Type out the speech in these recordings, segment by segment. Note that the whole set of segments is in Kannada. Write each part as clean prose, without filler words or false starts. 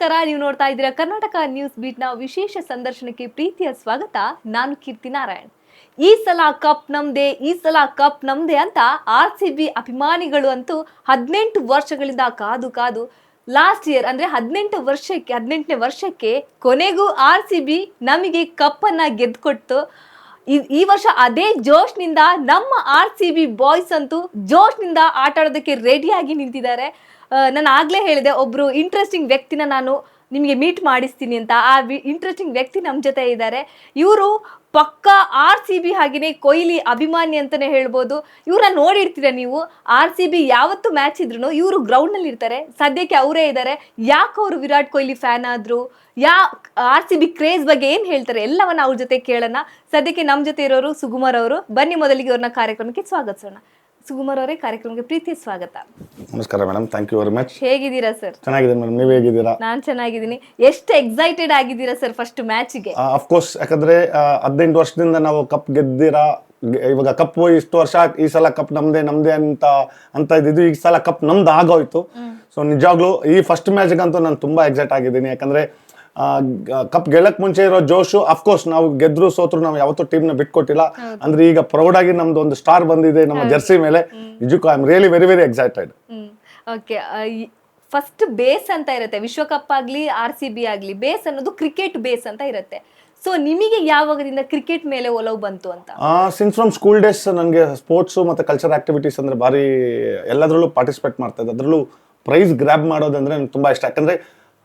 ನಮಸ್ಕಾರ. ನೀವು ನೋಡ್ತಾ ಇದ್ದೀರಾ ಕರ್ನಾಟಕ ನ್ಯೂಸ್ ಬೀಟ್ನ ವಿಶೇಷ ಸಂದರ್ಶನಕ್ಕೆ ಪ್ರೀತಿಯ ಸ್ವಾಗತ. ನಾನು ಕೀರ್ತಿ ನಾರಾಯಣ್. ಈ ಸಲ ಕಪ್ ನಮ್ದೆ, ಈ ಸಲ ಕಪ್ ನಮ್ದೆ ಅಂತ RCB ಅಭಿಮಾನಿಗಳು ಅಂತೂ 18 ವರ್ಷಗಳಿಂದ ಕಾದು ಲಾಸ್ಟ್ ಇಯರ್ ಅಂದ್ರೆ 18ನೇ ವರ್ಷಕ್ಕೆ ಕೊನೆಗೂ RCB ನಮಗೆ ಕಪ್ ಅನ್ನ ಗೆದ್ದುಕೊಟ್ಟು ಈ ವರ್ಷ ಅದೇ ಜೋಶ್ನಿಂದ ನಮ್ಮ RCB ಬಾಯ್ಸ್ ಅಂತೂ ಜೋಶ್ನಿಂದ ಆಟ ಆಡೋದಕ್ಕೆ ರೆಡಿಯಾಗಿ ನಿಂತಿದ್ದಾರೆ. ನಾನು ಆಗ್ಲೇ ಹೇಳಿದೆ, ಒಬ್ರು ಇಂಟ್ರೆಸ್ಟಿಂಗ್ ವ್ಯಕ್ತಿನ ನಾನು ನಿಮಗೆ ಮೀಟ್ ಮಾಡಿಸ್ತೀನಿ ಅಂತ. ಆ ಇಂಟ್ರೆಸ್ಟಿಂಗ್ ವ್ಯಕ್ತಿ ನಮ್ಮ ಜೊತೆ ಇದ್ದಾರೆ. ಇವರು ಪಕ್ಕಾ RCB ಹಾಗೆಯೇ ಕೊಹ್ಲಿ ಅಭಿಮಾನಿ ಅಂತಾನೆ ಹೇಳ್ಬೋದು. ಇವ್ರನ್ನ ನೋಡಿರ್ತೀರ ನೀವು. RCB ಯಾವತ್ತು ಮ್ಯಾಚ್ ಇದ್ರು ಇವರು ಗ್ರೌಂಡ್ ನಲ್ಲಿ ಇರ್ತಾರೆ. ಸದ್ಯಕ್ಕೆ ಅವರೇ ಇದ್ದಾರೆ. ಯಾಕೆ ಅವರು ವಿರಾಟ್ ಕೊಹ್ಲಿ ಫ್ಯಾನ್ ಆದ್ರು, RCB ಕ್ರೇಜ್ ಬಗ್ಗೆ ಏನ್ ಹೇಳ್ತಾರೆ ಎಲ್ಲವನ್ನ ಅವ್ರ ಜೊತೆ ಕೇಳೋಣ. ಸದ್ಯಕ್ಕೆ ನಮ್ಮ ಜೊತೆ ಇರೋರು ಸುಗುಮಾರ್ ಅವರು. ಬನ್ನಿ ಮೊದಲಿಗೆ ಅವ್ರನ್ನ ಕಾರ್ಯಕ್ರಮಕ್ಕೆ ಸ್ವಾಗತಿಸೋಣ. ಸುಗುಮಾರ್ ಅವರೇ, ಕಾರ್ಯಕ್ರಮಕ್ಕೆ ಪ್ರೀತಿ ಸ್ವಾಗತ. ನಮಸ್ಕಾರ madam, thank you very much. ಹೇಗಿದ್ದೀರಾ ಸರ್? ಚೆನ್ನಾಗಿದೆ ಮೇಡಮ್, ನೀವು ಹೇಗಿದ್ದೀರಾ? ನಾನು ಚೆನ್ನಾಗಿದ್ದೀನಿ. ಎಷ್ಟು ಎಕ್ಸೈಟೆಡ್ ಆಗಿದ್ದೀರಾ ಸರ್ ಫಸ್ಟ್ ಮ್ಯಾಚ್ಗೆ? ಅಫ್ಕೋರ್ಸ್, ಯಾಕಂದ್ರೆ 18 ವರ್ಷದಿಂದ ನಾವು ಕಪ್ ಗೆದ್ದಿರಾ. ಇವಾಗ ಕಪ್ ಇಷ್ಟು ವರ್ಷ, ಈ ಸಲ ಕಪ್ ನಮ್ದೇ ಅಂತ ಇದ್ದಿದ್ದು, ಈ ಸಲ ಕಪ್ ನಮ್ದು ಆಗೋಯ್ತು. ಸೊ ನಿಜವಾಗ್ಲೂ ಈ ಫಸ್ಟ್ ಮ್ಯಾಚ್ಗಂತೂ ನಾನು ತುಂಬಾ ಎಕ್ಸೈಟ್ ಆಗಿದ್ದೀನಿ. ಯಾಕಂದ್ರೆ ಕಪ್ ಗೆಲ್ಲಕ್ ಮುಂಚೆ ಇರೋ ಜೋಶು, ಅಫ್ಕೋರ್ಸ್ ನಾವು ಗೆದ್ರು ಸೋತ್ರು ನಾವು ಯಾವತ್ತೂ ಟೀಮ್ ನ ಬಿಟ್ಕೊಟ್ಟಿಲ್ಲ. ಅಂದ್ರೆ ಈಗ ಪ್ರೌಡ್ ಆಗಿ ನಮ್ದು ಒಂದು ಸ್ಟಾರ್ ಬಂದಿದೆ ನಮ್ಮ ಜರ್ಸಿ ಮೇಲೆ. ನಿಜಕ್ಕೂ I am really very very excited. Okay, first base ಅಂತ ಇರುತ್ತೆ. ವಿಶ್ವಕಪ್ ಆಗ್ಲಿ RCB ಆಗ್ಲಿ, ಬೇಸ್ ಅನ್ನೋದು ಕ್ರಿಕೆಟ್ ಬೇಸ್ ಅಂತ ಇರುತ್ತೆ. ಸೊ ನಿಮಗೆ ಯಾವಾಗದಿಂದ ಕ್ರಿಕೆಟ್ ಮೇಲೆ ಒಲವು ಬಂತು ಅಂತ? ಸಿನ್ಸ್ ಫ್ರಮ್ ಸ್ಕೂಲ್ ಡೇಸ್ ನನಗೆ ಸ್ಪೋರ್ಟ್ಸ್ ಮತ್ತೆ ಕಲ್ಚರ್ ಆಕ್ಟಿವಿಟೀಸ್ ಅಂದ್ರೆ ಭಾರಿ, ಎಲ್ಲದರಲ್ಲೂ ಪಾರ್ಟಿಸಿಪೇಟ್ ಮಾಡ್ತಾ ಇದ್ದೆ. ಅದರಲ್ಲೂ ಪ್ರೈಸ್ ಗ್ರಾಬ್ ಮಾಡೋದಂದ್ರೆ ನನಗೆ ತುಂಬಾ ಇಷ್ಟ. ಯಾಕಂದ್ರೆ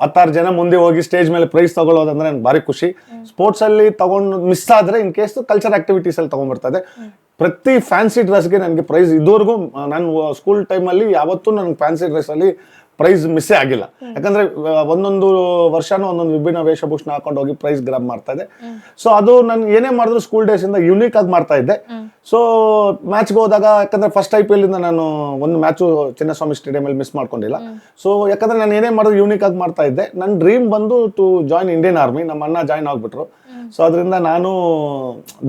16 ಜನ ಮುಂದೆ ಹೋಗಿ ಸ್ಟೇಜ್ ಮೇಲೆ ಪ್ರೈಸ್ ತಗೊಳ್ಳೋದಂದ್ರೆ ನನ್ಗೆ ಭಾರಿ ಖುಷಿ. ಸ್ಪೋರ್ಟ್ಸ್ ಅಲ್ಲಿ ತಗೊಂಡು ಮಿಸ್ ಆದ್ರೆ ಇನ್ ಕೇಸ್ ಕಲ್ಚರ್ ಆಕ್ಟಿವಿಟೀಸ್ ಅಲ್ಲಿ ತಗೊಂಡ್ಬರ್ತಾ ಇದೆ. ಪ್ರತಿ ಫ್ಯಾನ್ಸಿ ಡ್ರೆಸ್ಗೆ ನನಗೆ ಪ್ರೈಸ್ ಇದುವರೆಗೂ, ನಾನು ಸ್ಕೂಲ್ ಟೈಮಲ್ಲಿ ಯಾವತ್ತೂ ನನಗೆ ಫ್ಯಾನ್ಸಿ ಡ್ರೆಸ್ ಅಲ್ಲಿ ಪ್ರೈಸ್ ಮಿಸ್ಸೇ ಆಗಿಲ್ಲ. ಯಾಕಂದ್ರೆ ಒಂದೊಂದು ವರ್ಷನೂ ಒಂದೊಂದು ವಿಭಿನ್ನ ವೇಷಭೂಷಣ ಹಾಕೊಂಡು ಹೋಗಿ ಪ್ರೈಸ್ ಗ್ರಾಬ್ ಮಾಡ್ತಾ ಇದ್ದೆ. ಸೊ ಅದು ನಾನು ಏನೇ ಮಾಡಿದ್ರು ಸ್ಕೂಲ್ ಡೇಸ್ ಇಂದ ಯೂನಿಕ್ ಆಗಿ ಮಾಡ್ತಾ ಇದ್ದೆ. ಸೊ ಮ್ಯಾಚ್ಗೆ ಹೋದಾಗ, ಯಾಕಂದ್ರೆ ಫಸ್ಟ್ IPL ಇಂದ ನಾನು ಒಂದು ಮ್ಯಾಚು ಚಿನ್ನಸ್ವಾಮಿ ಸ್ಟೇಡಿಯಂ ಅಲ್ಲಿ ಮಿಸ್ ಮಾಡ್ಕೊಂಡಿಲ್ಲ. ಸೊ ಯಾಕಂದ್ರೆ ನಾನು ಏನೇ ಮಾಡಿದ್ರು ಯೂನಿಕ್ ಆಗಿ ಮಾಡ್ತಾ ಇದ್ದೆ. ನನ್ನ ಡ್ರೀಮ್ ಬಂದು ಟು ಜಾಯಿನ್ ಇಂಡಿಯನ್ ಆರ್ಮಿ. ನಮ್ಮ ಅಣ್ಣ ಜಾಯಿನ್ ಆಗ್ಬಿಟ್ರು. ಸೊ ಅದರಿಂದ ನಾನು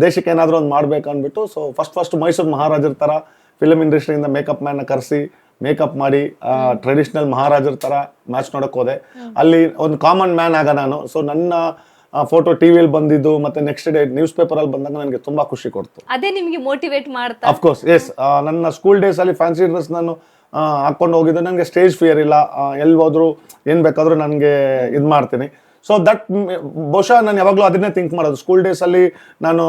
ದೇಶಕ್ಕೆ ಏನಾದ್ರು ಒಂದು ಮಾಡ್ಬೇಕು ಅಂದ್ಬಿಟ್ಟು, ಸೊ ಫಸ್ಟ್ ಮೈಸೂರು ಮಹಾರಾಜರ ತರ ಫಿಲ್ಮ್ ಇಂಡಸ್ಟ್ರಿಯಿಂದ ಮೇಕಪ್ ಮ್ಯಾನ್ ಕರೆಸಿ ಮೇಕಪ್ ಮಾಡಿ ಟ್ರೆಡಿಷನಲ್ ಮಹಾರಾಜರ ತರ ಮ್ಯಾಚ್ ನೋಡಕ್ ಹೋದೆ. ಅಲ್ಲಿ ಒಂದು ಕಾಮನ್ ಮ್ಯಾನ್ ಆಗ ನಾನು. ಸೊ ನನ್ನ ಫೋಟೋ ಟಿವಿಯಲ್ಲಿ ಬಂದಿದ್ದು ಮತ್ತೆ ನೆಕ್ಸ್ಟ್ ಡೇ ನ್ಯೂಸ್ ಪೇಪರ್ ಅಲ್ಲಿ ಬಂದಾಗ ನನಗೆ ತುಂಬಾ ಖುಷಿ ಕೊಡ್ತು. ಅದೇ ನಿಮಗೆ ಮೋಟಿವೇಟ್ ಮಾಡ್ತಾ? Of course S. ನನ್ನ ಸ್ಕೂಲ್ ಡೇಸ್ ಅಲ್ಲಿ ಫ್ಯಾನ್ಸಿ ಡ್ರೆಸ್ ನಾನು ಹಾಕೊಂಡು ಹೋಗಿದ್ದೆ. ನನಗೆ ಸ್ಟೇಜ್ ಫಿಯರ್ ಇಲ್ಲ. ಎಲ್ಲಿ ಹೋದ್ರು ಏನ್ ಬೇಕಾದ್ರೂ ನನಗೆ ಇದು ಮಾಡ್ತೀನಿ. ಸೊ ದಟ್ ಬಹುಶಃ ನಾನು ಯಾವಾಗಲೂ ಅದನ್ನೇ ಥಿಂಕ್ ಮಾಡೋದು. ಸ್ಕೂಲ್ ಡೇಸ್ ಅಲ್ಲಿ ನಾನು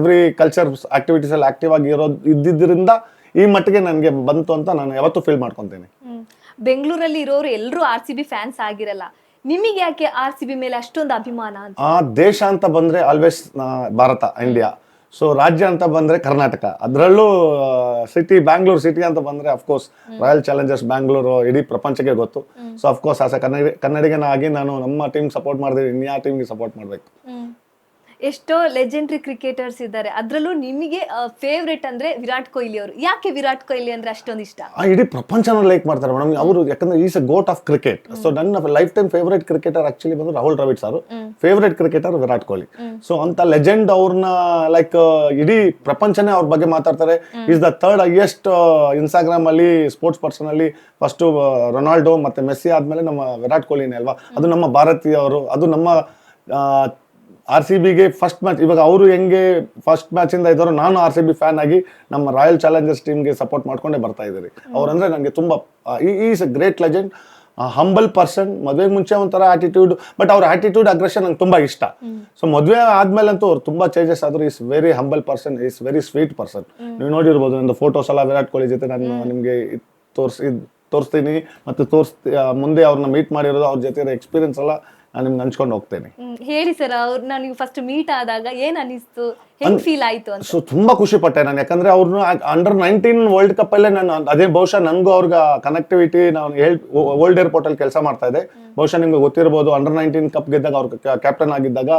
ಎವ್ರಿ ಕಲ್ಚರ್ ಆಕ್ಟಿವಿಟೀಸ್ ಅಲ್ಲಿ ಆಕ್ಟಿವ್ ಆಗಿ ಇದ್ದಿದ್ದರಿಂದ ಈ ಮಟ್ಟಿಗೆ ನನಗೆ ಬಂತು ಅಂತ ನಾನು ಯಾವತ್ತೂ ಫೀಲ್ ಮಾಡ್ಕೊಂತೀನಿ. ಬೆಂಗಳೂರಲ್ಲಿ ಇರೋರು ಎಲ್ಲರೂ RCB ಫ್ಯಾನ್ಸ್ ಆಗಿರಲ್ಲ. ನಿಮಗೆ ಯಾಕೆ RCB ಮೇಲೆ ಅಷ್ಟೊಂದು ಅಭಿಮಾನ ಅಂತ? ದೇಶ ಅಂತ ಬಂದ್ರೆ ಆಲ್ವೇಸ್ ಭಾರತ, ಇಂಡಿಯಾ. ಸೊ ರಾಜ್ಯ ಅಂತ ಬಂದ್ರೆ ಕರ್ನಾಟಕ. ಅದರಲ್ಲೂ ಸಿಟಿ, ಬ್ಯಾಂಗ್ಳೂರ್ ಸಿಟಿ ಅಂತ ಬಂದ್ರೆ ಅಫ್ಕೋರ್ಸ್ ರಾಯಲ್ ಚಾಲೆಂಜರ್ಸ್ ಬ್ಯಾಂಗ್ಳೂರು ಇಡೀ ಪ್ರಪಂಚಕ್ಕೆ ಗೊತ್ತು. ಸೊ ಅಫ್ಕೋರ್ಸ್ ಆಸ್ ಎ ಕನ್ನಡಿಗನಾಗಿ ನಾನು ನಮ್ಮ ಟೀಮ್ ಸಪೋರ್ಟ್ ಮಾಡಿದ್ರೆ ಇನ್ಯಾ ಟೀಮ್ಗೆ ಸಪೋರ್ಟ್ ಮಾಡಬೇಕು. ಎಷ್ಟೋ ಲೆಜೆಂಡ್ರಿ ಕ್ರಿಕೆಟರ್ಸ್ ಇದ್ದಾರೆ, ಅದ್ರಲ್ಲೂ ನಿಮಗೆ ಫೇವ್ರೇಟ್ ಅಂದ್ರೆ ವಿರಾಟ್ ಕೊಹ್ಲಿ ಅವರು. ಯಾಕೆ ವಿರಾಟ್ ಕೊಹ್ಲಿ ಅಂದ್ರೆ ಅಷ್ಟೊಂದು ಇಷ್ಟ? ಇಡೀ ಪ್ರಪಂಚನ ಲೈಕ್ ಮಾಡ್ತಾರೆ ಮೇಡಮ್ ಅವರು. ಯಾಕಂದ್ರೆ is a GOAT of cricket. So ನನ್ನ lifetime favourite cricketer actually ಬಂದು Rahul Dravid sir. Favourite cricketer Virat Kohli. So ಅಂತ ಲೆಜೆಂಡ್ ಅವ್ರನ್ನ ಲೈಕ್ ಇಡೀ ಪ್ರಪಂಚನೇ ಅವ್ರ ಬಗ್ಗೆ ಮಾತಾಡ್ತಾರೆ. Is the third highest Instagram ಅಲ್ಲಿ ಸ್ಪೋರ್ಟ್ಸ್ ಪರ್ಸನ್ ಅಲ್ಲಿ. ಫಸ್ಟ್ ರೊನಾಲ್ಡೋ ಮತ್ತೆ ಮೆಸ್ಸಿ ಆದ್ಮೇಲೆ ನಮ್ಮ ವಿರಾಟ್ ಕೊಹ್ಲಿನೇ ಅಲ್ವಾ. ಅದು ನಮ್ಮ ಭಾರತೀಯವರು. ಅದು ನಮ್ಮ RCBಗೆ ಫಸ್ಟ್ ಮ್ಯಾಚ್. ಇವಾಗ ಅವರು ಹೆಂಗೆ ಫಸ್ಟ್ ಮ್ಯಾಚ್ ಇಂದ ಇದ್ದಾರೋ, ನಾನು RCB ಫ್ಯಾನ್ ಆಗಿ ನಮ್ಮ ರಾಯಲ್ ಚಾಲೆಂಜರ್ಸ್ ಟೀಮ್ಗೆ ಸಪೋರ್ಟ್ ಮಾಡ್ಕೊಂಡೇ ಬರ್ತಾ ಇದ್ದಾರೆ. ಅವ್ರಂದ್ರೆ ನನಗೆ ತುಂಬಾ, is A great legend, humble person. ಮದುವೆಗೆ ಮುಂಚೆ ಒಂಥರ ಆಟಿಟ್ಯೂಡ್, ಬಟ್ ಅವ್ರ ಆಟಿಟ್ಯೂಡ್ ಅಗ್ರೆಷನ್ ನಂಗೆ ತುಂಬಾ ಇಷ್ಟ. ಸೊ ಮದುವೆ ಆದ್ಮೇಲಂತೂ ಅವ್ರು ತುಂಬಾ ಚೇಂಜಸ್ ಆದ್ರು. Is very humble person, is very sweet person. ನೀವು ನೋಡಿರ್ಬೋದು ನನ್ನ ಫೋಟೋಸ್ ಎಲ್ಲ ವಿರಾಟ್ ಕೊಹ್ಲಿ ಜೊತೆ ನಾನು ನಿಮ್ಗೆ ತೋರಿಸ್ತೀನಿ ಮತ್ತೆ ಮುಂದೆ ಅವ್ರನ್ನ ಮೀಟ್ ಮಾಡಿರೋದು, ಅವ್ರ ಜೊತೆ ಎಕ್ಸ್ಪೀರಿಯನ್ಸ್ ಎಲ್ಲ ನಾನು ನಿಮ್ಗೆ ಹಂಚ್ಕೊಂಡು ಹೋಗ್ತೇನೆ. ಹೇಳಿ ಸರ್, ಅವ್ರನ್ನ ನೀವು ಫಸ್ಟ್ ಮೀಟ್ ಆದಾಗ ಏನ್ ಅನಿಸ್ತು, ಹೆಂಗ್ ಫೀಲ್ ಆಯ್ತು ಅಂತ? ಸೊ ತುಂಬಾ ಖುಷಿ ಪಟ್ಟೆ ನಾನು. ಯಾಕಂದ್ರೆ ಅವ್ರನ್ನ ಅಂಡರ್-19 ವರ್ಲ್ಡ್ ಕಪ್ ಅಲ್ಲೇ ನಾನು, ಅದೇ ಬಹುಶಃ ನನಗೂ ಅವ್ರಿಗೆ ಕನೆಕ್ಟಿವಿಟಿ. ನಾನು ಓಲ್ಡ್ ಏರ್ಪೋರ್ಟ್ ಅಲ್ಲಿ ಕೆಲಸ ಮಾಡ್ತಾ ಇದ್ದೆ. ಬಹುಶಃ ನಿಮ್ಗೆ ಗೊತ್ತಿರಬಹುದು, ಅಂಡರ್-19 ಕಪ್ ಗೆದ್ದಾಗ ಅವ್ರ ಕ್ಯಾಪ್ಟನ್ ಆಗಿದ್ದಾಗ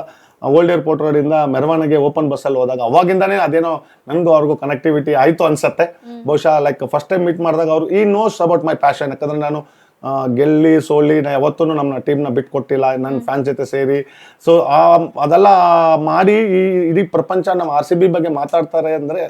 ಓಲ್ಡ್ ಏರ್ಪೋರ್ಟ್ ರೋಡಿಂದ ಮೆರವಣಿಗೆ ಓಪನ್ ಬಸ್ ಅಲ್ಲಿ ಹೋದಾಗ ಅವಾಗಿಂದಾನೇ ಅದೇನೋ ನನಗೂ ಅವ್ರಿಗೂ ಕನೆಕ್ಟಿವಿಟಿ ಆಯ್ತು ಅನ್ಸತ್ತೆ. ಬಹುಶಃ ಲೈಕ್ ಫಸ್ಟ್ ಟೈಮ್ ಮೀಟ್ ಮಾಡಿದಾಗ ಅವ್ರು ಈ ನೋಸ್ ಅಬೌಟ್ ಮೈ ಪ್ಯಾಷನ್. ಯಾಕಂದ್ರೆ ನಾನು ಗೆಲ್ಲಿ ಸೋಲಿ ನಾ ಯಾವತ್ತೂ ನಮ್ಮ ಟೀಮ್ನ ಬಿಟ್ಕೊಟ್ಟಿಲ್ಲ, ನನ್ನ ಫ್ಯಾನ್ಸ್ ಜೊತೆ ಸೇರಿ. ಸೊ ಅದೆಲ್ಲ ಮಾಡಿ ಈ ಇಡೀ ಪ್ರಪಂಚ ನಮ್ಮ RCB ಬಗ್ಗೆ ಮಾತಾಡ್ತಾರೆ ಅಂದ್ರೆ,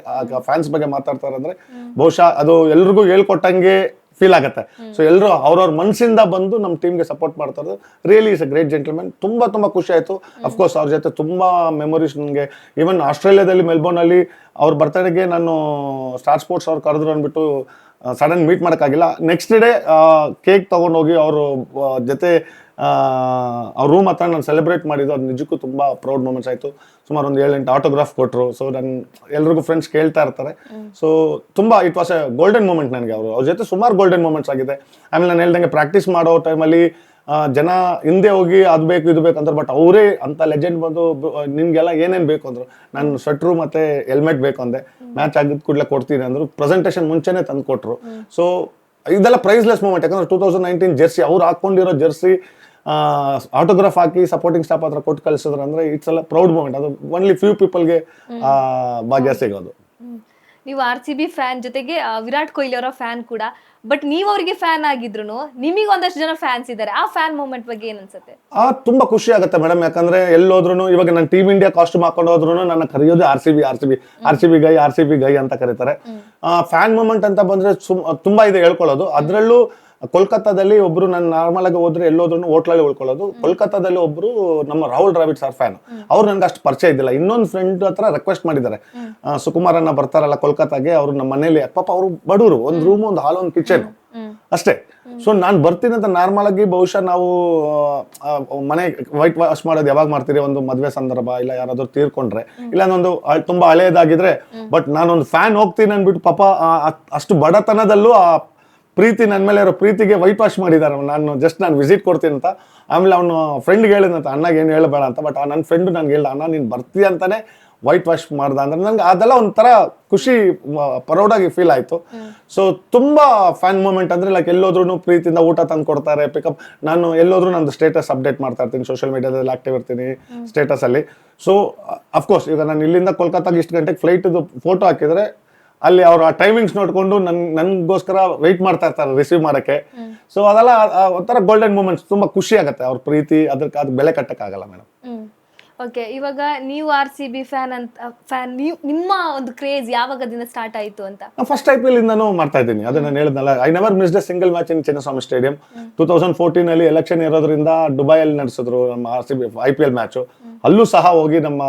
ಫ್ಯಾನ್ಸ್ ಬಗ್ಗೆ ಮಾತಾಡ್ತಾರೆ ಅಂದ್ರೆ ಬಹುಶಃ ಅದು ಎಲ್ರಿಗೂ ಹೇಳ್ಕೊಟ್ಟಂಗೆ ಫೀಲ್ ಆಗುತ್ತೆ. ಸೊ ಎಲ್ಲರೂ ಅವ್ರವ್ರ ಮನಸ್ಸಿಂದ ಬಂದು ನಮ್ಮ ಟೀಮ್ಗೆ ಸಪೋರ್ಟ್ ಮಾಡ್ತಾ ಇರೋದು really is a great gentleman. ತುಂಬಾ ಖುಷಿ ಆಯ್ತು. ಅಫ್ಕೋರ್ಸ್ ಅವ್ರ ಜೊತೆ ತುಂಬಾ ಮೆಮೊರೀಸ್ ನನಗೆ. ಈವನ್ ಆಸ್ಟ್ರೇಲಿಯಾದಲ್ಲಿ ಮೆಲ್ಬೋರ್ನ್ ಅಲ್ಲಿ ಅವ್ರ ಬರ್ತಡೆಗೆ ನಾನು ಸ್ಟಾರ್ ಸ್ಪೋರ್ಟ್ಸ್ ಅವ್ರು ಕರೆದ್ರು ಅಂದ್ಬಿಟ್ಟು ಸಡನ್ ಮೀಟ್ ಮಾಡೋಕ್ಕಾಗಿಲ್ಲ. ನೆಕ್ಸ್ಟ್ ಡೇ ಕೇಕ್ ತೊಗೊಂಡೋಗಿ ಅವರು ಜೊತೆ ಅವ್ರ ರೂಮ್ ಹತ್ರ ನಾನು ಸೆಲೆಬ್ರೇಟ್ ಮಾಡಿದ್ದು, ಅದು ನಿಜಕ್ಕೂ ತುಂಬ ಪ್ರೌಡ್ ಮೂಮೆಂಟ್ಸ್ ಆಯಿತು. ಸುಮಾರು ಒಂದು 7-8 ಆಟೋಗ್ರಾಫ್ ಕೊಟ್ಟರು. ಸೊ ನಾನು ಎಲ್ರಿಗೂ ಫ್ರೆಂಡ್ಸ್ ಕೇಳ್ತಾ ಇರ್ತಾರೆ. ಸೊ ತುಂಬ it was a golden moment ನನಗೆ. ಅವ್ರ ಜೊತೆ ಸುಮಾರು ಗೋಲ್ಡನ್ ಮೂಮೆಂಟ್ಸ್ ಆಗಿದೆ. ಆಮೇಲೆ ನಾನು ಹೇಳ್ದಂಗೆ ಪ್ರಾಕ್ಟೀಸ್ ಮಾಡೋ ಟೈಮಲ್ಲಿ ಜನ ಹಿಂದೆ ಹೋಗಿ ಅದು ಬೇಕು ಇದು ಬೇಕು ಅಂತಾರೆ, ಬಟ್ ಅವರೇ ಅಂತ ಲೆಜೆಂಡ್ ಬಂದು ನಿಮ್ಗೆಲ್ಲ ಏನೇನು ಬೇಕು ಅಂದರು. ನಾನು ಸ್ವೆಟ್ರು ಮತ್ತು ಹೆಲ್ಮೆಟ್ ಬೇಕು ಅಂದೆ, ಮ್ಯಾಚ್ ಆಗಿದ್ದ ಕೂಡಲೇ ಕೊಡ್ತೀನಿ ಅಂದರು. ಪ್ರೆಸೆಂಟೇಷನ್ ಮುಂಚೆನೇ ತಂದು ಕೊಟ್ಟರು. ಸೊ ಇದೆಲ್ಲ ಪ್ರೈಸ್ಲೆಸ್ ಮೂಮೆಂಟ್. ಯಾಕಂದ್ರೆ 2019 ಜೆರ್ಸಿ ಅವ್ರು ಹಾಕೊಂಡಿರೋ ಜೆರ್ಸಿ ಆಟೋಗ್ರಾಫ್ ಹಾಕಿ ಸಪೋರ್ಟಿಂಗ್ ಸ್ಟಾಫ್ ಹತ್ರ ಕೊಟ್ಟು ಕಳಿಸಿದ್ರು ಅಂದ್ರೆ ಇಟ್ಸ್ ಎಲ್ಲ ಪ್ರೌಡ್ ಮೂಮೆಂಟ್. ಅದು ಓನ್ಲಿ ಫ್ಯೂ ಪೀಪಲ್ಗೆ ಭಾಗ್ಯ ಸಿಗೋದು. ನೀವು RCB ಫ್ಯಾನ್ ಜೊತೆಗೆ ವಿರಾಟ್ ಕೊಹ್ಲಿ ಅವರ ಫ್ಯಾನ್ ಕೂಡ. ಬಟ್ ನೀವು ಅವರಿಗೆ ಫ್ಯಾನ್ ಆಗಿದ್ರು ನಿಮಗೆ ಒಂದಷ್ಟು ಜನ ಫ್ಯಾನ್ಸ್ ಇದ್ದಾರೆ. ಆ ಫ್ಯಾನ್ ಮೂಮೆಂಟ್ ಬಗ್ಗೆ ಏನ್ ಅನ್ಸುತ್ತೆ? ತುಂಬಾ ಖುಷಿ ಆಗುತ್ತೆ ಮೇಡಮ್. ಯಾಕಂದ್ರೆ ಎಲ್ಲೋದ್ರು ಇವಾಗ ನಾನು ಟೀಮ್ ಇಂಡಿಯಾ ಕಾಸ್ಟ್ಯೂಮ್ ಹಾಕೊಂಡು ಹೋದ್ರು ನನ್ನ ಕರೆಯೋದು ಆರ್ ಸಿ ಬಿ ಗೈ ಅಂತ ಕರೀತಾರೆ. ಫ್ಯಾನ್ ಮೂಮೆಂಟ್ ಅಂತ ಬಂದ್ರೆ ತುಂಬಾ ಇದೆ ಹೇಳ್ಕೊಳ್ಳೋದು. ಅದ್ರಲ್ಲೂ ಕೋಲ್ಕತ್ತಾದಲ್ಲಿ ಒಬ್ರು ನಾನು ನಾರ್ಮಲ್ ಆಗಿ ಹೋದ್ರೆ ಎಲ್ಲೋದ್ರು ಹೋಟ್ಲಲ್ಲಿ ಉಳ್ಕೊಳ್ಳೋದು. ಕೋಲ್ಕತ್ತಾದಲ್ಲಿ ಒಬ್ರು ನಮ್ಮ ರಾಹುಲ್ ದ್ರಾವಿಡ್ ಸರ್ ಫ್ಯಾನ್. ಅವ್ರು ನನ್ಗೆ ಅಷ್ಟು ಪರಿಚಯ ಇದ್ದಿಲ್ಲ. ಇನ್ನೊಂದು ಫ್ರೆಂಡ್ ಹತ್ರ ರಿಕ್ವೆಸ್ಟ್ ಮಾಡಿದ್ದಾರೆ, ಸುಕುಮಾರ್ ಅನ್ನ ಬರ್ತಾರಲ್ಲ ಕೋಲ್ಕತ್ತಾಗೆ, ಅವ್ರು ನಮ್ಮ ಮನೇಲಿ ಪಾಪ ಅವ್ರು ಬಡವರು, ಒಂದು ರೂಮ್, ಒಂದು ಹಾಲ್, ಒಂದು ಕಿಚನ್ ಅಷ್ಟೇ. ಸೊ ನಾನು ಬರ್ತೀನಿ ಅಂತ ನಾರ್ಮಲ್ ಆಗಿ ಬಹುಶಃ ನಾವು ಮನೆ ವೈಟ್ ವಾಶ್ ಮಾಡೋದು ಯಾವಾಗ ಮಾಡ್ತೀರಿ, ಒಂದು ಮದ್ವೆ ಸಂದರ್ಭ ಇಲ್ಲ ಯಾರಾದ್ರೂ ತೀರ್ಕೊಂಡ್ರೆ, ಇಲ್ಲ ಒಂದು ತುಂಬಾ ಹಳೇದಾಗಿದ್ರೆ. ಬಟ್ ನಾನೊಂದು ಫ್ಯಾನ್ ಹೋಗ್ತೀನಿ ಅನ್ಬಿಟ್ಟು ಪಾಪ ಅಷ್ಟು ಬಡತನದಲ್ಲೂ ಆ ಪ್ರೀತಿ ನನ್ನ ಮೇಲೆ ಇರೋ ಪ್ರೀತಿಗೆ ವೈಟ್ ವಾಶ್ ಮಾಡಿದ್ದಾರೆ. ನಾನು ವಿಸಿಟ್ ಕೊಡ್ತೀನಿ ಅಂತ. ಆಮೇಲೆ ಅವನು ಫ್ರೆಂಡ್ಗೆ ಹೇಳಿದಂತ, ಅಣ್ಣಗೆ ಏನು ಹೇಳಬೇಡ ಅಂತ. ಬಟ್ ನನ್ನ ಫ್ರೆಂಡ್ ನಂಗೆ ಹೇಳ್ದ, ಅಣ್ಣ ನೀನು ಬರ್ತೀಯ ಅಂತಾನೆ ವೈಟ್ ವಾಶ್ ಮಾಡ್ದ ಅಂದ್ರೆ ನಂಗೆ ಅದೆಲ್ಲ ಒಂಥರ ಖುಷಿ, ಪ್ರೌಡಾಗಿ ಫೀಲ್ ಆಯ್ತು. ಸೊ ತುಂಬಾ ಫ್ಯಾನ್ ಮೂಮೆಂಟ್ ಅಂದ್ರೆ ಲೈಕ್ ಎಲ್ಲೋದ್ರೂ ಪ್ರೀತಿಯಿಂದ ಊಟ ತಂದು ಕೊಡ್ತಾರೆ, ಪಿಕಪ್. ನಾನು ಎಲ್ಲೋದ್ರೂ ನಂದು ಸ್ಟೇಟಸ್ ಅಪ್ಡೇಟ್ ಮಾಡ್ತಾ ಇರ್ತೀನಿ, ಸೋಷಿಯಲ್ ಮೀಡಿಯಾದಲ್ಲಿ ಆಕ್ಟಿವ್ ಇರ್ತೀನಿ ಸ್ಟೇಟಸ್ ಅಲ್ಲಿ. ಸೊ ಅಫ್ಕೋರ್ಸ್ ಈಗ ನಾನು ಇಲ್ಲಿಂದ ಕೋಲ್ಕತ್ತಾಗೆ ಇಷ್ಟು ಗಂಟೆಗೆ ಫ್ಲೈಟ್ದು ಫೋಟೋ ಹಾಕಿದ್ರೆ ಅಲ್ಲಿ ಅವ್ರು ಆ ಟೈಮಿಂಗ್ಸ್ ನೋಡ್ಕೊಂಡು ನನ್ಗೋಸ್ಕರ ವೆಯ್ಟ್ ಮಾಡ್ತಾ ಇರ್ತಾರೆ ರಿಸೀವ್ ಮಾಡಕ್ಕೆ. ಸೊ ಅದೆಲ್ಲ ಒಂಥರ ಗೋಲ್ಡನ್ ಮೂಮೆಂಟ್ಸ್. ತುಂಬಾ ಖುಷಿ ಆಗುತ್ತೆ. ಅವ್ರ ಪ್ರೀತಿ ಅದಕ್ಕೆ ಬೆಲೆ ಕಟ್ಟಕ್ಕಾಗಲ್ಲ ಮೇಡಮ್. ಓಕೆ, ಇವಾಗ ನೀವು RCB ಫ್ಯಾನ್ ನಿಮ್ಮ ಒಂದು ಕ್ರೇಜ್ ಯಾವಾಗದಿಂದ ಸ್ಟಾರ್ಟ್ ಆಯ್ತು ಅಂತ? ಫಸ್ಟ್ IPL ಇಂದಾನು ಮಾಡ್ತಾ ಇದ್ದೀನಿ. ಅದು ನಾನು ಹೇಳಿದ್ನಲ್ಲ, I never missed A single match in Chinnaswamy stadium. 2014 ಅಲ್ಲಿ ಎಲೆಕ್ಷನ್ ಇರೋದ್ರಿಂದ ದುಬೈಯಲ್ಲಿ ನಡೆಸಿದ್ರು ನಮ್ಮ RCB IPL ಮ್ಯಾಚ್. ಅಲ್ಲೂ ಸಹ ಹೋಗಿ ನಮ್ಮ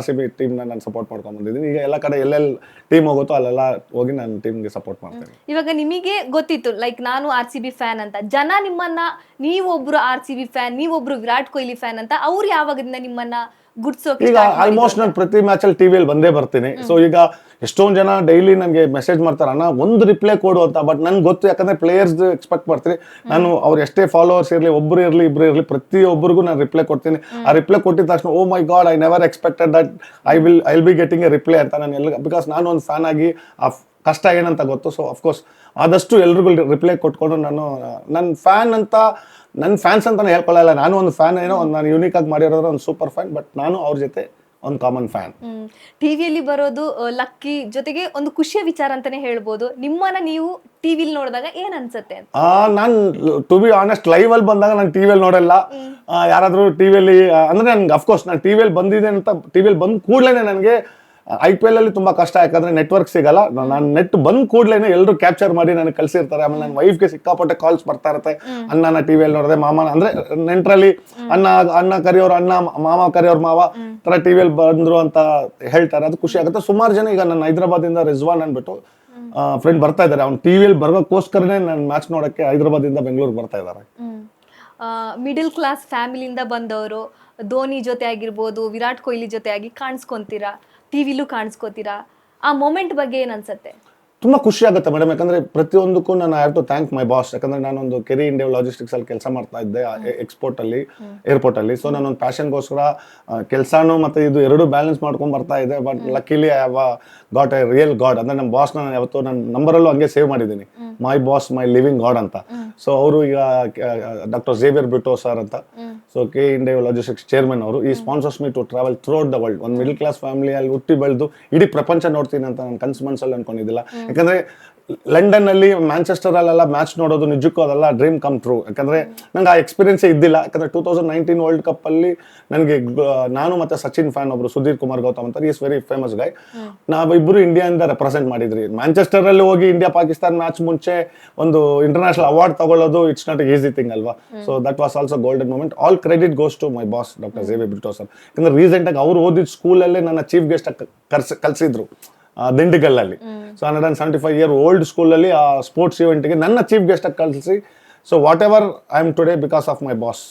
RCB ಟೀಮ್ ನಾನು ಸಪೋರ್ಟ್ ಮಾಡ್ಕೊಂಡು ಬಂದಿದ್ದೀನಿ. ಈಗ ಎಲ್ಲ ಕಡೆ ಎಲ್ಲೆಲ್ಲಿ ಟೀಮ್ ಹೋಗುತ್ತೋ ಅಲ್ಲೆಲ್ಲ ಹೋಗಿ ನಾನು ಟೀಮ್ಗೆ ಸಪೋರ್ಟ್ ಮಾಡ್ತೇನೆ. ಇವಾಗ ನಿಮಗೆ ಗೊತ್ತಿತ್ತು ಲೈಕ್ ನಾನು RCB ಫ್ಯಾನ್ ಅಂತ, ಜನ ನಿಮ್ಮನ್ನ ನೀವೊಬ್ರು RCB ಫ್ಯಾನ್, ನೀವೊಬ್ರು ವಿರಾಟ್ ಕೊಹ್ಲಿ ಫ್ಯಾನ್ ಅಂತ ಅವ್ರು ಯಾವಾಗದಿಂದ ನಿಮ್ಮನ್ನ ಗುಡ್ಸೋಕೆ? ಈಗ ಆಲ್ಮೋಸ್ಟ್ ನಾನು ಪ್ರತಿ ಮ್ಯಾಚ್ ಅಲ್ಲಿ ಟಿವಿಯಲ್ಲಿ ಬಂದೇ ಬರ್ತೀನಿ. ಸೊ ಈಗ ಎಷ್ಟೊಂದು ಜನ ಡೈಲಿ ನನಗೆ ಮೆಸೇಜ್ ಮಾಡ್ತಾರೆ, ಅಣ್ಣ ಒಂದು ರಿಪ್ಲೈ ಕೊಡು ಅಂತ. ಬಟ್ ನನ್ಗೆ ಗೊತ್ತು, ಯಾಕಂದ್ರೆ ಪ್ಲೇಯರ್ಸ್ ಎಕ್ಸ್ಪೆಕ್ಟ್ ಮಾಡ್ತೀನಿ. ನಾನು ಅವ್ರು ಎಷ್ಟೇ ಫಾಲೋವರ್ಸ್ ಇರಲಿ, ಒಬ್ರು ಇರಲಿ ಇಬ್ರು ಇರಲಿ, ಪ್ರತಿಯೊಬ್ಬರಿಗೂ ನಾನು ರಿಪ್ಲೈ ಕೊಡ್ತೀನಿ. ಆ ರಿಪ್ಲೈ ಕೊಟ್ಟಿದ ತಕ್ಷಣ oh my god, I never expected that I will be getting a reply ಅಂತ ನಾನು ಎಲ್ಲ. ಬಿಕಾಸ್ ನಾನು ಒಂದು ಫ್ಯಾನ್ ಆಗಿ ಆ ಕಷ್ಟ ಏನಂತ ಗೊತ್ತು. ಸೊ ಅಫ್ಕೋರ್ಸ್ ಆದಷ್ಟು ಎಲ್ರಿಗೂ ರಿಪ್ಲೈ ಕೊಟ್ಕೊಂಡು ನಾನು ನನ್ನ ಫ್ಯಾನ್ ಅಂತ, ನನ್ನ ಫ್ಯಾನ್ಸ್ ಅಂತಾನೆ ಹೇಳ್ಕೊಳ್ಳಲ್ಲ. ನಾನು ಒಂದು ಫ್ಯಾನ್, ಏನೋ ಒಂದು ನಾನು ಯೂನಿಕ್ ಆಗಿ ಮಾಡಿರೋದ್ರೆ ಒಂದು ಸೂಪರ್ ಫ್ಯಾನ್. ಬಟ್ ನಾನು ಅವ್ರ ಜೊತೆ ಒಂದು ಕಾಮನ್ ಫ್ಯಾನ್. ಟಿವಿಯಲ್ಲಿ ಬರೋದು ಲಕ್ಕಿ, ಜೊತೆಗೆ ಒಂದು ಖುಷಿಯ ವಿಚಾರ ಅಂತಾನೆ ಹೇಳ್ಬೋದು. ನಿಮ್ಮನ್ನ ನೀವು ಟಿವಿಲಿ ನೋಡಿದಾಗ ಏನ್ ಅನ್ಸುತ್ತೆ? ನಾನು ಟು ಬಿ ಆನೆಸ್ಟ್ ಲೈವ್ ಅಲ್ಲಿ ಬಂದಾಗ ನಾನು ಟಿವಿಯಲ್ಲಿ ನೋಡಲ್ಲ. ಯಾರಾದ್ರೂ ಟಿವಿಯಲ್ಲಿ ಅಂದ್ರೆ ನನ್ಗೆ ಅಫ್ಕೋರ್ಸ್ ನಾನು ಟಿವಿಯಲ್ಲಿ ಬಂದಿದೆ ಅಂತ, ಟಿವಿಯಲ್ಲಿ ಬಂದ್ ಕೂಡ್ಲೇನೆ ನನಗೆ IPL ಅಲ್ಲಿ ತುಂಬಾ ಕಷ್ಟ, ಯಾಕಂದ್ರೆ ನೆಟ್ವರ್ಕ್ ಸಿಗಲ್ಲ. ನಾನು ನೆಟ್ ಬಂದ್ ಕೂಡ್ಲೇನೆ ಎಲ್ಲರೂ ಕ್ಯಾಪ್ಚರ್ ಮಾಡಿ ನನಗೆ ಕಳ್ಸಿರ್ತಾರೆ. ಆಮೇಲೆ ನನ್ನ ವೈಫ್ಗೆ ಸಿಕ್ಕಾಪಟ್ಟೆ ಕಾಲ್ಸ್ ಬರ್ತಾ ಇರುತ್ತೆ, ಅಣ್ಣನ ಟಿವಿಯಲ್ಲಿ ನೋಡಿದೆ, ಮಾಮ ಅಂದ್ರೆ ನೆಂಟ್ರಲ್ಲಿ ಅಣ್ಣ ಕರಿಯೋರು ಅಣ್ಣ, ಮಾಮ ಕರಿಯೋರ್ ಮಾವ ತರ ಟಿವಿಯಲ್ಲಿ ಬಂದ್ರು ಅಂತ ಹೇಳ್ತಾರೆ. ಅದು ಖುಷಿ ಆಗುತ್ತೆ. ಸುಮಾರು ಜನ ಈಗ ನನ್ನ ಹೈದರಾಬಾದಿಂದ ರಿಜ್ವಾನ್ ಅನ್ಬಿಟ್ಟು ಫ್ರೆಂಡ್ ಬರ್ತಾ ಇದ್ದಾರೆ. ಅವ್ನು ಟಿವಿಯಲ್ಲಿ ಬರೋಕ್ಕೋಸ್ಕರನೇ ನನ್ನ ಮ್ಯಾಚ್ ನೋಡಕ್ಕೆ ಹೈದರಾಬಾದಿಂದ ಬೆಂಗಳೂರಿಗೆ ಬರ್ತಾ ಇದ್ದಾರೆ. ಮಿಡಲ್ ಕ್ಲಾಸ್ ಫ್ಯಾಮಿಲಿಯಿಂದ ಬಂದವರು ಧೋನಿ ಜೊತೆ ಆಗಿರ್ಬೋದು, ವಿರಾಟ್ ಕೊಹ್ಲಿ ಜೊತೆ ಆಗಿ ಕಾಣಿಸ್ಕೊಂತೀರಾ, ಟಿವಿಲೂ ಕಾಣಿಸ್ಕೋತೀರಾ. ಆ ಮೊಮೆಂಟ್ ಬಗ್ಗೆ ಏನ್ ಅನ್ಸುತ್ತೆ? ತುಂಬಾ ಖುಷಿ ಆಗುತ್ತೆ ಮೇಡಮ್. ಯಾಕಂದ್ರೆ ಪ್ರತಿಯೊಂದಕ್ಕೂ ನಾನು I have to thank my boss. ಯಾಕಂದ್ರೆ ನಾನೊಂದು ಕೆರಿ ಇಂಡಿಯಾ ಲಾಜಿಸ್ಟಿಕ್ಸ್ ಅಲ್ಲಿ ಕೆಲಸ ಮಾಡ್ತಾ ಇದ್ದೆ, ಎಕ್ಸ್ಪೋರ್ಟ್ ಅಲ್ಲಿ, ಏರ್ಪೋರ್ಟ್ ಅಲ್ಲಿ. ಸೊ ನಾನೊಂದು ಪ್ಯಾಷನ್ಗೋಸ್ಕರ ಕೆಲಸನೂ ಮತ್ತೆ ಇದು ಎರಡು ಬ್ಯಾಲೆನ್ಸ್ ಮಾಡ್ಕೊಂಡ್ ಬರ್ತಾ ಇದೆ. But ಲಕ್ಕಿಲಿ I have got A real god. ಅಂದ್ರೆ ನಮ್ಮ ಬಾಸ್ ನಾನು ಯಾವತ್ತು ನನ್ನ ನಂಬರಲ್ಲೂ ಹಂಗೆ ಸೇವ್ ಮಾಡಿದ್ದೀನಿ, my boss my living god ಅಂತ. ಸೊ ಅವರು ಈಗ ಡಾಕ್ಟರ್ ಝೇವಿಯರ್ ಬ್ರಿಟೋ ಸರ್ ಅಂತ, so K India logistics chairman ಅವರು. ಈ sponsors me to travel throughout the world. ಒಂದು ಮಿಡಲ್ ಕ್ಲಾಸ್ ಫ್ಯಾಮಿಲಿಯಲ್ಲಿ ಹುಟ್ಟಿ ಬೆಳೆದು ಇಡೀ ಪ್ರಪಂಚ ನೋಡ್ತೀನಿ ಅಂತ ನಾನು ಕನ್ಸು ಮನ್ಸಲ್ಲಿ ಅನ್ಕೊಂಡಿದ್ದಿಲ್ಲ. ಯಾಕಂದ್ರೆ ಲಂಡನ್ ಅಲ್ಲಿ ಮ್ಯಾಂಚೆಸ್ಟರ್ ಅಲ್ಲೆಲ್ಲ ಮ್ಯಾಚ್ ನೋಡೋದು ನಿಜಕ್ಕೂ ಅದೆಲ್ಲ ಡ್ರೀಮ್ ಕಮ್ ಟ್ರೂ. ಯಾಕಂದ್ರೆ ನಂಗೆ ಆ ಎಕ್ಸ್ಪೀರಿಯನ್ಸ್ ಇದ್ದಿಲ್ಲ. ಯಾಕಂದ್ರೆ 2019 ವರ್ಲ್ಡ್ ಕಪ್ ಅಲ್ಲಿ ನನಗೆ ನಾನು ಮತ್ತೆ ಸಚಿನ್ ಫ್ಯಾನ್ ಒಬ್ರು ಸುಧೀರ್ ಕುಮಾರ್ ಗೌತಮ್ ಅಂತ, ಈಸ್ ವೆರಿ ಫೇಮಸ್ ಗೈ. ನಾವಿಬ್ರು ಇಂಡಿಯಾದಿಂದ ರೆಪ್ರೆಸೆಂಟ್ ಮಾಡಿದ್ರಿ. ಮ್ಯಾಂಚೆಸ್ಟರ್ ಅಲ್ಲಿ ಹೋಗಿ ಇಂಡಿಯಾ ಪಾಕಿಸ್ತಾನ್ ಮ್ಯಾಚ್ ಮುಂಚೆ ಒಂದು ಇಂಟರ್ನ್ಯಾಷನಲ್ ಅವಾರ್ಡ್ ತಗೊಳ್ಳೋದು ಇಟ್ಸ್ ನಾಟ್ ಈಸಿ ಥಿಂಗ್ ಅಲ್ವಾ. So that was also golden moment. All credit goes to my boss doctor ಜೇವಿ ಬ್ರಿಟೋ ಸರ್. ಯಾಕಂದ್ರೆ ರೀಸೆಂಟ್ ಆಗಿ ಅವ್ರು ಓದಿದ ಸ್ಕೂಲಲ್ಲೇ ನನ್ನ ಚೀಫ್ ಗೆಸ್ಟ್ ಕಲ್ಸಿದ್ರು ದಿಂಡಿಗಲ್ಲಲ್ಲಿ. ಸೊ 175-year ಓಲ್ಡ್ ಸ್ಕೂಲಲ್ಲಿ ಆ ಸ್ಪೋರ್ಟ್ಸ್ ಇವೆಂಟ್ಗೆ ನನ್ನ ಚೀಫ್ ಗೆಸ್ಟ್ ಆಗಿ ಕಳಿಸಿ. So whatever I am today because of my boss.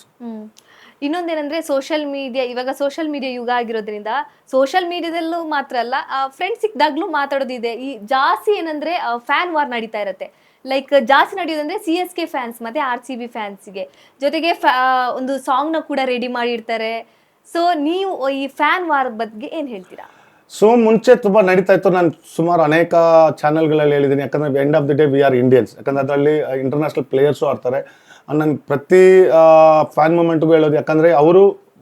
ಇನ್ನೊಂದೇನಂದ್ರೆ ಸೋಷಿಯಲ್ ಮೀಡಿಯಾ, ಇವಾಗ ಸೋಷಿಯಲ್ ಮೀಡಿಯಾ ಯುಗ ಆಗಿರೋದ್ರಿಂದ ಸೋಷಿಯಲ್ ಮೀಡಿಯಾದಲ್ಲೂ ಮಾತ್ರ ಅಲ್ಲ, ಫ್ರೆಂಡ್ಸ್ ಸಿಕ್ದಾಗ್ಲೂ ಮಾತಾಡೋದಿದೆ. ಈ ಜಾಸ್ತಿ ಏನಂದ್ರೆ ಫ್ಯಾನ್ ವಾರ್ ನಡೀತಾ ಇರುತ್ತೆ. ಲೈಕ್ ಜಾಸ್ತಿ ನಡೆಯೋದಂದ್ರೆ CSK ಫ್ಯಾನ್ಸ್ ಮತ್ತೆ RCB ಫ್ಯಾನ್ಸ್ಗೆ, ಜೊತೆಗೆ ಒಂದು ಸಾಂಗ್ ನ ಕೂಡ ರೆಡಿ ಮಾಡಿರ್ತಾರೆ. ಸೊ ನೀವು ಈ ಫ್ಯಾನ್ ವಾರ್ ಬಗ್ಗೆ ಏನ್ ಹೇಳ್ತೀರಾ? ಸೊ ಮುಂಚೆ ತುಂಬಾ ನಡೀತಾ ಇತ್ತು. ನಾನು ಸುಮಾರು ಅನೇಕ ಚಾನೆಲ್ಗಳಲ್ಲಿ ಹೇಳಿದ್ದೀನಿ. ಯಾಕಂದ್ರೆ end of the day we are Indians. ಯಾಕಂದ್ರೆ ಅದರಲ್ಲಿ ಇಂಟರ್ನ್ಯಾಷನಲ್ ಪ್ಲೇಯರ್ಸು ಆಡ್ತಾರೆ. ನನ್ನ ಪ್ರತಿ ಫ್ಯಾನ್ ಮೂಮೆಂಟ್ಗೂ ಹೇಳೋದು, ಯಾಕಂದ್ರೆ ಅವರು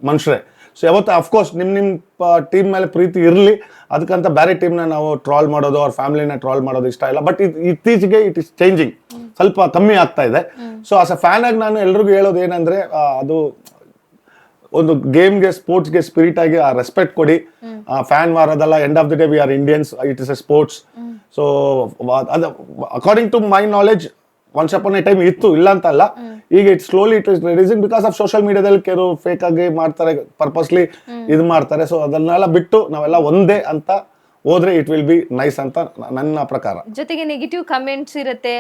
ಮನುಷ್ಯರೇ. ಸೊ ಯಾವತ್ತು ಅಫ್ಕೋರ್ಸ್ ನಿಮ್ಮ ಟೀಮ್ ಮೇಲೆ ಪ್ರೀತಿ ಇರಲಿ, ಅದಕ್ಕಂತ ಬೇರೆ ಟೀಮ್ನ ನಾವು ಟ್ರಾಲ್ ಮಾಡೋದು, ಅವ್ರ ಫ್ಯಾಮಿಲಿನ ಟ್ರಾಲ್ ಮಾಡೋದು ಇಷ್ಟ ಇಲ್ಲ. ಬಟ್ ಇತ್ತೀಚೆಗೆ ಇಟ್ ಇಸ್ ಚೇಂಜಿಂಗ್, ಸ್ವಲ್ಪ ಕಮ್ಮಿ ಆಗ್ತಾ ಇದೆ. ಸೊ ಆಸ್ ಅ ಫ್ಯಾನ್ ಆಗಿ ನಾನು ಎಲ್ರಿಗೂ ಹೇಳೋದು ಏನಂದ್ರೆ, ಅದು ಒಂದು ಗೇಮ್ಗೆ ಸ್ಪೋರ್ಟ್ಸ್ಗೆ ಸ್ಪಿರಿಟ್ ಆಗಿ ಆ ರೆಸ್ಪೆಕ್ಟ್ ಕೊಡಿ. ಫ್ಯಾನ್ ವಾರದಲ್ಲ, end of the day we are Indians, it is a sports. So ಅದು according to my knowledge once upon a time ಇತ್ತು, ಇಲ್ಲ ಅಂತ ಅಲ್ಲ. ಈಗ it slowly it is reducing because of social ಮೀಡಿಯಾದಲ್ಲಿ ಕೆಲವು ಫೇಕ್ ಆಗಿ ಮಾಡ್ತಾರೆ, ಪರ್ಪಸ್ಲಿ ಇದು ಮಾಡ್ತಾರೆ. ಸೊ ಅದನ್ನೆಲ್ಲ ಬಿಟ್ಟು ನಾವೆಲ್ಲ ಒಂದೇ ಅಂತ ಹೋದ್ರೆ ಇಟ್ ವಿಲ್ ಬಿ ನೈಸ್ ಅಂತ ನನ್ನ ಪ್ರಕಾರ. ಜೊತೆಗೆ ನೆಗೆಟಿವ್ ಕಮೆಂಟ್ಸ್ ಇರುತ್ತೆ,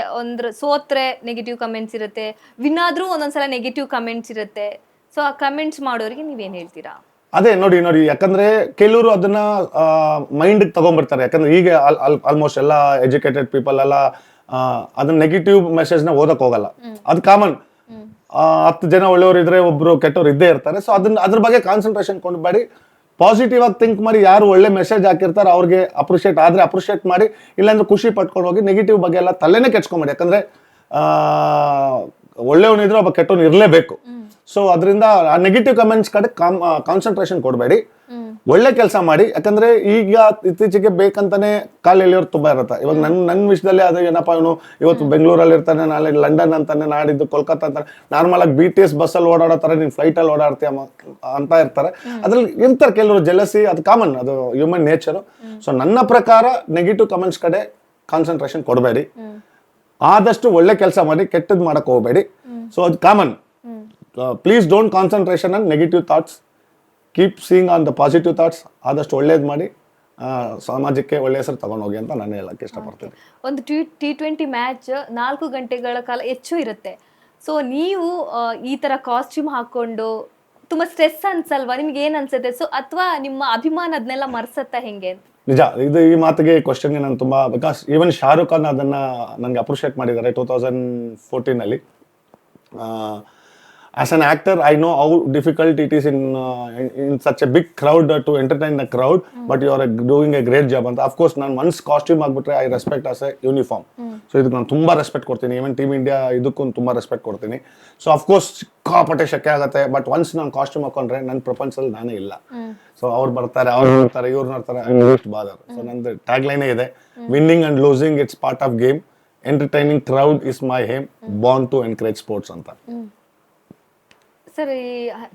ಸೋತ್ರೆ ನೆಗೆಟಿವ್ ಕಮೆಂಟ್ಸ್ ಇರುತ್ತೆ, ವಿನ್ ಆದ್ರೂ ಒಂದೊಂದ್ಸಲ ನೆಗೆಟಿವ್ ಕಮೆಂಟ್ಸ್ ಇರುತ್ತೆ. ಸೊ ಆ ಕಮೆಂಟ್ಸ್ ಮಾಡೋರಿಗೆ ನೀವೇನ್ ಹೇಳ್ತೀರಾ? ಅದೇ ನೋಡಿ, ಯಾಕಂದ್ರೆ ಕೆಲವರು ಅದನ್ನ ಮೈಂಡ್ ತಗೊಂಡ್ಬಿಡ್ತಾರೆ. ಯಾಕಂದ್ರೆ ಈಗ ಆಲ್ಮೋಸ್ಟ್ ಎಲ್ಲ ಎಜುಕೇಟೆಡ್ ಪೀಪಲ್ ಎಲ್ಲ ಅದನ್ನ ನೆಗೆಟಿವ್ ಮೆಸೇಜ್ ನ ಓದಕ್ ಹೋಗಲ್ಲ. ಅದು ಕಾಮನ್. 10 ಜನ ಒಳ್ಳೆಯವರು ಇದ್ರೆ ಒಬ್ರು ಕೆಟ್ಟವ್ರು ಇದ್ದೇ ಇರ್ತಾರೆ. ಸೊ ಅದ್ರ ಬಗ್ಗೆ ಕಾನ್ಸಂಟ್ರೇಷನ್ ಕೊಂಡ್ಬೇಡಿ. ಪಾಸಿಟಿವ್ ಆಗಿ ಥಿಂಕ್ ಮಾಡಿ. ಯಾರು ಒಳ್ಳೆ ಮೆಸೇಜ್ ಹಾಕಿರ್ತಾರೆ ಅವ್ರಿಗೆ ಅಪ್ರಿಷಿಯೇಟ್ ಆದ್ರೆ ಅಪ್ರಿಷಿಯೇಟ್ ಮಾಡಿ, ಇಲ್ಲಾಂದ್ರೆ ಖುಷಿ ಪಟ್ಕೊಂಡು ಹೋಗಿ. ನೆಗೆಟಿವ್ ಬಗ್ಗೆ ಎಲ್ಲ ತಲೆನೇ ಕೆಡ್ಸ್ಕೊಂಬೇಡಿ. ಯಾಕಂದ್ರೆ ಒಳ್ಳೆಯವನಿದ್ರೆ ಒಬ್ಬ ಕೆಟ್ಟವನು ಇರಲೇಬೇಕು. ಸೊ ಅದರಿಂದ ಆ ನೆಗೆಟಿವ್ ಕಮೆಂಟ್ಸ್ ಕಡೆ ಕಾನ್ಸಂಟ್ರೇಷನ್ ಕೊಡಬೇಡಿ, ಒಳ್ಳೆ ಕೆಲಸ ಮಾಡಿ. ಯಾಕಂದ್ರೆ ಈಗ ಇತ್ತೀಚೆಗೆ ಬೇಕಂತಾನೆ ಕಾಲ್ ಎಳೆಯೋರು ತುಂಬಾ ಇರುತ್ತೆ. ಇವಾಗ ನನ್ನ ವಿಷಯದಲ್ಲಿ ಅದು ಏನಪ್ಪ, ಇವನು ಇವತ್ತು ಬೆಂಗಳೂರಲ್ಲಿ ಇರ್ತಾನೆ, ನಾಳೆ ಲಂಡನ್ ಅಂತಾನೆ, ನಾಡಿದ್ದು ಕೋಲ್ಕತ್ತಾ ಅಂತಾನೆ. ನಾರ್ಮಲ್ ಆಗಿ BTS ಬಸ್ಸಲ್ಲಿ ಓಡಾಡೋ ತರ ನೀನ್ ಫ್ಲೈಟ್ ಅಲ್ಲಿ ಓಡಾಡ್ತೀಯ ಅಂತ ಇರ್ತಾರೆ. ಅದ್ರಲ್ಲಿ ಇರ್ತಾರೆ ಕೆಲವರು ಜೆಲಸಿ, ಅದು ಕಾಮನ್, ಅದು ಹ್ಯೂಮನ್ ನೇಚರ್. ಸೊ ನನ್ನ ಪ್ರಕಾರ ನೆಗೆಟಿವ್ ಕಮೆಂಟ್ಸ್ ಕಡೆ ಕಾನ್ಸಂಟ್ರೇಷನ್ ಕೊಡಬೇಡಿ. ಆದಷ್ಟು ಒಳ್ಳೆ ಕೆಲಸ ಮಾಡಿ, ಕೆಟ್ಟದ್ ಮಾಡಕ್ ಹೋಗ್ಬೇಡಿ. ಸೊ ಅದು common. Please don't concentration on negative thoughts, keep seeing on the positive thoughts. ಆದಷ್ಟು ಒಳ್ಳೇದು ಮಾಡಿ ಸಮಾಜಕ್ಕೆ ಒಳ್ಳೆ ಹೆಸರು ತಗೊಂಡೋಗಿ ಅಂತ ನಾನು ಹೇಳಕ್ಕೆ ಇಷ್ಟಪಡ್ತೀನಿ. ಒಂದು T20 ಮ್ಯಾಚ್ 4 ಗಂಟೆಗಳ ಕಾಲ ಹೆಚ್ಚು ಇರುತ್ತೆ. ಸೊ ನೀವು ಈ ತರ ಕಾಸ್ಟ್ಯೂಮ್ ಹಾಕೊಂಡು ತುಂಬಾ ಸ್ಟ್ರೆಸ್ ಅನ್ಸಲ್ವಾ? ನಿಮ್ಗೆ ಏನ್ ಅನ್ಸುತ್ತೆ? ಸೊ ಅಥವಾ ನಿಮ್ಮ ಅಭಿಮಾನ ಅದನ್ನೆಲ್ಲ ಮರ್ಸತ್ತ ಹೆಂಗೆ? ನಿಜ, ಈ ಮಾತಿಗೆ ಕ್ವಶನ್ಗೆ ನಾನು ತುಂಬಾ, ಬಿಕಾಸ್ ಈವನ್ ಶಾರುಖ್ ಖಾನ್ ಅದನ್ನ ನನಗೆ ಅಪ್ರಿಷಿಯೇಟ್ ಮಾಡಿದ್ದಾರೆ 2014 ಅಲ್ಲಿ. As an actor, I know how difficult it is in such a big crowd to entertain the crowd, but you are doing a great job. And of course, ನಾನು once ಕಾಸ್ಟ್ಯೂಮ್ ಆಗ್ಬಿಟ್ರೆ I respect as a uniform. So ಇದಕ್ಕೆ ನಾನು ತುಂಬಾ ರೆಸ್ಪೆಕ್ಟ್ ಕೊಡ್ತೀನಿ. ಈವನ್ ಟೀಮ್ ಇಂಡಿಯಾ ಇದಕ್ಕೂ ತುಂಬಾ ರೆಸ್ಪೆಕ್ಟ್ ಕೊಡ್ತೀನಿ. ಸೊ ಅಫ್ಕೋರ್ಸ್ ಸಿಕ್ಕಾಪಟ್ಟೆ ಶಕೆ ಆಗುತ್ತೆ. ಬಟ್ ಒನ್ಸ್ ನಾನು ಕಾಸ್ಟ್ಯೂಮ್ ಹಾಕೊಂಡ್ರೆ ನನ್ನ ಪ್ರಪಂಚದಲ್ಲಿ ನಾನೇ ಇಲ್ಲ. ಸೊ ಅವ್ರು ಬರ್ತಾರೆ, ಅವ್ರು ನೋಡ್ತಾರೆ, ಇವ್ರು ನೋಡ್ತಾರೆ, ಬಾದರ್. ಸೊ ನಂದು ಟ್ಯಾಗ್ ಲೈನೇ ಇದೆ, winning and losing it's part of game, entertaining crowd is my aim, born to encourage sports ಅಂತ. ಸರ್, ಈ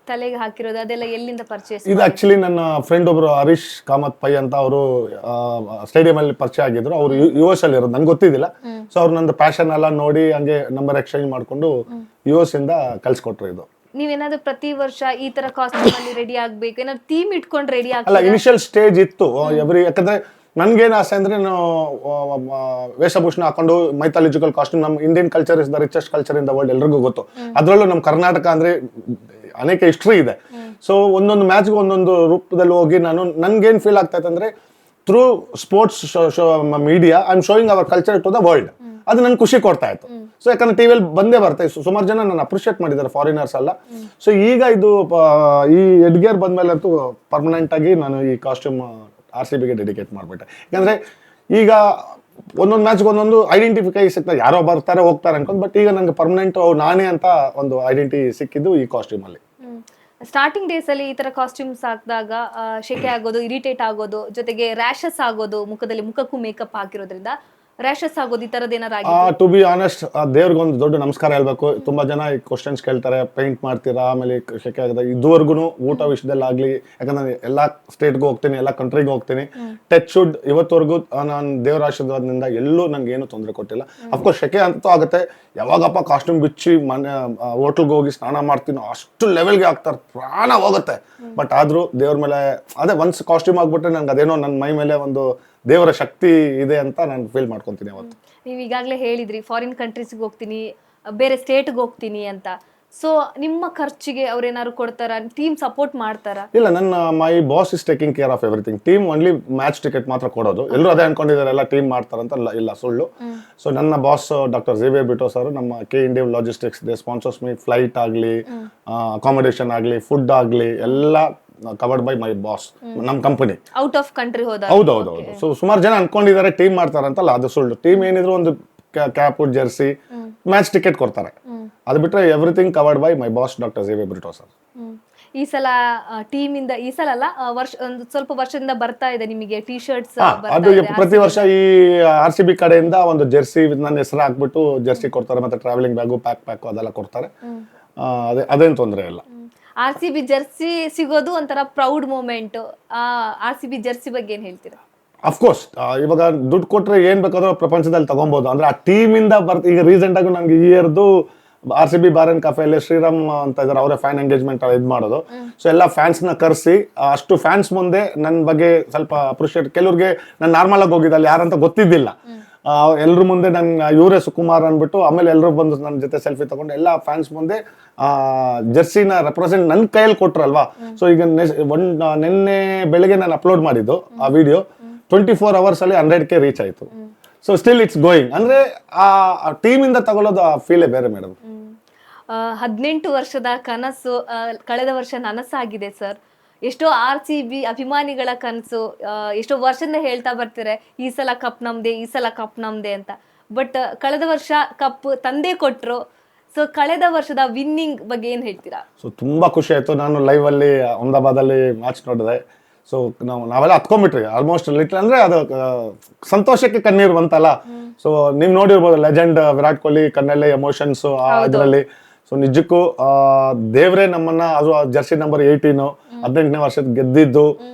ತಲೆಗೆ ಹಾಕಿರೋದು ಅದೆಲ್ಲ ಎಲ್ಲಿಂದ ಪರ್ಚೇಸ್? ಇದು ಆಕ್ಚುಲಿ ನನ್ನ ಫ್ರೆಂಡ್ ಒಬ್ರು ಹರೀಶ್ ಕಾಮತ್ ಪೈ ಅಂತ, ಅವರು ಸ್ಟೇಡಿಯಂ ಅಲ್ಲಿ ಪರಿಚಯ ಆಗಿದ್ರು. ಅವರು US ಅಲ್ಲಿ ಇರೋದು, ನಂಗೆ ಗೊತ್ತಿದ್ದಿಲ್ಲ. ಸೊ ಅವ್ರು ನಂದು ಪ್ಯಾಷನ್ ಎಲ್ಲ ನೋಡಿ ಹಂಗೆ ನಂಬರ್ ಎಕ್ಸ್ಚೇಂಜ್ ಮಾಡ್ಕೊಂಡು US ಇಂದ ಕಳ್ಸಿಕೊಟ್ರು. ಇದು ನೀವೇನಾದ್ರೂ ಪ್ರತಿ ವರ್ಷ ಈ ತರ ಕಾಸ್ಟ್ಯೂಮ್ ಅಲ್ಲಿ ರೆಡಿ ಆಗ್ಬೇಕು, ಏನಾದ್ರು ಥೀಮ್ ಇಟ್ಕೊಂಡು ರೆಡಿ ಅಲ್ಲ, ಇನಿಷಿಯಲ್ ಸ್ಟೇಜ್ ಇತ್ತು ಯಾಕಂದ್ರೆ ನನ್ಗೇನು ಆಸೆ ಅಂದ್ರೆ, ನಾವು ವೇಷಭೂಷಣ ಹಾಕೊಂಡು ಮೈಥಾಲಜಿಕಲ್ ಕಾಸ್ಟ್ಯೂಮ್, ನಮ್ಮ Indian culture is the richest culture in the world, ಎಲ್ರಿಗೂ ಗೊತ್ತು. ಅದ್ರಲ್ಲೂ ನಮ್ಮ ಕರ್ನಾಟಕ ಅಂದ್ರೆ ಅನೇಕ ಹಿಸ್ಟ್ರಿ ಇದೆ. ಸೊ ಒಂದೊಂದು ಮ್ಯಾಚ್ಗೆ ಒಂದೊಂದು ರೂಪದಲ್ಲಿ ಹೋಗಿ ನನ್ಗೇನ್ ಫೀಲ್ ಆಗ್ತಾ ಇತ್ತು ಅಂದ್ರೆ, through sports media I am showing our culture to the world. ಅದು ನನ್ಗೆ ಖುಷಿ ಕೊಡ್ತಾ ಇತ್ತು. ಸೊ ಯಾಕಂದ್ರೆ ಟಿವಿಯಲ್ಲಿ ಬಂದೇ ಬರ್ತಾ ಸುಮಾರು ಜನ ನಾನು ಅಪ್ರಿಷಿಯೇಟ್ ಮಾಡಿದ್ದಾರೆ, ಫಾರಿನರ್ಸ್ ಎಲ್ಲ. ಸೊ ಈಗ ಇದು ಈ ಎಡ್ಗೇರ್ ಬಂದ್ಮೇಲೆ ಅಂತೂ ಪರ್ಮನೆಂಟ್ ಆಗಿ ನಾನು ಈ ಕಾಸ್ಟ್ಯೂಮ್ RCBಗೆ ಡೆಡಿಕೇಟ್ ಮಾಡ್ಬಿಟ್ಟೆ. ಯಾಕಂದ್ರೆ ಈಗ ಒಂದೊಂದು ಮ್ಯಾಚ್ಗೆ ಒಂದೊಂದು ಐಡೆಂಟಿಫೈ ಸಿಗ್ತದೆ, ಯಾರೋ ಬರ್ತಾರೆ ಹೋಗ್ತಾರೆ ಅನ್ಕೊಂಡು. ಬಟ್ ಈಗ ನಂಗೆ ಪರ್ಮನೆಂಟ್ ನಾನೇ ಅಂತ ಒಂದು ಐಡೆಂಟಿಟಿ ಸಿಕ್ಕಿದ್ದು ಈ ಕಾಸ್ಟ್ಯೂಮ್ ಅಲ್ಲಿ. ಸ್ಟಾರ್ಟಿಂಗ್ ಡೇಸ್ ಅಲ್ಲಿ ಈ ತರ ಕಾಸ್ಟ್ಯೂಮ್ಸ್ ಹಾಕಿದಾಗ ಶೆಕೆ ಆಗೋದು, ಇರಿಟೇಟ್ ಆಗೋದು, ಜೊತೆಗೆ ರ್ಯಾಷಸ್ ಆಗೋದು, ಮುಖಕ್ಕೂ ಮೇಕಪ್ ಹಾಕಿರೋದ್ರಿಂದ ರ್ಯಾಷಸ್ ಆಗೋದು ಈ ತರದ್ ಏನಾರ ಆಗಿದೆ? ಟು ಬಿ ಆನೆಸ್ಟ್ ದೇವ್ರಿಗೊಂದು ದೊಡ್ಡ ನಮಸ್ಕಾರ ಹೇಳ್ಬೇಕು. ತುಂಬಾ ಜನ ಈ ಕ್ವಶನ್ಸ್ ಕೇಳ್ತಾರೆ, ಪೇಂಟ್ ಮಾಡ್ತೀರಾ, ಆಮೇಲೆ ಶೆಕೆ ಆಗಿದೆ. ಇದುವರೆಗೂ ಊಟ ವಿಷಯದಲ್ಲಿ ಆಗ್ಲಿ, ಯಾಕಂದ್ರೆ ಎಲ್ಲಾ ಸ್ಟೇಟ್ಗೂ ಹೋಗ್ತೀನಿ, ಎಲ್ಲಾ ಕಂಟ್ರಿಗೂ ಹೋಗ್ತೀನಿ, ಟಚ್ ವುಡ್ ಇವತ್ತವರೆಗೂ ನಾನು ದೇವರ ಆಶೀರ್ವಾದದಿಂದ ಎಲ್ಲೂ ನಂಗೆ ಏನು ತೊಂದರೆ ಕೊಟ್ಟಿಲ್ಲ. ಅಫ್ಕೋರ್ಸ್ ಶೆಕೆ ಅಂತೂ ಆಗುತ್ತೆ, ಯಾವಾಗಪ್ಪ ಕಾಸ್ಟ್ಯೂಮ್ ಬಿಚ್ಚಿ ಮನೆ ಹೋಟ್ಲ್ಗೆ ಹೋಗಿ ಸ್ನಾನ ಮಾಡ್ತೀನೋ ಅಷ್ಟು ಲೆವೆಲ್ಗೆ ಆಗ್ತಾರೆ, ಪ್ರಾಣ ಹೋಗುತ್ತೆ. ಬಟ್ ಆದ್ರೂ ದೇವ್ರ ಮೇಲೆ ಅದೇ ಒನ್ಸ್ ಕಾಸ್ಟ್ಯೂಮ್ ಆಗ್ಬಿಟ್ರೆ ನಂಗೆ ಅದೇನೋ ನನ್ನ ಮೈ ಮೇಲೆ ಒಂದು ದೇವರ ಶಕ್ತಿ ಇದೆ ಅಂತ ನಾನು ಫೀಲ್ ಮಾಡ್ಕೊಂತೀನಿ ಅವತ್ತು. ನೀವು ಈಗಾಗಲೇ ಹೇಳಿದ್ರಿ ಫಾರಿನ್ ಕಂಟ್ರೀಸ್ಗೆ ಹೋಗ್ತೀನಿ, ಬೇರೆ ಸ್ಟೇಟ್ಗೆ ಹೋಗ್ತೀನಿ ಅಂತ. ಸೊ ನಿಮ್ಮ ಖರ್ಚಿಗೆ ಅವ್ರೇನಾದ್ರು ಕೊಡ್ತಾರ? ಟೀಮ್ ಸಪೋರ್ಟ್ ಮಾಡ್ತಾರ? ಇಲ್ಲ, ನನ್ನ ಮೈ boss is taking care of everything. Team only match ticket ಮಾತ್ರ ಕೊಡೋದು. ಎಲ್ಲರೂ ಅದೇ ಅನ್ಕೊಂಡಿದ್ದಾರೆ, ಎಲ್ಲ ಟೀಮ್ ಮಾಡ್ತಾರಂತ. ಇಲ್ಲ, ಸುಳ್ಳು. ಸೊ ನನ್ನ ಬಾಸ್ ಡಾಕ್ಟರ್ ಝೇವಿಯರ್ ಬ್ರಿಟೋಸ್ ಅವರು, ನಮ್ಮ K India logistics, they sponsors me. Flight ಆಗಲಿ, ಅಕಾಮಿಡೇಷನ್ ಆಗಲಿ, ಫುಡ್ ಆಗಲಿ, ಎಲ್ಲ ಕವರ್ಡ್ ಬೈ ಮೈ ಬಾಸ್, ನಮ್ಮ ಕಂಪನಿ. ಔಟ್ ಆಫ್ ಕಂಟ್ರಿ ಹೋದ? ಹೌದೌದು. ಸೊ ಸುಮಾರು ಜನ ಅನ್ಕೊಂಡಿದ್ದಾರೆ ಟೀಮ್ ಮಾಡ್ತಾರಂತಲ್ಲ, ಅದು ಸುಳ್ಳು. ಟೀಮ್ ಏನಿದ್ರು ಒಂದು ಕ್ಯಾಪ್, ಜೆರ್ಸಿ, ಮ್ಯಾಚ್ ಟಿಕೆಟ್ ಕೊಡ್ತಾರೆ. ಅದು ಬಿಟ್ರೆ everything covered by my boss doctor Xavier Britto's sir. ಈ ಸಲ ಟೀಮ್ ಇಂದ, ಈ ಸಲ ಅಲ್ಲ, ಒಂದು ಸ್ವಲ್ಪ ವರ್ಷದಿಂದ ಬರ್ತಾ ಇದೆ ನಿಮಗೆ ಟಿ ಶರ್ಟ್ಸ್. ಅದು ಪ್ರತಿ ವರ್ಷ ಈ RCB ಕಡೆಯಿಂದ ಒಂದು ಜೆರ್ಸಿ ನನ್ನ ಹೆಸರು ಹಾಕ್ಬಿಟ್ಟು ಜೆರ್ಸಿ ಕೊಡ್ತಾರೆ, ಮತ್ತೆ ಟ್ರಾವೆಲಿಂಗ್ ಬ್ಯಾಗು, ಪ್ಯಾಕ್ ಅದೆಲ್ಲ ಕೊಡ್ತಾರೆ. ಅದೇನು ತೊಂದರೆ ಇಲ್ಲ. RCB ಜೆರ್ಸಿ ಸಿಗೋದು ಒಂಥರ ಪ್ರೌಡ್ ಮೂಮೆಂಟ್. RCB ಜೆರ್ಸಿ ಬಗ್ಗೆ ಏನ್ ಹೇಳ್ತೀರಾ? ಅಫ್ಕೋರ್ಸ್ ಇವಾಗ ದುಡ್ಡು ಕೊಟ್ರೆ ಏನ್ ಬೇಕಾದ್ರೂ ಪ್ರಪಂಚದಲ್ಲಿ ತಗೊಬಹುದು. ಅಂದ್ರೆ ಆ ಟೀಮ್ ಇಂದ ಈಗ ರೀಸೆಂಟ್ ಆಗಿ ನಂಗೆ ಈ ಇಯರ್ದು RCB ಬಾರ್ ಅಂಡ್ ಕಾಫೆಯಲ್ಲಿ ಶ್ರೀರಾಮ್ ಅಂತ ಇದಾರೆ, ಅವರೇ ಫ್ಯಾನ್ ಎಂಗೇಜ್ಮೆಂಟ್ ಇದು ಮಾಡೋದು. ಸೊ ಎಲ್ಲ ಫ್ಯಾನ್ಸ್ ನ ಕರೆಸಿ ಅಷ್ಟು ಫ್ಯಾನ್ಸ್ ಮುಂದೆ ನನ್ನ ಬಗ್ಗೆ ಸ್ವಲ್ಪ ಅಪ್ರಿಷಿಯೇಟ್. ಕೆಲವ್ರಿಗೆ ನಾನು ನಾರ್ಮಲ್ ಆಗಿ ಹೋಗಿದ್ದೆ, ಅಲ್ಲಿ ಯಾರಂತ ಗೊತ್ತಿದ್ದಿಲ್ಲ. ಎಲ್ರ ಮುಂದೆ ನನ್ನ ಇವರೇ ಸುಕುಮಾರ್ ಅಂದ್ಬಿಟ್ಟು, ಆಮೇಲೆ ಎಲ್ಲರೂ ಬಂದು ನನ್ನ ಜೊತೆ ಸೆಲ್ಫಿ ತಗೊಂಡು ಎಲ್ಲ ಫ್ಯಾನ್ಸ್ ಮುಂದೆ ಜರ್ಸಿನ ರೆಪ್ರೆಸೆಂಟ್ ನನ್ನ ಕೈಯಲ್ಲಿ ಕೊಟ್ರಲ್ವಾ. ಸೊ ಈಗ ನಿನ್ನೆ ಬೆಳಗ್ಗೆ ನಾನು ಅಪ್ಲೋಡ್ ಮಾಡಿದ್ದು ಆ ವಿಡಿಯೋ 24 hours ಅಲ್ಲಿ 100K ರೀಚ್ ಆಯ್ತು. So still it's going. ಅಂದ್ರೆ ಆ ಟೀಮ್ ಇಂದ ತಗೊಳ್ಳೋದು ಆ ಫೀಲೇ ಬೇರೆ ಮೇಡಮ್. 18 ವರ್ಷದ ಕನಸು ಕಳೆದ ವರ್ಷ ನನಸಾಗಿದೆ ಸರ್. ಎಷ್ಟೋ RCB ಅಭಿಮಾನಿಗಳ ಕನಸು ಎಷ್ಟೋ ವರ್ಷದಿಂದ ಹೇಳ್ತಾ ಬರ್ತಾರೆ, ಈ ಸಲ ಕಪ್ ನಮ್ದೆ, ಈ ಸಲ ಕಪ್ ನಮ್ದೆ ಅಂತ. ಬಟ್ ಕಳೆದ ವರ್ಷ ಕಪ್ ತಂದೆ ಕೊಟ್ರು. ಸೊ ಕಳೆದ ವರ್ಷದ ವಿನ್ನಿಂಗ್ ಬಗ್ಗೆ ಏನ್ ಹೇಳ್ತೀರಾ? ಸೊ ತುಂಬಾ ಖುಷಿ ಆಯ್ತು. ನಾನು ಲೈವ್ ಅಲ್ಲಿ ಅಹಮದಾಬಾದ್ ಅಲ್ಲಿ ಮ್ಯಾಚ್ ನೋಡಿದೆ. ಸೊ ನಾವೆಲ್ಲ ಹತ್ಕೊಂಡ್ಬಿಟ್ರಿ ಆಲ್ಮೋಸ್ಟ್ ಲಿಟ್ಲ್. ಅಂದ್ರೆ ಅದು ಸಂತೋಷಕ್ಕೆ ಕಣ್ಣೀರು ಬಂತಲ್ಲ. ಸೊ ನೀವ್ ನೋಡಿರ್ಬೋದು, ಲೆಜೆಂಡ್ ವಿರಾಟ್ ಕೊಹ್ಲಿ ಕಣ್ಣಲ್ಲೇ ಎಮೋಷನ್ಸ್ ಅದರಲ್ಲಿ. ಸೊ ನಿಜಕ್ಕೂ ದೇವ್ರೆ ನಮ್ಮನ್ನ, ಅದು ಜರ್ಸಿ ನಂಬರ್ 18 18ನೇ ವರ್ಷದ ಗೆದ್ದಿದ್ದು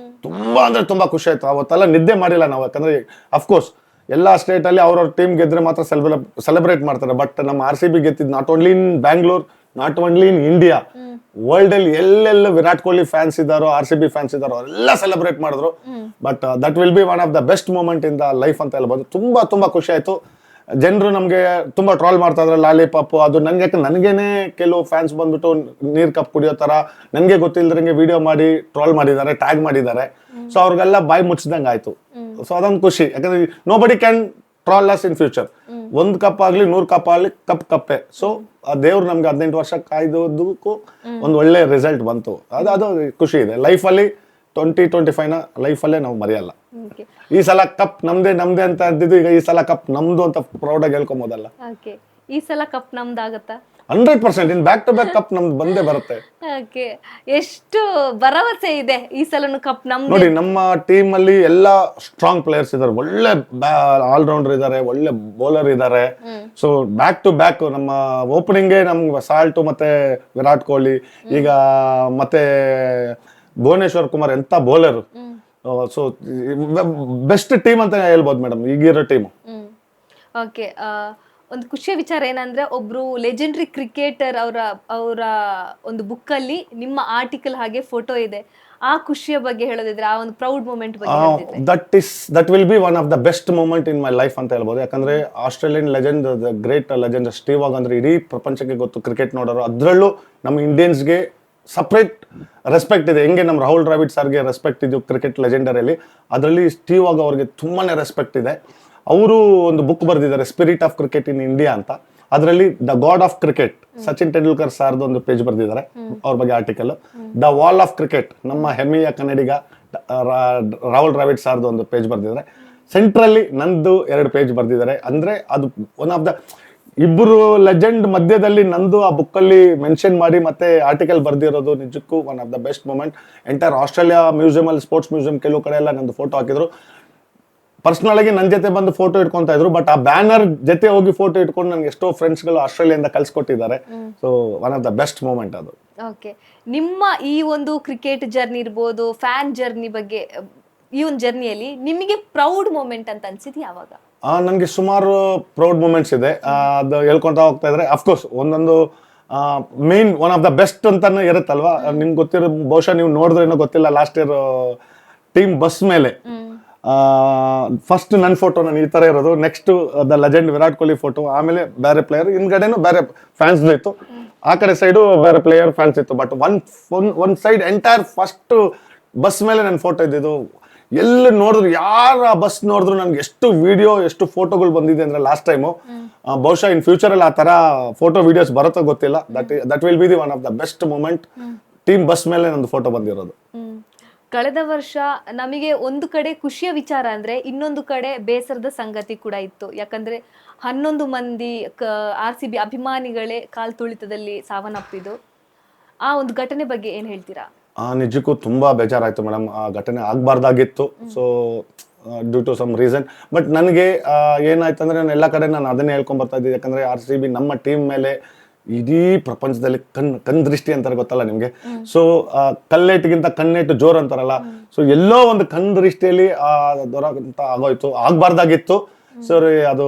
ತುಂಬಾ ಅಂದ್ರೆ ತುಂಬಾ ಖುಷಿ ಆಯ್ತು. ಅವತ್ತೆಲ್ಲ ನಿದ್ದೆ ಮಾಡಿಲ್ಲ ನಾವು, ಯಾಕಂದ್ರೆ ಅಫ್ಕೋರ್ಸ್ ಎಲ್ಲಾ ಸ್ಟೇಟ್ ಅಲ್ಲಿ ಅವ್ರವ್ರ ಟೀಮ್ ಗೆದ್ರೆ ಮಾತ್ರ ಸೆಲೆಬ್ರೇಟ್ ಮಾಡ್ತಾರೆ. ಬಟ್ ನಮ್ಮ RCB ಗೆದ್ದಿದ್ದು not only in Bangalore, not only in India, world ಅಲ್ಲಿ ಎಲ್ಲೆಲ್ಲ ವಿರಾಟ್ ಕೊಹ್ಲಿ ಫ್ಯಾನ್ಸ್ ಇದ್ದಾರೋ, RCB ಫ್ಯಾನ್ಸ್ ಇದ್ದಾರೋ ಎಲ್ಲ ಸೆಲೆಬ್ರೇಟ್ ಮಾಡಿದ್ರು. But that will be one of the best moment in the life ಅಂತ ಹೇಳ್ಬೋದು. ತುಂಬಾ ತುಂಬಾ ಖುಷಿ ಆಯ್ತು. ಜನರು ನಮ್ಗೆ ತುಂಬಾ ಟ್ರಾಲ್ ಮಾಡ್ತಾ ಇದ್ರು, ಲಾಲಿಪಾಪ್ ಅದು. ನನ್ಗೆ ಯಾಕೆ ನನಗೇನೆ ಕೆಲವು ಫ್ಯಾನ್ಸ್ ಬಂದ್ಬಿಟ್ಟು ನೀರ್ ಕಪ್ ಕುಡಿಯೋ ತರ ನನಗೆ ಗೊತ್ತಿಲ್ದಂಗೆ ವಿಡಿಯೋ ಮಾಡಿ ಟ್ರಾಲ್ ಮಾಡಿದ್ದಾರೆ, ಟ್ಯಾಗ್ ಮಾಡಿದ್ದಾರೆ. ಸೊ ಅವ್ರಿಗೆಲ್ಲ ಬಾಯಿ ಮುಚ್ಚಿದಂಗೆ ಆಯ್ತು. ಸೊ ಅದೊಂದು ಖುಷಿ, ಯಾಕಂದ್ರೆ nobody can troll us in future. 1 cup ಆಗ್ಲಿ 100 ಕಪ್ ಆಗ್ಲಿ ಕಪ್ಪೆ. ಸೊ ಆ ದೇವ್ರು ನಮ್ಗೆ 18 ವರ್ಷ ಕಾಯ್ದೋದಕ್ಕೂ ಒಂದು ಒಳ್ಳೆ ರಿಸಲ್ಟ್ ಬಂತು. ಅದು ಖುಷಿ ಇದೆ ಲೈಫಲ್ಲಿ. 2025ನ ಲೈಫಲ್ಲೇ ನಾವು ಮರೆಯಲ್ಲ. ಈ ಸಲ ಕಪ್ ನಮ್ದೇ ಅಂತ ಅಂತಿದ್ದು, ಈಗ ಈ ಸಲ ಕಪ್ ನಮ್ದು ಅಂತ ಪ್ರೌಡ್ ಆಗಿ ಹೇಳ್ಕೊಬೋದಲ್ಲ. ಈ ಸಲ ಕಪ್ ನಮ್ದಾಗತ್ತಾ? 100% in back to back cup ನಮ್ದು ಬಂದೇ ಬರುತ್ತೆ. ಎಷ್ಟು ಭರವಸೆ ಇದೆ ಈ ಸಲನು ಕಪ್ ನಮ್ದು? ನೋಡಿ, ನಮ್ಮ ಟೀಮ್ ಅಲ್ಲಿ ಎಲ್ಲಾ ಸ್ಟ್ರಾಂಗ್ ಪ್ಲೇಯರ್ಸ್ ಇದಾರೆ, ಒಳ್ಳೆ ಆಲ್ರೌಂಡರ್ ಇದಾರೆ, ಒಳ್ಳೆ ಬೌಲರ್ ಇದಾರೆ. ಸೊ ಬ್ಯಾಕ್ ಟು ಬ್ಯಾಕ್ ನಮ್ಮ ಓಪನಿಂಗ್ ನಮ್ಗೆ ಸಾಲ್ಟು ಮತ್ತೆ ವಿರಾಟ್ ಕೊಹ್ಲಿ, ಈಗ ಮತ್ತೆ ಭುವನೇಶ್ವರ್ ಕುಮಾರ್ ಎಂತ ಬೌಲರ್. ಸೊ ಬೆಸ್ಟ್ ಟೀಮ್ ಅಂತ ಹೇಳ್ಬೋದು ಮೇಡಮ್ ಈಗಿರೋ ಟೀಮ್. ಓಕೆ, ಒಂದು ಖುಷಿಯ ವಿಚಾರ ಏನಂದ್ರೆ, ಒಬ್ರು ಲೆಜೆಂಡ್ರಿ ಕ್ರಿಕೆಟರ್ ಅವರ ಒಂದು ಬುಕ್ ಅಲ್ಲಿ ನಿಮ್ಮ ಆರ್ಟಿಕಲ್ ಹಾಗೆ ಫೋಟೋ ಇದೆ. ಆ ಖುಷಿಯ ಬಗ್ಗೆ ಹೇಳೋದಿದ್ರೆ, ಆ ಒಂದು ಪ್ರೌಡ್ ಮೂಮೆಂಟ್ ಬಗ್ಗೆ that will be one of the best moment in my life ಅಂತ ಹೇಳ್ಬೋದು. ಯಾಕಂದ್ರೆ Australian legend, the great legend Steve Waugh ಅಂದ್ರೆ ಇಡೀ ಪ್ರಪಂಚಕ್ಕೆ ಗೊತ್ತು ಕ್ರಿಕೆಟ್ ನೋಡೋರು. ಅದರಲ್ಲೂ ನಮ್ಮ ಇಂಡಿಯನ್ಸ್ಗೆ ಸಪ್ರೇಟ್ ರೆಸ್ಪೆಕ್ಟ್ ಇದೆ. ಹೆಂಗೆ ನಮ್ಮ ರಾಹುಲ್ ದ್ರಾವಿಡ್ ಸರ್ಗೆ ರೆಸ್ಪೆಕ್ಟ್ ಇದು ಕ್ರಿಕೆಟ್ ಲೆಜೆಂಡರಲ್ಲಿ, ಅದರಲ್ಲಿ ಸ್ಟೀವ್ ವಾಗ್ ಅವ್ರಿಗೆ ತುಂಬಾನೇ ರೆಸ್ಪೆಕ್ಟ್ ಇದೆ. ಅವರು ಒಂದು ಬುಕ್ ಬರೆದಿದ್ದಾರೆ, spirit of cricket in India ಅಂತ. ಅದರಲ್ಲಿ the god of cricket Sachin Tendulkar ಸಾರ್ದು ಒಂದು ಪೇಜ್ ಬರೆದಿದ್ದಾರೆ ಅವ್ರ ಬಗ್ಗೆ article. The wall of cricket ನಮ್ಮ ಹೆಮ್ಮೆಯ ಕನ್ನಡಿಗ ರಾಹುಲ್ ದ್ರಾವಿಡ್ ಸಾರ್ದು ಒಂದು ಪೇಜ್ ಬರೆದಿದ್ದಾರೆ. ಸೆಂಟ್ರಲ್ಲಿ ನಂದು 2 ಪೇಜ್ ಬರೆದಿದ್ದಾರೆ. ಅಂದ್ರೆ ಅದು ಒನ್ ಆಫ್ ದ ಇಬ್ಬರು ಲೆಜೆಂಡ್ ಮಧ್ಯದಲ್ಲಿ ನಂದು ಆ ಬುಕ್ ಅಲ್ಲಿ ಮೆನ್ಷನ್ ಮಾಡಿ ಮತ್ತೆ ಆರ್ಟಿಕಲ್ ಬರ್ದಿರೋದು ನಿಜಕ್ಕೂ one of the best moment. Entire Australia museum ಅಲ್ಲಿ, ಸ್ಪೋರ್ಟ್ಸ್ ಮ್ಯೂಸಿಯಂ ಕೆಲವು ಕಡೆ ಎಲ್ಲ ನಂದು ಫೋಟೋ ಹಾಕಿದ್ರು. ಪರ್ಸನಲ್ ಆಗಿ ನನ್ನ ಜೊತೆ ಬಂದು ಫೋಟೋ ಇಟ್ಕೊಂತ ಇದ್ರು, ಬಟ್ ಆ ಬ್ಯಾನರ್ ಜೊತೆ ಹೋಗಿ ಫೋಟೋ ಇಟ್ಕೊಂಡು ನನಗೆ ಎಷ್ಟೋ ಫ್ರೆಂಡ್ಸ್ಗಳು ಆಸ್ಟ್ರೇಲಿಯಾದಿಂದ ಕಳ್ಸಿಕೊಟ್ಟಿದ್ದಾರೆ. So one of the best moment ಅದು. ಓಕೆ, ನಿಮ್ಮ ಈ ಒಂದು ಕ್ರಿಕೆಟ್ ಜರ್ನಿ ಇರ್ಬೋದು, ಫ್ಯಾನ್ ಜರ್ನಿ ಬಗ್ಗೆ, ಈ ಒಂದು ಜರ್ನಿಯಲ್ಲಿ ನಿಮಗೆ ಪ್ರೌಡ್ ಮೂಮೆಂಟ್ ಅಂತ ಅನ್ಸಿದ್ ಯಾವಾಗ? ನನಗೆ ಸುಮಾರು ಪ್ರೌಡ್ ಮೂಮೆಂಟ್ಸ್ ಇದೆ. ಅದು ಹೇಳ್ಕೊಂತ ಹೋಗ್ತಾ ಇದ್ರೆ ಅಫ್ಕೋರ್ಸ್ ಒಂದೊಂದು main one of the best ಅಂತಾನೆ ಇರುತ್ತಲ್ವಾ. ನಿಮ್ಗೆ ಗೊತ್ತಿರೋ, ಬಹುಶಃ ನೀವು ನೋಡಿದ್ರೇನೋ ಗೊತ್ತಿಲ್ಲ, ಲಾಸ್ಟ್ ಇಯರ್ ಟೀಮ್ ಬಸ್ ಮೇಲೆ ಫಸ್ಟ್ ನನ್ನ ಫೋಟೋ ನಾನು ಈ ತರ ಇರೋದು, next the legend Virat Kohli photo, ಆಮೇಲೆ ಬೇರೆ ಪ್ಲೇಯರ್, ಹಿಂದ್ಗಡೆನೂ ಬೇರೆ ಫ್ಯಾನ್ಸ್ ಇತ್ತು, ಆ ಕಡೆ ಸೈಡು ಬೇರೆ ಪ್ಲೇಯರ್ ಫ್ಯಾನ್ಸ್ ಇತ್ತು. But one side entire first bus ಮೇಲೆ ನನ್ನ ಫೋಟೋ ಇದ್ದಿದ್ದು. ಎಲ್ಲಿ ನೋಡಿದ್ರು, ಯಾರ ಬಸ್ ನೋಡಿದ್ರು ನನ್ಗೆ ಎಷ್ಟು ವಿಡಿಯೋ, ಎಷ್ಟು ಫೋಟೋಗಳು ಬಂದಿದೆ ಅಂದ್ರೆ ಲಾಸ್ಟ್ ಟೈಮು. ಬಹುಶಃ ಇನ್ ಫ್ಯೂಚರ್ ಅಲ್ಲಿ ಆ ತರ ಫೋಟೋ ವಿಡಿಯೋಸ್ ಬರುತ್ತೋ ಗೊತ್ತಿಲ್ಲ. That will be the one of the best moment. Team bus ಮೇಲೆ ನಂದು ಫೋಟೋ ಬಂದಿರೋದು. ಕಳೆದ ವರ್ಷ ನಮಗೆ ಒಂದು ಕಡೆ ಖುಷಿಯ ವಿಚಾರ ಅಂದ್ರೆ, ಇನ್ನೊಂದು ಕಡೆ ಬೇಸರದ ಸಂಗತಿ ಕೂಡ ಇತ್ತು. ಯಾಕಂದ್ರೆ 11 ಮಂದಿ RCB ಅಭಿಮಾನಿಗಳೇ ಕಾಲ್ ತುಳಿತದಲ್ಲಿ ಸಾವನ್ನಪ್ಪಿದ್ದು. ಆ ಒಂದು ಘಟನೆ ಬಗ್ಗೆ ಏನ್ ಹೇಳ್ತೀರಾ? ನಿಜಕ್ಕೂ ತುಂಬಾ ಬೇಜಾರಾಯ್ತು ಮೇಡಮ್. ಆ ಘಟನೆ ಆಗ್ಬಾರ್ದಾಗಿತ್ತು. So due to some reason. But ನನಗೆ ಏನಾಯ್ತು ಅಂದ್ರೆ, ನಾನು ಎಲ್ಲ ಕಡೆ ನಾನು ಅದನ್ನೇ ಹೇಳ್ಕೊಂಡ್ ಬರ್ತಾ ಇದ್ದೆ. ಯಾಕಂದ್ರೆ RCB ನಮ್ಮ ಟೀಮ್ ಮೇಲೆ ಇಡೀ ಪ್ರಪಂಚದಲ್ಲಿ ಕಣ್ ದೃಷ್ಟಿ ಅಂತಾರೆ, ಗೊತ್ತಲ್ಲ ನಿಮ್ಗೆ. ಸೊ ಕಲ್ಲೇಟಿಗಿಂತ ಕಣ್ಣೇಟು ಜೋರ್ ಅಂತಾರಲ್ಲ. ಸೊ ಎಲ್ಲೋ ಒಂದು ಕಣ್ ದೃಷ್ಟಿಯಲ್ಲಿ ದೊರಕಂತ ಆಗೋಯ್ತು, ಆಗ್ಬಾರ್ದಾಗಿತ್ತು. ಸರಿ, ಅದು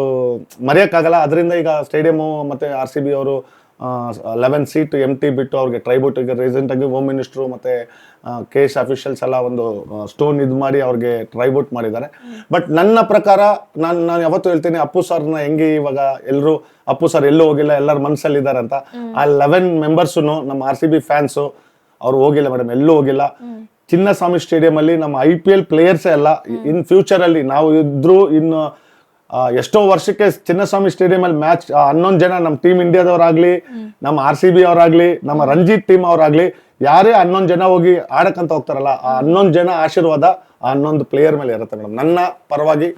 ಮರೆಯಕ್ಕಾಗಲ್ಲ. ಅದರಿಂದ ಈಗ ಸ್ಟೇಡಿಯಂ ಮತ್ತೆ RCB ಅವರು 11 ಸೀಟ್ ಎಂಟಿ ಬಿಟ್ಟು ಅವ್ರಿಗೆ ಟ್ರೈಬ್ಯೂಟ್, ಈಗ ರೀಸೆಂಟ್ ಆಗಿ ಹೋಮ್ ಮಿನಿಸ್ಟ್ರು ಮತ್ತೆ ಕೇಸ್ ಅಫಿಷಿಯಲ್ಸ್ ಎಲ್ಲ ಒಂದು ಸ್ಟೋನ್ ಇದು ಮಾಡಿ ಅವ್ರಿಗೆ ಟ್ರೈಬ್ಯೂಟ್ ಮಾಡಿದ್ದಾರೆ. ಬಟ್ ನನ್ನ ಪ್ರಕಾರ ನಾನು ಯಾವತ್ತೂ ಹೇಳ್ತೀನಿ, ಅಪ್ಪು ಸರ್ನ ಹೆಂಗೆ ಇವಾಗ ಎಲ್ಲರೂ ಅಪ್ಪು ಸರ್ ಎಲ್ಲೂ ಹೋಗಿಲ್ಲ, ಎಲ್ಲರ ಮನಸ್ಸಲ್ಲಿ ಇದ್ದಾರೆ ಅಂತ. ಆ 11 ಮೆಂಬರ್ಸು ನಮ್ಮ RCB ಫ್ಯಾನ್ಸು ಅವ್ರು ಹೋಗಿಲ್ಲ ಮೇಡಮ್, ಎಲ್ಲೂ ಹೋಗಿಲ್ಲ. ಚಿನ್ನಸ್ವಾಮಿ ಸ್ಟೇಡಿಯಂ ಅಲ್ಲಿ ನಮ್ಮ IPL ಪ್ಲೇಯರ್ಸೇ ಅಲ್ಲ, ಇನ್ ಫ್ಯೂಚರ್ ಅಲ್ಲಿ ನಾವು ಇದ್ರು ಇನ್ನು ಎಷ್ಟೋ ವರ್ಷಕ್ಕೆ ಚಿನ್ನಸ್ವಾಮಿ ಸ್ಟೇಡಿಯಂ ಅಲ್ಲಿ ಮ್ಯಾಚ್ 11 ಜನ ನಮ್ಮ ಟೀಮ್ ಇಂಡಿಯಾದವರಾಗ್ಲಿ, ನಮ್ಮ RCB ಅವರಾಗ್ಲಿ, ನಮ್ಮ ರಂಜಿತ್ ಟೀಮ್ ಅವರಾಗ್ಲಿ, ಯಾರೇ 11 ಜನ ಹೋಗಿ ಆಡಕ್ಕಂತ ಹೋಗ್ತಾರಲ್ಲ, ಆ 11 ಜನ ಆಶೀರ್ವಾದ ಆ 11 ಪ್ಲೇಯರ್ ಮೇಲೆ ಇರುತ್ತೆ ಮೇಡಮ್. ನನ್ನ ಪರವಾಗಿ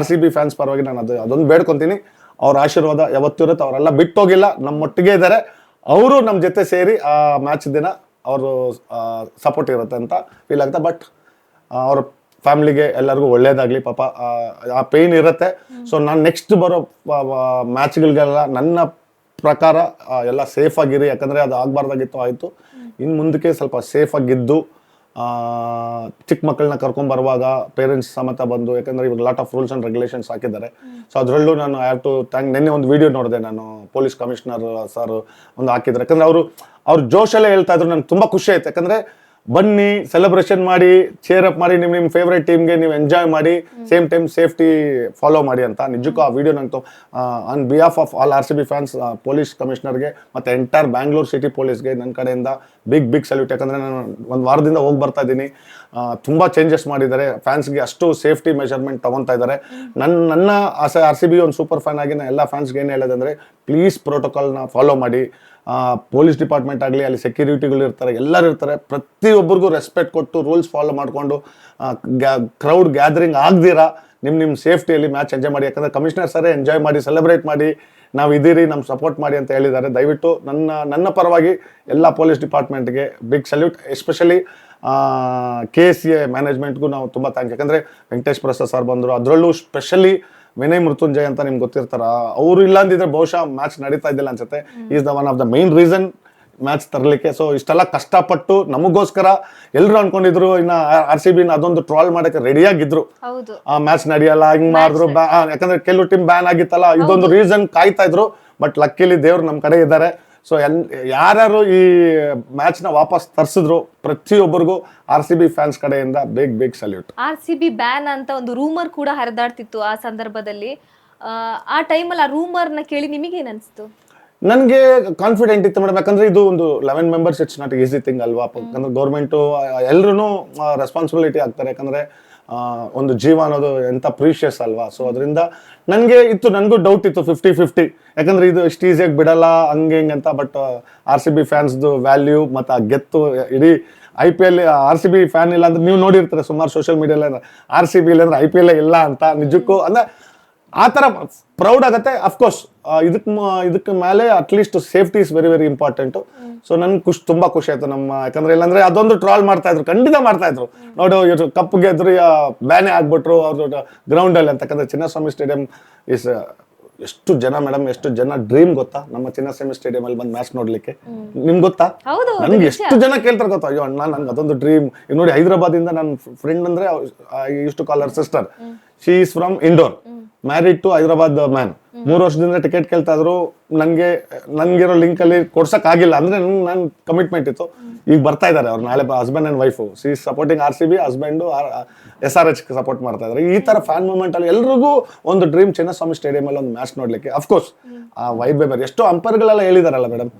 RCB ಫ್ಯಾನ್ಸ್ ಪರವಾಗಿ ನಾನು ಅದೊಂದು ಬೇಡ್ಕೊಂತೀನಿ. ಅವ್ರ ಆಶೀರ್ವಾದ ಯಾವತ್ತೂ ಇರುತ್ತೆ. ಅವರೆಲ್ಲ ಬಿಟ್ಟೋಗಿಲ್ಲ, ನಮ್ಮೊಟ್ಟಿಗೆ ಇದ್ದಾರೆ. ಅವರು ನಮ್ಮ ಜೊತೆ ಸೇರಿ ಆ ಮ್ಯಾಚ್ ದಿನ ಅವರು ಸಪೋರ್ಟ್ ಇರುತ್ತೆ ಅಂತ ಫೀಲ್ ಆಗುತ್ತೆ. ಬಟ್ ಅವ್ರ ಫ್ಯಾಮಿಲಿಗೆ ಎಲ್ಲರಿಗೂ ಒಳ್ಳೇದಾಗ್ಲಿ. ಪಾಪ ಆ ಪೇಯ್ನ್ ಇರುತ್ತೆ. ಸೊ ನಾನು ನೆಕ್ಸ್ಟ್ ಬರೋ ಮ್ಯಾಚ್ಗಳಿಗೆಲ್ಲ ನನ್ನ ಪ್ರಕಾರ ಎಲ್ಲ ಸೇಫ್ ಆಗಿರಿ. ಯಾಕಂದರೆ ಅದು ಆಗಬಾರ್ದಾಗಿತ್ತು, ಆಯಿತು. ಇನ್ನು ಮುಂದಕ್ಕೆ ಸ್ವಲ್ಪ ಸೇಫ್ ಆಗಿದ್ದು, ಚಿಕ್ಕ ಮಕ್ಕಳನ್ನ ಕರ್ಕೊಂಡ್ ಬರುವಾಗ ಪೇರೆಂಟ್ಸ್ ಸಮೇತ ಬಂದು, ಯಾಕಂದ್ರೆ ಇವಾಗ lot of rules and regulations ಹಾಕಿದ್ದಾರೆ. ಸೊ ಅದರಲ್ಲೂ ನಾನು ಐ ಹ್ಯಾವ್ ಟು ಥ್ಯಾಂಕ್. ನಿನ್ನೆ ಒಂದು ವಿಡಿಯೋ ನೋಡಿದೆ ನಾನು, ಪೊಲೀಸ್ ಕಮಿಷನರ್ ಸರ್ ಒಂದು ಹಾಕಿದ್ದಾರೆ. ಯಾಕಂದ್ರೆ ಅವ್ರು ಜೋಶಲ್ಲೇ ಹೇಳ್ತಾ ಇದ್ರು, ನಂಗೆ ತುಂಬಾ ಖುಷಿ ಆಯ್ತು. ಯಾಕಂದ್ರೆ ಬನ್ನಿ, ಸೆಲೆಬ್ರೇಷನ್ ಮಾಡಿ, ಚೇರ್ ಅಪ್ ಮಾಡಿ, ನಿಮ್ಮ ಫೇವ್ರೇಟ್ ಟೀಮ್ಗೆ ನೀವು ಎಂಜಾಯ್ ಮಾಡಿ, ಸೇಮ್ ಟೈಮ್ ಸೇಫ್ಟಿ ಫಾಲೋ ಮಾಡಿ ಅಂತ. ನಿಜಕ್ಕೂ ಆ ವಿಡಿಯೋ ನಂಗೆ on behalf of all RCB fans, police ಕಮಿಷನರ್ಗೆ ಮತ್ತು ಎಂಟೈರ್ ಬ್ಯಾಂಗ್ಳೂರ್ ಸಿಟಿ ಪೊಲೀಸ್ಗೆ ನನ್ನ ಕಡೆಯಿಂದ ಬಿಗ್ ಸಲ್ಯೂಟ್. ಯಾಕಂದರೆ ನಾನು ಒಂದು ವಾರದಿಂದ ಹೋಗಿ ಬರ್ತಾ ಇದ್ದೀನಿ. ತುಂಬ ಚೇಂಜಸ್ ಮಾಡಿದ್ದಾರೆ. ಫ್ಯಾನ್ಸ್ಗೆ ಅಷ್ಟು ಸೇಫ್ಟಿ ಮೆಷರ್ಮೆಂಟ್ ತೊಗೊತಾ ಇದ್ದಾರೆ. ನನ್ನ ಆಸೆ RCB ಒಂದು ಸೂಪರ್ ಫ್ಯಾನ್ ಆಗಿ ನಾನು ಎಲ್ಲ ಫ್ಯಾನ್ಸ್ಗೆ ಏನು ಹೇಳೋದಂದರೆ, ಪ್ಲೀಸ್ ಪ್ರೋಟೋಕಾಲ್ನ ಫಾಲೋ ಮಾಡಿ. ಪೊಲೀಸ್ ಡಿಪಾರ್ಟ್ಮೆಂಟ್ ಆಗಲಿ, ಅಲ್ಲಿ ಸೆಕ್ಯೂರಿಟಿಗಳು ಇರ್ತಾರೆ, ಎಲ್ಲರೂ ಇರ್ತಾರೆ. ಪ್ರತಿಯೊಬ್ಬರಿಗೂ ರೆಸ್ಪೆಕ್ಟ್ ಕೊಟ್ಟು ರೂಲ್ಸ್ ಫಾಲೋ ಮಾಡಿಕೊಂಡು ಕ್ರೌಡ್ ಗ್ಯಾದರಿಂಗ್ ಆಗದಿರಾ ನಿಮ್ಮ ಸೇಫ್ಟಿಯಲ್ಲಿ ಮ್ಯಾಚ್ ಎಂಜಾಯ್ ಮಾಡಿ. ಯಾಕಂದರೆ ಕಮಿಷನರ್ ಸರೇ ಎಂಜಾಯ್ ಮಾಡಿ, ಸೆಲೆಬ್ರೇಟ್ ಮಾಡಿ, ನಾವು ಇದೀರಿ, ನಮ್ಮ ಸಪೋರ್ಟ್ ಮಾಡಿ ಅಂತ ಹೇಳಿದ್ದಾರೆ. ದಯವಿಟ್ಟು ನನ್ನ ಪರವಾಗಿ ಎಲ್ಲ ಪೊಲೀಸ್ ಡಿಪಾರ್ಟ್ಮೆಂಟ್ಗೆ ಬಿಗ್ ಸಲ್ಯೂಟ್. ಎಸ್ಪೆಷಲಿ KCA ಮ್ಯಾನೇಜ್ಮೆಂಟ್ಗೂ ನಾವು ತುಂಬ ಥ್ಯಾಂಕ್ಸ್. ಯಾಕಂದರೆ ವೆಂಕಟೇಶ್ ಪ್ರಸಾದ್ ಸರ್ ಬಂದರು, ಅದರಲ್ಲೂ ಸ್ಪೆಷಲಿ ವಿನಯ್ ಮೃತ್ಯುಂಜಯ್ ಅಂತ ನಿಮ್ಗೆ ಗೊತ್ತಿರ್ತಾರ. ಅವರು ಇಲ್ಲ ಅಂದಿದ್ರೆ ಬಹುಶಃ ಮ್ಯಾಚ್ ನಡೀತಾ ಇದ್ದಿಲ್ಲ ಅನ್ಸುತ್ತೆ. Is the one of the main reason match ತರಲಿಕ್ಕೆ. ಸೊ ಇಷ್ಟೆಲ್ಲ ಕಷ್ಟಪಟ್ಟು ನಮಗೋಸ್ಕರ ಎಲ್ಲರೂ ಅನ್ಕೊಂಡಿದ್ರು, ಇನ್ನ RCB ಅದೊಂದು ಟ್ರಾಲ್ ಮಾಡಕ್ಕೆ ರೆಡಿಯಾಗಿದ್ರು. ಆ ಮ್ಯಾಚ್ ನಡೆಯಲ್ಲ, ಹಿಂಗ್ ಮಾಡಿದ್ರು. ಯಾಕಂದ್ರೆ ಕೆಲವು ಟೀಮ್ ಬ್ಯಾನ್ ಆಗಿತ್ತಲ್ಲ, ಇದೊಂದು ರೀಸನ್ ಕಾಯ್ತಾ ಇದ್ರು. ಬಟ್ ಲಕ್ಕಿಲಿ ದೇವ್ರು ನಮ್ಮ ಕಡೆ ಇದ್ದಾರೆ. ಸೊ ಯಾರ್ಯಾರು ಈ ಮ್ಯಾಚ್ ನ ವಾಪಸ್ ತರಿಸಿದ್ರು, ಪ್ರತಿಯೊಬ್ಬರಿಗೂ RCB ಫ್ಯಾನ್ಸ್ ಕಡೆಯಿಂದ ಬಿಗ್ ಸಲ್ಯೂಟ್. RCB ಬ್ಯಾನ್ ಅಂತ ಒಂದು ರೂಮರ್ ಕೂಡ ಹರಿದಾಡ್ತಿತ್ತು ಆ ಸಂದರ್ಭದಲ್ಲಿ. ಆ ಟೈಮಲ್ಲಿ ಆ ರೂಮರ್ ನ ಕೇಳಿ ನಿಮಗೆ ಏನ್ ಅನ್ಸ್ತು? ನನಗೆ ಕಾನ್ಫಿಡೆಂಟ್ ಇತ್ತು ಮೇಡಮ್. ಯಾಕಂದ್ರೆ ಇದು ಒಂದು 11 members, it's not easy thing ಅಲ್ವಾ. ಯಾಕಂದ್ರೆ ಗೌರ್ಮೆಂಟು ಎಲ್ಲರೂ ರೆಸ್ಪಾನ್ಸಿಬಿಲಿಟಿ ಆಗ್ತಾರೆ. ಯಾಕಂದ್ರೆ ಒಂದು ಜೀವ ಅನ್ನೋದು ಎಂತ ಪ್ರೀಶಿಯಸ್ ಅಲ್ವಾ. ಸೊ ಅದರಿಂದ ನನಗೂ ಡೌಟ್ ಇತ್ತು 50-50. ಯಾಕಂದ್ರೆ ಇದು ಇಷ್ಟು ಈಸಿಯಾಗಿ ಬಿಡಲ್ಲ ಹಂಗೆ ಹಿಂಗೆ ಅಂತ. ಬಟ್ RCB ಫ್ಯಾನ್ಸ್ದು ವ್ಯಾಲ್ಯೂ ಮತ್ತು ಆ ಗೆತ್ತು, ಇಡೀ IPL RCB ಫ್ಯಾನ್ ಇಲ್ಲ ಅಂದ್ರೆ ನೀವು ನೋಡಿರ್ತಾರೆ ಸುಮಾರು ಸೋಷಿಯಲ್ ಮೀಡಿಯಾ RCB ಇಲ್ಲ ಅಂದ್ರೆ IPL ಇಲ್ಲ ಅಂತ. ನಿಜಕ್ಕೂ ಅಂದ್ರೆ ಆ ಥರ ಪ್ರೌಡ್ ಆಗುತ್ತೆ. ಅಫ್ಕೋರ್ಸ್ ಇದಕ್ಕೆ ಮೇಲೆ at least safety is very very important. So ನನ್ಗೆ ತುಂಬಾ ಖುಷಿ ಆಯ್ತು ಯಾಕಂದ್ರೆ ಇಲ್ಲಾಂದ್ರೆ ಅದೊಂದು ಟ್ರಾಲ್ ಮಾಡ್ತಾ ಇದ್ರು, ಖಂಡಿತ ಮಾಡ್ತಾ ಇದ್ರು. ನೋಡು ಇವ್ರು ಕಪ್ ಗೆದ್ರು ಬ್ಯಾನೇ ಆಗ್ಬಿಟ್ರು ಅವ್ರ ಗ್ರೌಂಡ್ ಅಲ್ಲಿ ಅಂತಕ್ಕಂಥ ಚಿನ್ನಸ್ವಾಮಿ ಸ್ಟೇಡಿಯಂ ಇಸ್ ಎಷ್ಟು ಜನ ಮೇಡಮ್, ಎಷ್ಟು ಜನ ಡ್ರೀಮ್ ಗೊತ್ತಾ ನಮ್ಮ ಚಿನ್ನಸ್ವಾಮಿ ಸ್ಟೇಡಿಯಂ ಅಲ್ಲಿ ಬಂದು ಮ್ಯಾಚ್ ನೋಡ್ಲಿಕ್ಕೆ. ನಿಮ್ಗೆ ಗೊತ್ತಾ ನನ್ಗೆ ಎಷ್ಟು ಜನ ಕೇಳ್ತಾರೆ ಗೊತ್ತಾ, ಅಯ್ಯೋ ಅಣ್ಣ ನನ್ಗೆ ಅದೊಂದು ಡ್ರೀಮ್. ನೋಡಿ ಹೈದರಾಬಾದ್ ಇಂದ ನನ್ನ ಫ್ರೆಂಡ್ ಅಂದ್ರೆ use to call our sister, she is from Indore, married to Hyderabad man. 3 ವರ್ಷದಿಂದ ಟಿಕೆಟ್ ಕೇಳ್ತಾ ಇದ್ರು. ನನ್ಗಿರೋ ಲಿಂಕ್ ಅಲ್ಲಿ ಕೊಡ್ಸಕ್ ಆಗಿಲ್ಲ, ಅಂದ್ರೆ ನನ್ ಕಮಿಟ್ಮೆಂಟ್ ಇತ್ತು. ಈಗ ಬರ್ತಾ ಇದಾರೆ ಅವ್ರು ನಾಳೆ, husband and wife. C supporting RCB, husband SRH support ಮಾಡ್ತಾ ಇದಾರೆ. ಈ ತರ ಫ್ಯಾನ್ ಮೂವ್ಮೆಂಟ್ ಅಲ್ಲಿ ಎಲ್ರಿಗೂ ಒಂದು ಡ್ರೀಮ್ ಚಿನ್ನಸ್ವಾಮಿ ಸ್ಟೇಡಿಯಂ ಅಲ್ಲಿ ಒಂದು ಮ್ಯಾಚ್ ನೋಡ್ಲಿಕ್ಕೆ. ಅಫ್ಕೋರ್ಸ್ ಆ ವೈಬ್ ಬೇರೆ. ಎಷ್ಟೋ ಅಂಪೈರ್ಗಳೆಲ್ಲ ಹೇಳಿದಾರಲ್ಲ ಮೇಡಮ್,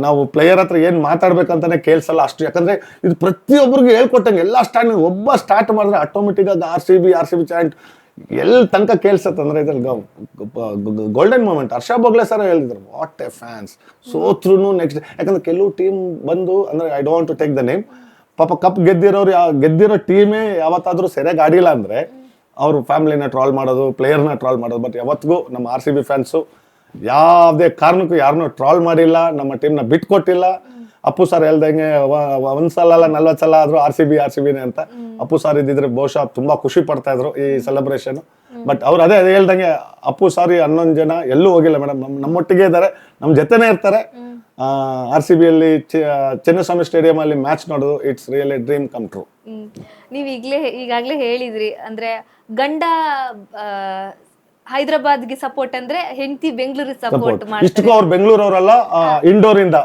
ನಾವು ಪ್ಲೇಯರ್ ಹತ್ರ ಏನ್ ಮಾತಾಡ್ಬೇಕಂತಾನೆ ಕೇಳ್ಸಲ್ಲ ಅಷ್ಟು. ಯಾಕಂದ್ರೆ ಇದು ಪ್ರತಿಯೊಬ್ಬರಿಗೆ ಹೇಳ್ಕೊಟ್ಟಂಗೆ ಎಲ್ಲ ಸ್ಟಾರ್ಟ್, ಒಬ್ಬ ಸ್ಟಾರ್ಟ್ ಮಾಡಿದ್ರೆ ಆಟೋಮೆಟಿಕ್ ಆಗಿ RCB ಚಾಂಟ್ ಎಲ್ಲಿ ತನಕ ಕೇಳ್ಸತ್ತಂದ್ರೆ ಇದ್ರಲ್ಲಿ golden moment. Harsha Bhogle sir ಹೇಳಿದ್ರು, ವಾಟ್ ಎ ಫ್ಯಾನ್ಸ್, ಸೋತ್ರು ನೆಕ್ಸ್ಟ್. ಯಾಕಂದ್ರೆ ಕೆಲವು ಟೀಮ್ ಬಂದು, ಅಂದ್ರೆ I don't to take the name, ಪಾಪ ಕಪ್ ಗೆದ್ದಿರೋ ಟೀಮೇ ಯಾವತ್ತಾದ್ರೂ ಸರಿಯಾಗಿ ಆಡಿಲ್ಲ ಅಂದ್ರೆ ಅವ್ರ ಫ್ಯಾಮಿಲಿನ ಟ್ರಾಲ್ ಮಾಡೋದು, ಪ್ಲೇಯರ್ನ ಟ್ರಾಲ್ ಮಾಡೋದು. ಬಟ್ ಯಾವತ್ತಿಗೂ ನಮ್ಮ RCB ಫ್ಯಾನ್ಸು ಯಾವುದೇ ಕಾರಣಕ್ಕೂ ಯಾರನ್ನೂ ಟ್ರಾಲ್ ಮಾಡಿಲ್ಲ, ನಮ್ಮ ಟೀಮ್ನ ಬಿಟ್ಕೊಟ್ಟಿಲ್ಲ. ಅಪ್ಪು ಸರ್ ಹೇಳ್ದಂಗೆ ಒಂದ್ಸಲ ಅಲ್ಲ 40 ಸಲ ಆದ್ರೂ RCBನೇ ಅಂತ. ಅಪ್ಪು ಸರ್ ಇದ್ದಿದ್ರೆ ಬಹುಶಃ ತುಂಬಾ ಖುಷಿ ಪಡ್ತಾ ಇದ್ರು ಈ ಸೆಲೆಬ್ರೇಷನ್. ಬಟ್ ಅವ್ರು ಅದೇ ಹೇಳ್ದಂಗೆ ಅಪ್ಪು ಸಾರಿ 11 ಜನ ಎಲ್ಲೂ ಹೋಗಿಲ್ಲ ಮೇಡಮ್, ನಮ್ಮೊಟ್ಟಿಗೆ ಇದ್ದಾರೆ, ನಮ್ಮ ಜೊತೆನೇ ಇರ್ತಾರೆ. RCB ಅಲ್ಲಿ ಚಿನ್ನಸ್ವಾಮಿ ಸ್ಟೇಡಿಯಂ ಅಲ್ಲಿ ಮ್ಯಾಚ್ ನೋಡೋದು it's really dream come true. ನೀವ್ ಈಗಾಗ್ಲೇ ಹೇಳಿದ್ರಿ, ಅಂದ್ರೆ ಗಂಡ ಹೈದರಾಬಾದ್ಗೆ ಸಪೋರ್ಟ್ ಅಂದ್ರೆ ಹೆಂಡತಿ ಬೆಂಗಳೂರಿಗೆ ಸಪೋರ್ಟ್ ಮಾಡ್ತಾರೆ. ಇಷ್ಟಕ್ಕೂ ಅವ್ರು ಬೆಂಗಳೂರವರಲ್ಲ, ಇಂಡೋರ್ ಇಂದ.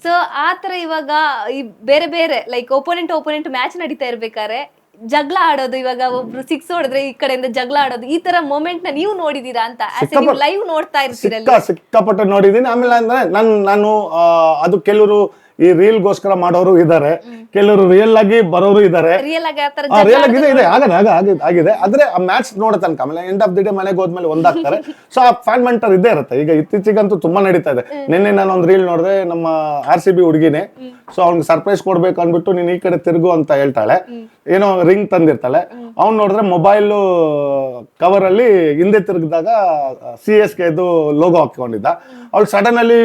ಸೊ ಆತರ ಇವಾಗ ಈ ಬೇರೆ ಬೇರೆ ಲೈಕ್ ಒಪೋನೆಂಟ್ ಮ್ಯಾಚ್ ನಡೀತಾ ಇರ್ಬೇಕಾದ್ರೆ ಜಗಳ ಆಡೋದು, ಇವಾಗ ಒಬ್ರು 6 ಹೊಡೆದ್ರೆ ಈ ಕಡೆಯಿಂದ ಜಗಳ ಆಡೋದು, ಈ ತರ ಮೊಮೆಂಟ್ ನ ನೀವು ನೋಡಿದೀರಾ ಅಂತ? ಲೈವ್ ನೋಡ್ತಾ ಇರ್ತೀರಲ್ಲ? ಸಿಕ್ಕಾಪಟ್ಟೆ ನೋಡಿದೀನಿ. ಆಮೇಲೆ ಅಂದ್ರೆ ನಾನು ಅದು ಕೆಲವರು ಈ ರೀಲ್ಗೋಸ್ಕರ ಮಾಡೋರು ಇದಾರೆ, ಕೆಲವರು ರಿಯಲ್ ಆಗಿ ಬರೋರು ಇದಾರೆ. ರಿಯಲ್ ಆಗಿ ಆಗಿದೆ. ಆದ್ರೆ ಆ ಮ್ಯಾಚ್ ನೋಡೋ ತನಕ, ಆಮೇಲೆ ಎಂಡ್ ಆಫ್ ದಿ ಡೇ ಮನೆಗೆ ಹೋದ್ಮೇಲೆ ಒಂದಾಗ್ತಾರೆ. ಸೊ ಆ ಫ್ಯಾನ್ ಮೆಂಟರ್ ಇದ್ದೇ ಇರುತ್ತೆ. ಈಗ ಇತ್ತೀಚೆಗಂತೂ ತುಂಬಾ ನಡೀತಾ ಇದೆ. ನಿನ್ನೆ ನಾನು ಒಂದು ರೀಲ್ ನೋಡಿದೆ, ನಮ್ಮ RCB ಹುಡುಗಿನೇ. ಸೊ ಅವ್ನಿಗೆ ಸರ್ಪ್ರೈಸ್ ಕೊಡ್ಬೇಕು ಅನ್ಬಿಟ್ಟು ನೀನ್ ಈ ಕಡೆ ತಿರುಗು ಅಂತ ಹೇಳ್ತಾಳೆ, ಏನೋ ರಿಂಗ್ ತಂದಿರ್ತಾಳೆ. ಅವ್ನು ನೋಡಿದ್ರೆ ಮೊಬೈಲ್ ಕವರ್ ಅಲ್ಲಿ ಹಿಂದೆ ತಿರುಗಿದಾಗ CSK ಲೋಗೋ ಹಾಕೊಂಡಿದ್ದ. ಅವ್ಳು ಸಡನ್ ಅಲ್ಲಿ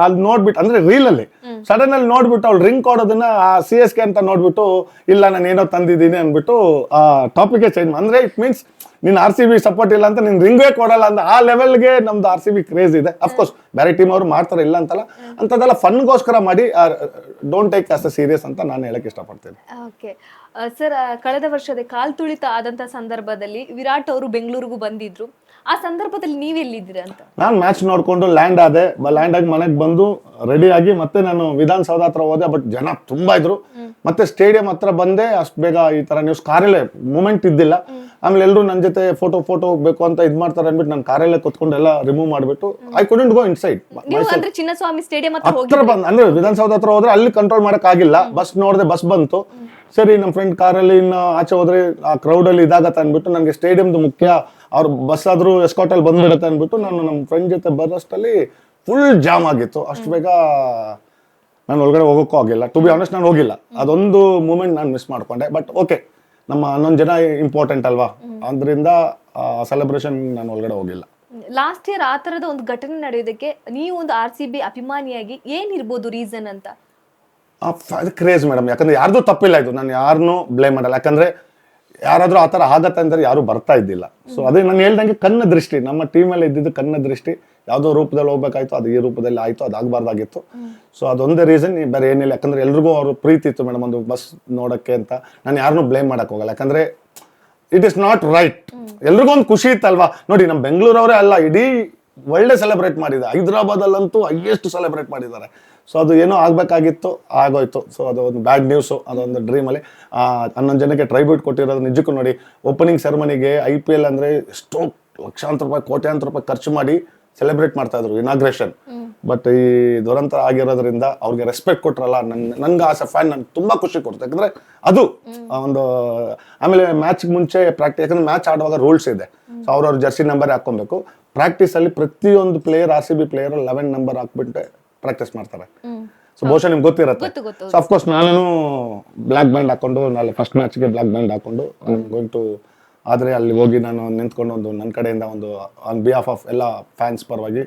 ಅಲ್ಲಿ ನೋಡ್ಬಿಟ್ಟು, ಅಂದ್ರೆ ರೀಲ್ ಅಲ್ಲಿ ಸಡನ್ ಅಲ್ಲಿ ನೋಡ್ಬಿಟ್ಟು ಅವ್ಳು ರಿಂಗ್ ಕೊಡೋದನ್ನ CSK ಅಂತ ನೋಡ್ಬಿಟ್ಟು, ಇಲ್ಲ ನಾನು ಏನೋ ತಂದಿದ್ದೀನಿ ಅನ್ಬಿಟ್ಟು ಆ ಟಾಪಿಕ್ ಚೇಂಜ್. ಅಂದ್ರೆ ಇಟ್ ಮೀನ್ಸ್ ನೀನ್ RCB ಸಪೋರ್ಟ್ ಇಲ್ಲ ಅಂತ ನೀನ್ ರಿಂಗೇ ಕೊಡಲ್ಲ ಅಂತ ಆ ಲೆವೆಲ್ಗೆ ನಮ್ದು RCB ಕ್ರೇಜ್ ಇದೆ. ಅಫ್ಕೋರ್ಸ್ ಬೇರೆ ಟೀಮ್ ಅವರು ಮಾಡ್ತಾರೆ, ಇಲ್ಲ ಅಂತಲ್ಲ. ಅಂತದೆಲ್ಲ ಫನ್ಗೋಸ್ಕರ ಮಾಡಿ, don't take as a serious ಅಂತ ನಾನು ಹೇಳಕ್ ಇಷ್ಟಪಡ್ತೇನೆ. ಓಕೆ ಸರ್, ಕಳೆದ ವರ್ಷದ ಕಾಲ್ ತುಳಿತ ಆದಂತ ಸಂದರ್ಭದಲ್ಲಿ ವಿರಾಟ್ ಅವರು ಬೆಂಗಳೂರಿಗೂ ಬಂದಿದ್ರು. ಆ ಸಂದರ್ಭದಲ್ಲಿ ನೀವೆಲ್ಲಿದ್ದೀರಾ ಅಂತ? ನಾನು ಮ್ಯಾಚ್ ನೋಡ್ಕೊಂಡು ಲ್ಯಾಂಡ್ ಆಗಿ ಮನೆಗೆ ಬಂದು ರೆಡಿ ಆಗಿ ಮತ್ತೆ ನಾನು ವಿಧಾನಸೌಧ ಹತ್ರ ಹೋದೆ. ಬಟ್ ಜನ ತುಂಬಾ ಇದ್ರು. ಮತ್ತೆ ಸ್ಟೇಡಿಯಂ ಹತ್ರ ಬಂದೆ. ಅಷ್ಟು ಬೇಗ ಈ ತರ ನ್ಯೂಸ್ ಕಾರಲ್ಲೇ ಮೂಮೆಂಟ್ ಇದ್ದಿಲ್ಲ. ಆಮೇಲೆ ಎಲ್ಲರೂ ನನ್ನ ಜೊತೆ ಫೋಟೋ ಬೇಕು ಅಂತ ಇದ್ ಮಾಡ್ತಾರೆ ಅನ್ಬಿಟ್ಟು ನಾನು ಕಾರಲ್ಲೇ ಕುತ್ಕೊಂಡು ಎಲ್ಲ ರಿಮೂವ್ ಮಾಡ್ಬಿಟ್ಟು I couldn't go inside. Chinnaswamy stadium ಹತ್ರ ಬಂದ್, ಅಂದ್ರೆ ವಿಧಾನಸೌಧ ಹತ್ರ ಹೋದ್ರೆ ಅಲ್ಲಿ ಕಂಟ್ರೋಲ್ ಮಾಡಕ್ ಆಗಿಲ್ಲ. ಬಸ್ ನೋಡಿದೆ, ಬಸ್ ಬಂತು. ಸರಿ ನಮ್ಮ ಫ್ರೆಂಡ್ ಕಾರಲ್ಲಿ ಇನ್ನು ಆಚೆ ಹೋದ್ರೆ ಆ ಕ್ರೌಡ್ ಅಲ್ಲಿ ಇದಾಗತ್ತೆ ಅನ್ಬಿಟ್ಟು, ನನಗೆ ಸ್ಟೇಡಿಯಂದು ಮುಖ್ಯ, ಅವ್ರ ಬಸ್ ಆದ್ರೂ ಎಸ್ಕಾಟ್ ಅಲ್ಲಿ ಬಂದ್ಬಿಡತ್ತೆ ಅನ್ಬಿಟ್ಟು ನಾನು ನಮ್ಮ ಫ್ರೆಂಡ್ ಜೊತೆ ಬರೋಷ್ಟಲ್ಲಿ ಫುಲ್ ಜಾಮ್ ಆಗಿತ್ತು. ಅಷ್ಟು ಬೇಗ ನಾನು ಒಳಗಡೆ ಹೋಗೋಕ್ಕೂ ಆಗಿಲ್ಲ. ಟು ಬಿ ಆನೆಸ್ಟ್ ನಾನು ಹೋಗಿಲ್ಲ. ಅದೊಂದು ಮೂಮೆಂಟ್ ನಾನು ಮಿಸ್ ಮಾಡ್ಕೊಂಡೆ. ಬಟ್ ಓಕೆ, ನಮ್ಮ 11 ಜನ ಇಂಪಾರ್ಟೆಂಟ್ ಅಲ್ವಾ, ಅದರಿಂದ ಸೆಲೆಬ್ರೇಷನ್ ನಾನು ಒಳಗಡೆ ಹೋಗಿಲ್ಲ. ಲಾಸ್ಟ್ ಇಯರ್ ಆ ತರದ ಒಂದು ಘಟನೆ ನಡೆಯೋದಕ್ಕೆ ನೀವು ಒಂದು RCB ಅಭಿಮಾನಿಯಾಗಿ ಏನಿರ್ಬೋದು ರೀಸನ್ ಅಂತ? Craze madam. ಯಾಕಂದ್ರೆ ಯಾರ್ದು ತಪ್ಪಿಲ್ಲ ಇದು, ನಾನು ಯಾರನ್ನೂ ಬ್ಲೇಮ್ ಮಾಡಲ್ಲ. ಯಾಕಂದ್ರೆ ಯಾರಾದ್ರೂ ಆ ಥರ ಆಗತ್ತೆ ಅಂದ್ರೆ ಯಾರು ಬರ್ತಾ ಇದ್ದಿಲ್ಲ. ಸೊ ಅದೇ ನಾನು ಹೇಳ್ದಂಗೆ ಕಣ್ಣ ದೃಷ್ಟಿ, ನಮ್ಮ ಟೀಮಲ್ಲಿ ಇದ್ದಿದ್ದು ಕಣ್ಣ ದೃಷ್ಟಿ. ಯಾವುದೋ ರೂಪದಲ್ಲಿ ಹೋಗ್ಬೇಕಾಯ್ತು, ಅದು ಈ ರೂಪದಲ್ಲಿ ಆಯ್ತು, ಅದಾಗಬಾರ್ದಾಗಿತ್ತು. ಸೊ ಅದೊಂದೇ ರೀಸನ್, ಬೇರೆ ಏನಿಲ್ಲ. ಯಾಕಂದ್ರೆ ಎಲ್ರಿಗೂ ಅವ್ರ ಪ್ರೀತಿ ಇತ್ತು ಮೇಡಮ್ ಒಂದು ಬಸ್ ನೋಡಕ್ಕೆ ಅಂತ. ನಾನು ಯಾರನ್ನೂ ಬ್ಲೇಮ್ ಮಾಡಕ್ ಹೋಗಲ್ಲ. ಯಾಕಂದ್ರೆ ಇಟ್ ಇಸ್ ನಾಟ್ ರೈಟ್. ಎಲ್ರಿಗೂ ಒಂದು ಖುಷಿ ಇತ್ತಲ್ವಾ. ನೋಡಿ, ನಮ್ಮ ಬೆಂಗಳೂರವರೇ ಅಲ್ಲ, ಇಡೀ ಒಳ್ಳೆ ಸೆಲೆಬ್ರೇಟ್ ಮಾಡಿದೆ. ಹೈದರಾಬಾದಲ್ಲಂತೂ ಹೈಯೆಸ್ಟ್ ಸೆಲೆಬ್ರೇಟ್ ಮಾಡಿದ್ದಾರೆ. ಸೊ ಅದು ಏನೋ ಆಗ್ಬೇಕಾಗಿತ್ತು, ಆಗೋಯ್ತು. ಸೊ ಅದು ಒಂದು ಬ್ಯಾಡ್ ನ್ಯೂಸು. ಅದೊಂದು ಡ್ರೀಮಲ್ಲಿ 11 ಜನಕ್ಕೆ ಟ್ರೈಬ್ಯೂಟ್ ಕೊಟ್ಟಿರೋದು ನಿಜಕ್ಕೂ ನೋಡಿ. ಓಪನಿಂಗ್ ಸೆರೆಮನಿಗೆ IPL ಅಂದ್ರೆ ಎಷ್ಟೋ ಲಕ್ಷಾಂತರ ರೂಪಾಯಿ, ಕೋಟ್ಯಾಂತರ ರೂಪಾಯಿ ಖರ್ಚು ಮಾಡಿ ಸೆಲೆಬ್ರೇಟ್ ಮಾಡ್ತಾ ಇದ್ರು ಇನಾಗ್ರೇಷನ್. ಬಟ್ ಈ ದುರಂತ ಆಗಿರೋದ್ರಿಂದ ಅವ್ರಿಗೆ ರೆಸ್ಪೆಕ್ಟ್ ಕೊಟ್ರಲ್ಲ, ನನ್ಗೆ ಆಸ್ ಅ ಫ್ಯಾನ್ ನನ್ಗೆ ತುಂಬಾ ಖುಷಿ ಕೊಡ್ತು. ಯಾಕಂದ್ರೆ ಅದು ಒಂದು, ಆಮೇಲೆ ಮ್ಯಾಚ್ ಮುಂಚೆ ಪ್ರಾಕ್ಟೀಸ್, ಯಾಕಂದ್ರೆ ಮ್ಯಾಚ್ ಆಡುವಾಗ ರೂಲ್ಸ್ ಇದೆ. ಸೊ ಅವ್ರವ್ರ ಜರ್ಸಿ ನಂಬರ್ ಹಾಕೊಬೇಕು. ಪ್ರಾಕ್ಟೀಸ್ ಅಲ್ಲಿ ಪ್ರತಿಯೊಂದು ಪ್ಲೇಯರ್, RCB ಪ್ಲೇಯರ್ 11 ನಂಬರ್ ಹಾಕ್ಬಿಟ್ಟು ಪ್ರಾಕ್ಟೀಸ್ ಮಾಡ್ತಾರೆ. ಸೊ ಬಹುಶಃ ನಿಮ್ಗೆ ಗೊತ್ತಿರುತ್ತೆ. ಸೊ ಅಫ್ಕೋರ್ಸ್ ನಾನು ಬ್ಲಾಕ್ ಬ್ಯಾಂಡ್ ಹಾಕೊಂಡು, ನಾಳೆ ಫಸ್ಟ್ ಮ್ಯಾಚ್ಗೆ ಬ್ಲಾಕ್ ಬ್ಯಾಂಡ್ ಹಾಕೊಂಡು ಗೋಯಿಂಗ್ ಟು ಆದರೆ ಅಲ್ಲಿ ಹೋಗಿ ನಾನು ನಿಂತ್ಕೊಂಡು ಒಂದು ನನ್ನ ಕಡೆಯಿಂದ ಒಂದು ಆನ್ ಬಿಹಾಫ್ ಆಫ್ ಎಲ್ಲ ಫ್ಯಾನ್ಸ್ ಪರವಾಗಿ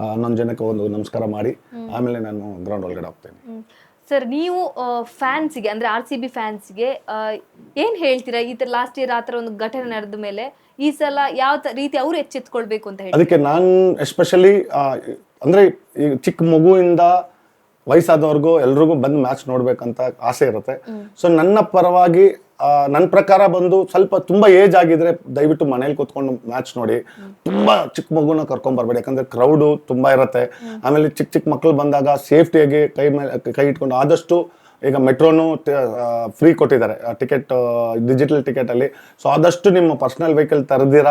11 ಜನಕ್ಕೆ ಒಂದು ನಮಸ್ಕಾರ ಮಾಡಿ ಆಮೇಲೆ ನಾನು ಗ್ರೌಂಡ್ ಒಳಗಡೆ ಹೋಗ್ತೇನೆ. ಸರ್, ನೀವು ಫ್ಯಾನ್ಸಿಗೆ ಅಂದರೆ RCB ಫ್ಯಾನ್ಸ್ಗೆ ಏನು ಹೇಳ್ತೀರಾ? ಈ ಥರ ಲಾಸ್ಟ್ ಇಯರ್ ಆ ಥರ ಒಂದು ಘಟನೆ ನಡೆದ ಮೇಲೆ ಈ ಸಲ ಯಾವ ರೀತಿ ಅವರು ಎಚ್ಚೆತ್ಕೊಳ್ಬೇಕು ಅಂತ ಹೇಳಿ? ಅದಕ್ಕೆ ನಾನು ಎಸ್ಪೆಷಲಿ ಅಂದರೆ ಈ ಚಿಕ್ಕ ಮಗುವಿಂದ ವಯಸ್ಸಾದವ್ರಿಗೂ ಎಲ್ರಿಗೂ ಬಂದು ಮ್ಯಾಚ್ ನೋಡ್ಬೇಕಂತ ಆಸೆ ಇರುತ್ತೆ. ಸೊ ನನ್ನ ಪರವಾಗಿ ನನ್ನ ಪ್ರಕಾರ ಬಂದು ಸ್ವಲ್ಪ ತುಂಬಾ ಏಜ್ ಆಗಿದ್ರೆ ದಯವಿಟ್ಟು ಮನೇಲಿ ಕೂತ್ಕೊಂಡು ಮ್ಯಾಚ್ ನೋಡಿ. ತುಂಬಾ ಚಿಕ್ಕ ಮಗುನ ಕರ್ಕೊಂಡ್ ಬರ್ಬೇಡಿ, ಯಾಕಂದ್ರೆ ಕ್ರೌಡು ತುಂಬಾ ಇರುತ್ತೆ. ಆಮೇಲೆ ಚಿಕ್ಕ ಚಿಕ್ಕ ಮಕ್ಕಳು ಬಂದಾಗ ಸೇಫ್ಟಿಯಾಗಿ ಕೈ ಇಟ್ಕೊಂಡು ಆದಷ್ಟು ಈಗ ಮೆಟ್ರೋನು ಫ್ರೀ ಕೊಟ್ಟಿದ್ದಾರೆ ಟಿಕೆಟ್, ಡಿಜಿಟಲ್ ಟಿಕೆಟ್ ಅಲ್ಲಿ. ಸೊ ಆದಷ್ಟು ನಿಮ್ಮ ಪರ್ಸನಲ್ ವೆಹಿಕಲ್ ತರದಿರ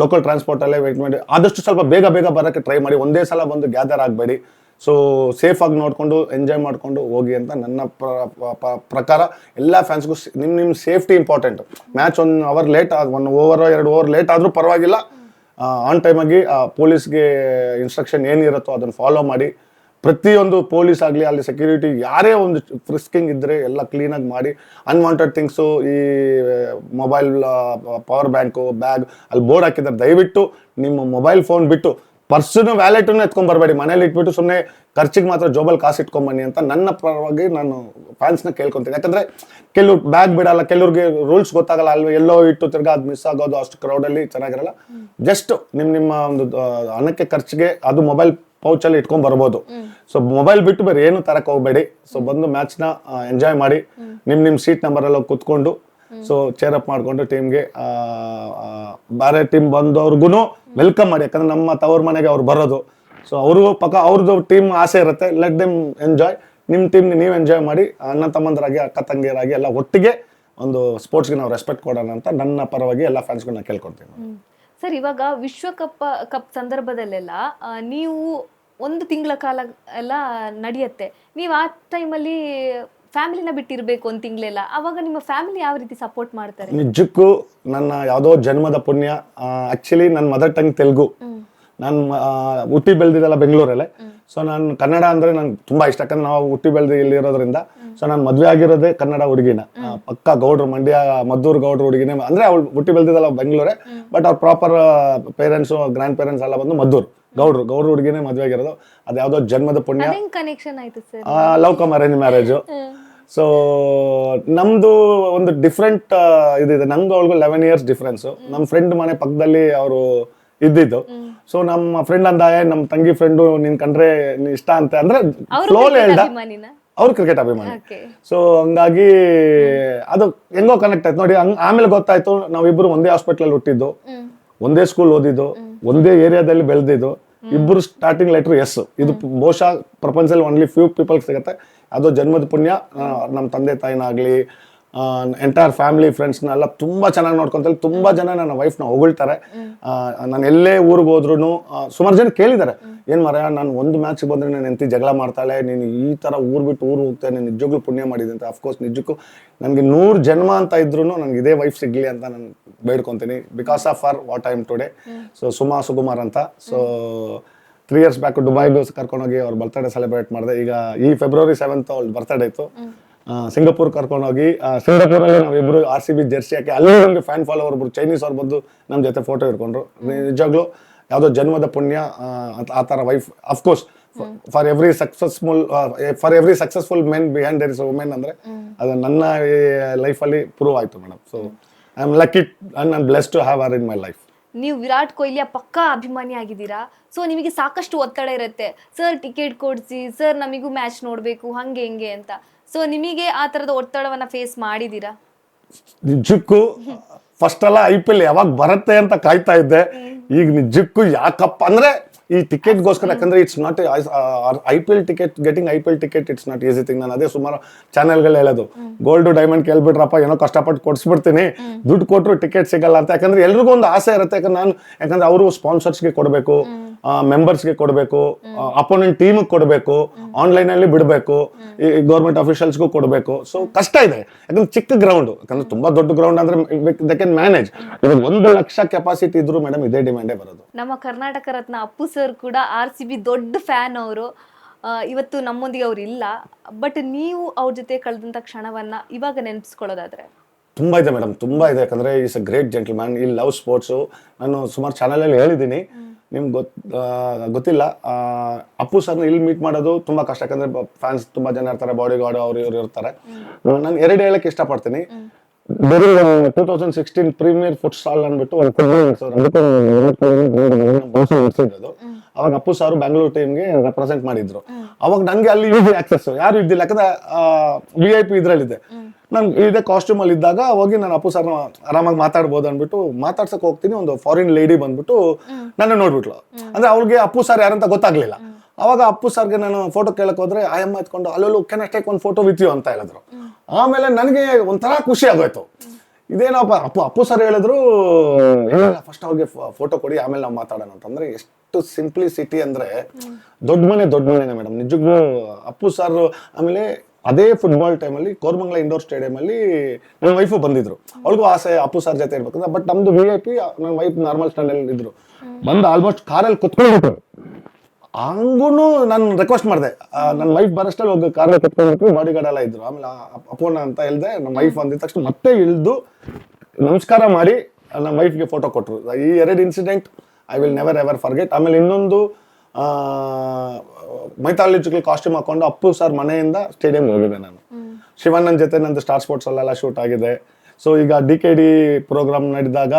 ಲೋಕಲ್ ಟ್ರಾನ್ಸ್ಪೋರ್ಟ್ ಅಲ್ಲೇ ವೆಯ್ಟ್ ಮಾಡಿ ಆದಷ್ಟು ಸ್ವಲ್ಪ ಬೇಗ ಬರೋಕ್ಕೆ ಟ್ರೈ ಮಾಡಿ. ಒಂದೇ ಸಲ ಬಂದು ಗ್ಯಾದರ್ ಆಗಬೇಡಿ. ಸೊ ಸೇಫ್ ಆಗಿ ನೋಡಿಕೊಂಡು ಎಂಜಾಯ್ ಮಾಡಿಕೊಂಡು ಹೋಗಿ ಅಂತ ನನ್ನ ಪ್ರಕಾರ. ಎಲ್ಲ ಫ್ಯಾನ್ಸ್ಗೂ ನಿಮ್ಮ safety important. Match 1 hour late 1 over 2 over late ಆದರೂ ಪರವಾಗಿಲ್ಲ, ಆನ್ ಟೈಮಾಗಿ ಪೊಲೀಸ್ಗೆ ಇನ್ಸ್ಟ್ರಕ್ಷನ್ ಏನಿರುತ್ತೋ ಅದನ್ನು ಫಾಲೋ ಮಾಡಿ. ಪ್ರತಿಯೊಂದು ಪೊಲೀಸ್ ಆಗಲಿ ಅಲ್ಲಿ ಸೆಕ್ಯೂರಿಟಿ ಯಾರೇ ಒಂದು ಫ್ರಿಸ್ಕಿಂಗ್ ಇದ್ದರೆ ಎಲ್ಲ ಕ್ಲೀನಾಗಿ ಮಾಡಿ. ಅನ್ವಾಂಟೆಡ್ ಥಿಂಗ್ಸು, ಈ ಮೊಬೈಲ್, ಪವರ್ ಬ್ಯಾಂಕು, ಬ್ಯಾಗ್ ಅಲ್ಲಿ ಬೋರ್ಡ್ ಹಾಕಿದ್ದಾರೆ, ದಯವಿಟ್ಟು ನಿಮ್ಮ ಮೊಬೈಲ್ ಫೋನ್ ಬಿಟ್ಟು ಪರ್ಸನ್ನು ವ್ಯಾಲೆಟನ್ನು ಎತ್ಕೊಂಡ್ಬರ್ಬೇಡಿ. ಮನೇಲಿ ಇಟ್ಬಿಟ್ಟು ಸುಮ್ಮನೆ ಖರ್ಚಿಗೆ ಮಾತ್ರ ಜೋಬಲ್ ಕಾಸು ಇಟ್ಕೊಂಬನ್ನಿ ಅಂತ ನನ್ನ ಪರವಾಗಿ ನಾನು ಫ್ಯಾನ್ಸ್ನ ಕೇಳ್ಕೊತೀನಿ. ಯಾಕಂದರೆ ಕೆಲವ್ರು ಬ್ಯಾಗ್ ಬಿಡಲ್ಲ, ಕೆಲವ್ರಿಗೆ ರೂಲ್ಸ್ ಗೊತ್ತಾಗಲ್ಲ ಅಲ್ವ, ಎಲ್ಲೋ ಇಟ್ಟು ತಿರ್ಗಾ ಅದು ಮಿಸ್ ಆಗೋದು, ಅಷ್ಟು ಕ್ರೌಡಲ್ಲಿ ಚೆನ್ನಾಗಿರಲ್ಲ. ಜಸ್ಟ್ ನಿಮ್ಮ ಒಂದು ಹಣಕ್ಕೆ ಖರ್ಚಿಗೆ ಅದು ಮೊಬೈಲ್ ಪೌಚಲ್ಲಿ ಇಟ್ಕೊಂಡ್ ಬರ್ಬೋದು. ಸೊ ಮೊಬೈಲ್ ಬಿಟ್ಟು ಬೇರೆ ಏನು ತರಕ್ಕೆ ಹೋಗ್ಬೇಡಿ. ಸೊ ಬಂದು ಮ್ಯಾಚ್ನ ಎಂಜಾಯ್ ಮಾಡಿ. ನಿಮ್ಮ ಸೀಟ್ ನಂಬರೆಲ್ಲ ಕೂತ್ಕೊಂಡು ಸೊ ಚೇರ್ ಅಪ್ ಮಾಡಿಕೊಂಡು ಟೀಮ್ಗೆ ಬೇರೆ ಟೀಮ್ ಬಂದವ್ರಿಗೂ ವೆಲ್ಕಮ್ ಮಾಡಿ. ಯಾಕಂದ್ರೆ ನಮ್ಮ ತವ್ರ ಮನೆಗೆ ಅವ್ರು ಬರೋದು. ಸೊ ಅವ್ರಿಗೂ ಅವ್ರದ್ದು ಟೀಮ್ ಆಸೆ ಇರುತ್ತೆ, ಲೆಟ್ ದೆಮ್ ಎಂಜಾಯ್. ನಿಮ್ಮ ಟೀಮ್ ನೀವು ಎಂಜಾಯ್ ಮಾಡಿ. ಅಣ್ಣ ತಮ್ಮಂದರಾಗಿ, ಅಕ್ಕ ತಂಗಿಯರಾಗಿ ಎಲ್ಲ ಒಟ್ಟಿಗೆ ಒಂದು ಸ್ಪೋರ್ಟ್ಸ್ಗೆ ನಾವು ರೆಸ್ಪೆಕ್ಟ್ ಕೊಡೋಣ ಅಂತ ನನ್ನ ಪರವಾಗಿ ಎಲ್ಲ ಫ್ಯಾನ್ಸ್ಗೂ ನಾನು ಕೇಳ್ಕೊಡ್ತೀನಿ. ಸರ್, ಇವಾಗ ವಿಶ್ವಕಪ್ ಸಂದರ್ಭದಲ್ಲೆಲ್ಲ ನೀವು 1 ತಿಂಗಳ ಕಾಲ ಎಲ್ಲ ನಡೆಯುತ್ತೆ. ನೀವು ಆ ಟೈಮಲ್ಲಿ ಫ್ಯಾಮಿಲಿನ ಬಿಟ್ಟಿರ್ಬೇಕು 1 ತಿಂಗಳೆಲ್ಲ. ಅವಾಗ ನಿಮ್ಮ ಫ್ಯಾಮಿಲಿ ಯಾವ ರೀತಿ ಸಪೋರ್ಟ್ ಮಾಡ್ತಾರೆ? ನಿಜಕ್ಕೂ ನನ್ನ ಯಾವುದೋ ಜನ್ಮದ ಪುಣ್ಯ. ಆಕ್ಚುಲಿ ನನ್ನ ಮದರ್ ಟಂಗ್ ತೆಲುಗು. ನಾನು ಹುಟ್ಟಿ ಬೆಳೆದಿದ್ದೆಲ್ಲ ಬೆಂಗಳೂರಲ್ಲೇ. ಸೊ ನಾನು ಕನ್ನಡ ಅಂದರೆ ನಂಗೆ ತುಂಬ ಇಷ್ಟ, ಯಾಕಂದ್ರೆ ನಾವು ಹುಟ್ಟಿ ಬೆಳೆದು ಇಲ್ಲಿ ಇರೋದ್ರಿಂದ. ಸೊ ನಾನು ಮದುವೆ ಆಗಿರೋದೇ ಕನ್ನಡ ಹುಡುಗಿನ, ಪಕ್ಕ ಗೌಡ್ರು, ಮಂಡ್ಯ ಮದ್ದೂರು ಗೌಡ್ರು ಹುಡುಗಿನೇ. ಅಂದರೆ ಅವಳು ಹುಟ್ಟಿ ಬೆಳೆದಿದ್ದೆಲ್ಲ ಬೆಂಗಳೂರೇ, ಬಟ್ ಅವ್ರ ಪ್ರಾಪರ್ ಪೇರೆಂಟ್ಸು, ಗ್ರ್ಯಾಂಡ್ ಪೇರೆಂಟ್ಸ್ ಎಲ್ಲ ಬಂದು ಮದ್ದೂರು ಗೌಡ್ರು ಹುಡುಗಿನೇ ಮದುವೆ ಆಗಿರೋದು. ಅದು ಯಾವುದೋ ಜನ್ಮದ ಪುಣ್ಯ. ಕನೆಕ್ಷನ್ ಆಯ್ತು sir? Love come arrange marriage. So ನಮ್ದು ಒಂದು ಡಿಫ್ರೆಂಟ್ ಇದಿದೆ. ನಂಗೆ ಅವಳಿಗೂ 11 ಇಯರ್ಸ್ ಡಿಫ್ರೆನ್ಸು. ನಮ್ಮ ಫ್ರೆಂಡ್ ಮನೆ ಪಕ್ಕದಲ್ಲಿ ಅವರು ಇದ್ದಿದ್ದು. ಸೊ ನಮ್ಮ ಫ್ರೆಂಡ್ ಅಂದ, ನಮ್ಮ ತಂಗಿ ಫ್ರೆಂಡು ನಿನ್ ಕಂಡ್ರೆ ಇಷ್ಟ ಅಂತ ಅಂದ್ರೆ ಫ್ಲೋಲ್ ಹೇಳ್ದ. ಅವ್ರು ಕ್ರಿಕೆಟ್ ಅಭಿಮಾನಿ. ಸೊ ಹಂಗಾಗಿ ಅದು ಹೆಂಗೋ ಕನೆಕ್ಟ್ ಆಯ್ತು ನೋಡಿ. ಆಮೇಲೆ ಗೊತ್ತಾಯ್ತು ನಾವಿಬ್ರು ಒಂದೇ ಹಾಸ್ಪಿಟಲ್ ಹುಟ್ಟಿದ್ದು, ಒಂದೇ ಸ್ಕೂಲ್ ಓದಿದ್ದು, ಒಂದೇ ಏರಿಯಾದಲ್ಲಿ ಬೆಳೆದಿದ್ದು, ಇಬ್ಬರು ಸ್ಟಾರ್ಟಿಂಗ್ ಲೆಟ್ರ್ ಎಸ್. ಇದು ಬಹುಶಃ ಪ್ರಪಂಚದಲ್ಲಿ ಓನ್ಲಿ ಫ್ಯೂ ಪೀಪಲ್ ಸಿಗುತ್ತೆ. ಅದು ಜನ್ಮದ ಪುಣ್ಯ. ನಮ್ಮ ತಂದೆ ತಾಯಿನಾಗ್ಲಿ, ಎಂಟೈರ್ ಫ್ಯಾಮಿಲಿ ಫ್ರೆಂಡ್ಸ್ನೆಲ್ಲ ತುಂಬ ಚೆನ್ನಾಗಿ ನೋಡ್ಕೊಂತಾರೆ. ತುಂಬ ಜನ ನನ್ನ ವೈಫ್ನ ಹೊಗಳ್ತಾರೆ. ನಾನು ಎಲ್ಲೇ ಊರಿಗೆ ಹೋದ್ರೂ ಸುಮಾರು ಜನ ಕೇಳಿದ್ದಾರೆ, ಏನು ಮರ ನಾನು ಒಂದು ಮ್ಯಾಚ್ಗೆ ಬಂದರೆ ನಾನು ಎಂತಿ ಜಗಳ ಮಾಡ್ತಾಳೆ, ನೀನು ಈ ಥರ ಊರು ಬಿಟ್ಟು ಊರು ಹೋಗ್ತೇನೆ, ನಿಜವಾಗ್ಲೂ ಪುಣ್ಯ ಮಾಡಿದೆ ಅಂತ. ಅಫ್ಕೋರ್ಸ್ ನಿಜಕ್ಕೂ ನನಗೆ 100 ಜನ್ಮ ಅಂತ ಇದ್ರೂ ನನಗೆ ಇದೇ ವೈಫ್ ಸಿಗಲಿ ಅಂತ ನಾನು ಬೇಡ್ಕೊತೀನಿ. Because of for what I am today. So Suma Sukumar ಅಂತ. ಸೊ 3 years ಬ್ಯಾಕ್ ದುಬೈಗೆ ಕರ್ಕೊಂಡೋಗಿ ಅವ್ರ ಬರ್ತ್ಡೇ ಸೆಲೆಬ್ರೇಟ್ ಮಾಡಿದೆ. ಈಗ ಈ February 7th ಅವ್ಳ ಬರ್ತ್ಡೇ ಇತ್ತು. ಸಿಂಗಾಪುರ್ ಕರ್ಕೊಂಡೋಗಿ ಸಿಂಗಾಪುರಲ್ಲಿ ನಾವಿಬ್ರು RCB ಜೆರ್ಸಿ ಹಾಕಿ ಅಲ್ಲಿ ನಮಗೆ ಫ್ಯಾನ್ ಫಾಲೋವರ್ ಒಬ್ರು ಚೈನೀಸ್ ಅವ್ರು ಬಂದು ನಮ್ಮ ಜೊತೆ ಫೋಟೋ ಇಟ್ಕೊಂಡ್ರು. ನಿಜವಾಗ್ಲೂ ಯಾವುದೋ ಜನ್ಮದ ಪುಣ್ಯ ಆ ಥರ wife. Of course for every successful men behind there is a women ಅಂದರೆ ಅದು ನನ್ನ ಲೈಫಲ್ಲಿ ಪ್ರೂವ್ ಆಯಿತು madam. So I am lucky and I am blessed to have her in my life. ನೀವು ವಿರಾಟ್ ಕೊಹ್ಲಿಯ ಪಕ್ಕಾ ಅಭಿಮಾನಿ ಆಗಿದ್ದೀರಾ. ಸೊ ನಿಮಗೆ ಸಾಕಷ್ಟು ಒತ್ತಡ ಇರುತ್ತೆ, ಸರ್ ಟಿಕೆಟ್ ಕೊಡಿಸಿ, ಸರ್ ನಮಗೂ ಮ್ಯಾಚ್ ನೋಡಬೇಕು, ಹಂಗೆ ಹಿಂಗೆ ಅಂತ. ಸೊ ನಿಮಗೆ ಆ ಥರದ ಒತ್ತಡವನ್ನ ಫೇಸ್ ಮಾಡಿದ್ದೀರಾ? ನಿಜಕ್ಕೂ ಫಸ್ಟ್ ಎಲ್ಲ IPL ಯಾವಾಗ ಬರುತ್ತೆ ಅಂತ ಕಾಯ್ತಾ ಇದ್ದೆ. ಈಗ ನಿಜಕ್ಕೂ ಯಾಕಪ್ಪ ಅಂದ್ರೆ ಈ ಟಿಕೆಟ್ಗೋಸ್ಕರ, ಯಾಕಂದ್ರೆ it's not IPL ticket, getting IPL ticket it's not easy thing. ನಾನು ಅದೇ ಸುಮಾರು ಚಾನೆಲ್ಗಳು ಹೇಳೋದು, ಗೋಲ್ಡ್ ಡೈಮಂಡ್ ಕೇಳ್ಬಿಟ್ರಪ್ಪ, ಏನೋ ಕಷ್ಟಪಟ್ಟು ಕೊಡಿಸ್ಬಿಡ್ತೀನಿ, ದುಡ್ಡು ಕೊಟ್ಟರು ಟಿಕೆಟ್ ಸಿಗಲ್ಲ ಅಂತ. ಯಾಕಂದ್ರೆ ಎಲ್ರಿಗೂ ಒಂದು ಆಸೆ ಇರುತ್ತೆ. ಯಾಕಂದ್ರೆ ಅವರು ಸ್ಪಾನ್ಸರ್ಸ್ಗೆ ಕೊಡಬೇಕು, ಮೆಂಬರ್ಸ್ಗೆ ಕೊಡಬೇಕು, ಅಪೋನೆಂಟ್ ಟೀಮ್ಗೆ ಕೊಡಬೇಕು, ಆನ್ಲೈನಲ್ಲಿ ಬಿಡಬೇಕು, ಈ ಗೌರ್ಮೆಂಟ್ ಅಫಿಷಿಯಲ್ಸ್ಗೂ ಕೊಡಬೇಕು. ಸೊ ಕಷ್ಟ ಇದೆ. ಯಾಕಂದ್ರೆ ಚಿಕ್ಕ ಗ್ರೌಂಡ್, ಯಾಕಂದ್ರೆ ತುಂಬಾ ದೊಡ್ಡ ಗ್ರೌಂಡ್ ಅಂದ್ರೆ ದೇ ಕ್ಯಾನ್ ಮ್ಯಾನೇಜ್. ಇವಾಗ 1 ಲಕ್ಷ ಕೆಪಾಸಿಟಿ ಇದ್ರು ಮೇಡಮ್ ಇದೇ ಡಿಮ್ಯಾಂಡೇ ಬರೋದು. ನಮ್ಮ ಕರ್ನಾಟಕ ರತ್ನ ಅಪ್ಪು ಸರ್ ಕೂಡ RCB ದೊಡ್ಡ ಫ್ಯಾನ್ ಅವರು. ಇವತ್ತು ನಮ್ಮೊಂದಿಗೆ ಅವ್ರು ಇಲ್ಲ, ಬಟ್ ನೀವು ಅವ್ರ ಜೊತೆ ಕಳೆದಂತ ಕ್ಷಣವನ್ನ ಇವಾಗ ನೆನಪಿಸ್ಕೊಳ್ಳೋದಾದ್ರೆ? ತುಂಬ ಇದೆ ಮೇಡಮ್, ತುಂಬ ಇದೆ. ಯಾಕಂದರೆ ಈಸ್ ಅ ಗ್ರೇಟ್ ಜೆಂಟಲ್ಮ್ಯಾನ್, ಈ ಲವ್ ಸ್ಪೋರ್ಟ್ಸು. ನಾನು ಸುಮಾರು ಚಾನಲಲ್ಲಿ ಹೇಳಿದ್ದೀನಿ, ನಿಮ್ಗೆ ಗೊತ್ತಿಲ್ಲ. ಅಪ್ಪು ಸರ್ನ ಇಲ್ಲಿ ಮೀಟ್ ಮಾಡೋದು ತುಂಬ ಕಷ್ಟ, ಯಾಕಂದರೆ ಫ್ಯಾನ್ಸ್ ತುಂಬ ಜನ ಇರ್ತಾರೆ, ಬಾಡಿ ಗಾರ್ಡ್ ಅವ್ರು ಇವ್ರು ಇರ್ತಾರೆ. ನಾನು ಎರಡು ಹೇಳಕ್ಕೆ ಇಷ್ಟಪಡ್ತೀನಿ. 2016 ಪ್ರೀಮಿಯರ್ ಫುಟ್ ಸ್ಟಾಲ್ ಅಂದ್ಬಿಟ್ಟು ಒಂದು ಫುಟ್ಬಾಲ್ ಅವಾಗ ಅಪ್ಪು ಸಾರು ಬ್ಯಾಂಗ್ಳೂರ್ ಟೀಮ್ಗೆ ರೆಪ್ರೆಸೆಂಟ್ ಮಾಡಿದ್ರು. ಅವಾಗ ನನಗೆ ಅಲ್ಲಿ ಯೂಸ್ ಆಕ್ಸೆಸ್ ಯಾರು ಇದ್ದಿಲ್ಲ, ಯಾಕಂದ್ರೆ VIP ಇದ್ರಲ್ಲಿದೆ. ನಾನು ಇದೇ ಕಾಸ್ಟ್ಯೂಮ್ ಅಲ್ಲಿ ಇದ್ದಾಗ ಹೋಗಿ ನಾನು ಅಪ್ಪು ಸರ್ನ ಆರಾಮಾಗಿ ಮಾತಾಡ್ಬೋದು ಅಂದ್ಬಿಟ್ಟು ಮಾತಾಡ್ಸಕ್ ಹೋಗ್ತೀನಿ. ಒಂದು ಫಾರಿನ್ ಲೇಡಿ ಬಂದ್ಬಿಟ್ಟು ನನ್ನ ನೋಡ್ಬಿಟ್ಲು. ಅಂದ್ರೆ ಅವ್ರಿಗೆ ಅಪ್ಪು ಸರ್ ಯಾರಂತ ಗೊತ್ತಾಗ್ಲಿಲ್ಲ. ಅವಾಗ ಅಪ್ಪು ಸರ್ಗೆ ನಾನು ಫೋಟೋ ಕೇಳಕ್ ಹೋದ್ರೆ ಆಯಮ್ಮ ಎತ್ಕೊಂಡು ಅಲ್ಲೂ ಕ್ಯಾನ್ ಐ ಟೇಕ್ ಒಂದು ಫೋಟೋ ವಿತ್ ಯು ಅಂತ ಹೇಳಿದ್ರು. ಆಮೇಲೆ ನನಗೆ ಒಂಥರ ಖುಷಿ ಆಗೋಯ್ತು. ಇದೇನಪ್ಪ ಅಪ್ಪು ಸರ್ ಹೇಳಿದ್ರು, ಫಸ್ಟ್ ಅವ್ರಿಗೆ ಫೋಟೋ ಕೊಡಿ ಆಮೇಲೆ ನಾವು ಮಾತಾಡೋಣ ಅಂತಂದ್ರೆ ಎಷ್ಟು ಸಿಂಪ್ಲಿಸಿಟಿ ಅಂದ್ರೆ ದೊಡ್ಡ ಮನೆನೇ ಮೇಡಮ್ ನಿಜಕ್ಕೂ ಅಪ್ಪು ಸರ್. ಆಮೇಲೆ ಅದೇ ಫುಟ್ಬಾಲ್ ಟೈಮಲ್ಲಿ ಕೋರಮಂಗಲ ಇಂಡೋರ್ ಸ್ಟೇಡಿಯಂ ಅಲ್ಲಿ ನನ್ನ ವೈಫು ಬಂದಿದ್ರು. ಅವಳಿಗೂ ಆಸೆ ಅಪ್ಪು ಸರ್ ಜೊತೆ ಇರ್ಬೇಕಂದ್ರೆ, ಬಟ್ ನಮ್ದು VIP ನನ್ನ ವೈಫ್ ನಾರ್ಮಲ್ ಸ್ಟ್ಯಾಂಡ್ ಅಲ್ಲಿ ಇದ್ರು. ಬಂದು ಆಲ್ಮೋಸ್ಟ್ ಕಾರಲ್ಲಿ ಕುತ್ಕೊಂಡ್ಬಿಟ್ರು. ಹಂಗೂ ನಾನು ರಿಕ್ವೆಸ್ಟ್ ಮಾಡಿದೆ, ನನ್ನ ವೈಫ್ ಬರೋಷ್ಟಲ್ಲಿ ಹೋಗಿ ಕಾರಲ್ಲಿ ಕುತ್ಕೊಂಡ್ಬಿಟ್ಟು ಬಾಡಿ ಗಾರ್ಡ್ ಎಲ್ಲ ಇದ್ರು. ಆಮೇಲೆ ಅಪ್ಪೋಣ ಅಂತ ಹೇಳ್ದೆ. ನಮ್ಮ ವೈಫ್ ಅಂದಿದ ತಕ್ಷಣ ಮತ್ತೆ ಇಳಿದು ನಮಸ್ಕಾರ ಮಾಡಿ ನಮ್ಮ ವೈಫ್ಗೆ ಫೋಟೋ ಕೊಟ್ಟರು. ಈ ಎರಡು incident I will never ever forget. ಆಮೇಲೆ ಇನ್ನೊಂದು ಮೈಥಾಲಜಿಕಲ್ ಕಾಸ್ಟ್ಯೂಮ್ ಹಾಕೊಂಡು ಅಪ್ಪು ಸರ್ ಮನೆಯಿಂದ ಸ್ಟೇಡಿಯಂಗೆ ಹೋಗಿದ್ದೆ ನಾನು. ಶಿವಣ್ಣನ ಜೊತೆ ನಂದು ಸ್ಟಾರ್ ಸ್ಪೋರ್ಟ್ಸ್ ಅಲ್ಲೆಲ್ಲ ಶೂಟ್ ಆಗಿದೆ. ಸೊ ಈಗ DKD ಪ್ರೋಗ್ರಾಮ್ ನಡೆದಾಗ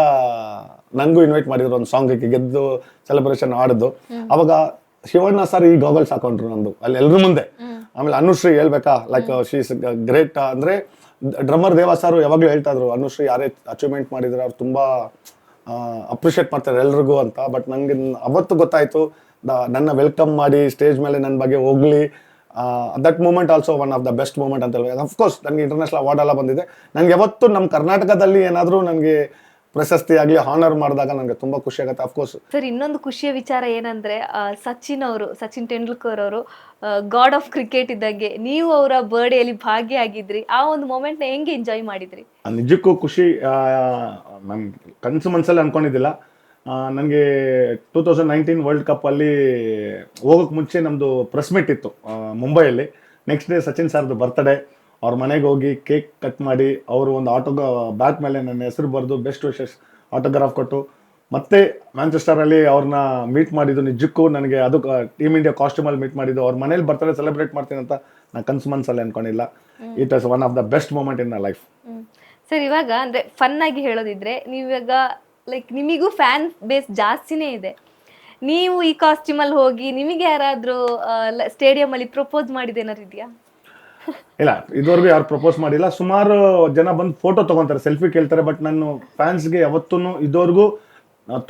ನನಗೂ ಇನ್ವೈಟ್ ಮಾಡಿದ್ರು ಒಂದು ಸಾಂಗಿಗೆ, ಗೆದ್ದು ಸೆಲೆಬ್ರೇಷನ್ ಆಡಿದ್ದು. ಅವಾಗ ಶಿವಣ್ಣ ಸರ್ ಈ ಗಾಗಲ್ಸ್ ಹಾಕೊಂಡ್ರು ನಂದು ಅಲ್ಲಿ ಎಲ್ರ ಮುಂದೆ. ಆಮೇಲೆ ಅನುಶ್ರೀ ಹೇಳ್ಬೇಕಾ, ಲೈಕ್ ಶೀಸ್ ಗ್ರೇಟ್. ಅಂದ್ರೆ ಡ್ರಮ್ಮರ್ ದೇವ ಸರ್ ಯಾವಾಗ್ಲೂ ಹೇಳ್ತಾ ಇದ್ರು, ಅನುಶ್ರೀ ಯಾರೇ ಅಚೀವ್ಮೆಂಟ್ ಮಾಡಿದ್ರೆ ಅವ್ರು ತುಂಬಾ ಅಪ್ರಿಷಿಯೇಟ್ ಮಾಡ್ತಾರೆ ಎಲ್ರಿಗೂ ಅಂತ. ಬಟ್ ನಂಗೆ ಅವತ್ತು ಗೊತ್ತಾಯ್ತು, ನನ್ನ ವೆಲ್ಕಮ್ ಮಾಡಿ ಸ್ಟೇಜ್ ಮೇಲೆ ನನ್ನ ಬಗ್ಗೆ ಹೋಗ್ಲಿ. That moment also one of the best moment ಅಂತ ಹೇಳ್ಬೇಕು. ಅಫ್ಕೋರ್ಸ್ ನನಗೆ ಇಂಟರ್ನ್ಯಾಷನಲ್ ಅವಾರ್ಡ್ ಎಲ್ಲ ಬಂದಿದೆ. ನನಗೆ ಯಾವತ್ತು ನಮ್ಮ ಕರ್ನಾಟಕದಲ್ಲಿ ಏನಾದರೂ ನನಗೆ ಪ್ರಶಸ್ತಿ ಆಗಲಿ ಹಾನರ್ ಮಾಡಿದಾಗ ನನಗೆ ತುಂಬಾ ಖುಷಿ ಆಗುತ್ತೆ. ಅಫ್ಕೋರ್ಸ್ ಸರ್, ಇನ್ನೊಂದು ಖುಷಿಯ ವಿಚಾರ ಏನಂದ್ರೆ ಸಚಿನ್ ತೆಂಡೂಲ್ಕರ್ ಅವರು ಗಾಡ್ ಆಫ್ ಕ್ರಿಕೆಟ್ ಇದ್ದಂಗೆ ನೀವು ಅವರ ಬರ್ಡೇಯಲ್ಲಿ ಭಾಗಿಯಾಗಿದ್ರಿ. ಆ ಒಂದು ಮೂಮೆಂಟ್ ನ ಹೆಂಗೆ ಎಂಜಾಯ್ ಮಾಡಿದ್ರಿ? ನಿಜಕ್ಕೂ ಖುಷಿ. ನನ್ ಕನಸು ಮನಸ್ಸಲ್ಲಿ ಅನ್ಕೊಂಡಿದ್ದಿಲ್ಲ. ನನಗೆ 2019 ವರ್ಲ್ಡ್ ಕಪ್ ಅಲ್ಲಿ ಹೋಗೋಕೆ ಮುಂಚೆ ನಮ್ದು ಪ್ರೆಸ್ ಮೀಟ್ ಇತ್ತು ಮುಂಬೈಯಲ್ಲಿ. ನೆಕ್ಸ್ಟ್ ಡೇ ಸಚಿನ್ ಸರ್ದು ಬರ್ತ್ಡೇ. ಅವ್ರ ಮನೆಗೆ ಹೋಗಿ ಕೇಕ್ ಕಟ್ ಮಾಡಿ ಅವರು ಒಂದು ಬ್ಯಾಕ್ ಮೇಲೆ ನನ್ನ ಹೆಸರು ಬರೆದು ಬೆಸ್ಟ್ ವಿಶಸ್ ಆಟೋಗ್ರಾಫ್ ಕೊಟ್ಟು ಮತ್ತೆ ಮ್ಯಾಂಚೆಸ್ಟರಲ್ಲಿ ಅವ್ರನ್ನ ಮೀಟ್ ಮಾಡಿದ್ದು. ನಿಜಕ್ಕೂ ನನಗೆ ಅದು ಟೀಮ್ ಇಂಡಿಯಾ ಕಾಸ್ಟ್ಯೂಮಲ್ಲಿ ಮೀಟ್ ಮಾಡಿದ್ದು. ಅವ್ರ ಮನೇಲಿ ಬರ್ತಾರೆ ಸೆಲೆಬ್ರೇಟ್ ಮಾಡ್ತೀನಿ ಅಂತ ನಾನು ಕನ್ಸು ಮನ್ಸಲ್ಲಿ ಅನ್ಕೊಂಡಿಲ್ಲ. It was one of the best moment in my life. Sir, ಇವಾಗ ಅಂದ್ರೆ ಫನ್ ಆಗಿ ಹೇಳೋದಿದ್ರೆ ನೀವಿವಾಗ ಲೈಕ್ ನಿಮಿಗೂ ಫ್ಯಾನ್ ಬೇಸ್ ಜಾಸ್ತಿನೇ ಇದೆ. ನೀವು ಈ ಕಾಸ್ಟ್ಯೂಮ್ ಅಲ್ಲಿ ಹೋಗಿ ನಿಮಗೆ ಯಾರಾದ್ರೂ ಸ್ಟೇಡಿಯಂ ಅಲ್ಲಿ ಪ್ರಪೋಸ್ ಮಾಡಿದೇನಾರು ಇದೆಯಾ? ಇಲ್ಲ, ಇದುವರೆಗೂ ಯಾರು ಪ್ರಪೋಸ್ ಮಾಡಿಲ್ಲ. ಸುಮಾರು ಜನ ಬಂದು ಫೋಟೋ ತಗೊಂತಾರೆ, ಸೆಲ್ಫಿ ಕೇಳ್ತಾರೆ. ಬಟ್ ನಾನು ಫ್ಯಾನ್ಸ್ಗೆ ಯಾವತ್ತೂ ಇದುವರೆಗೂ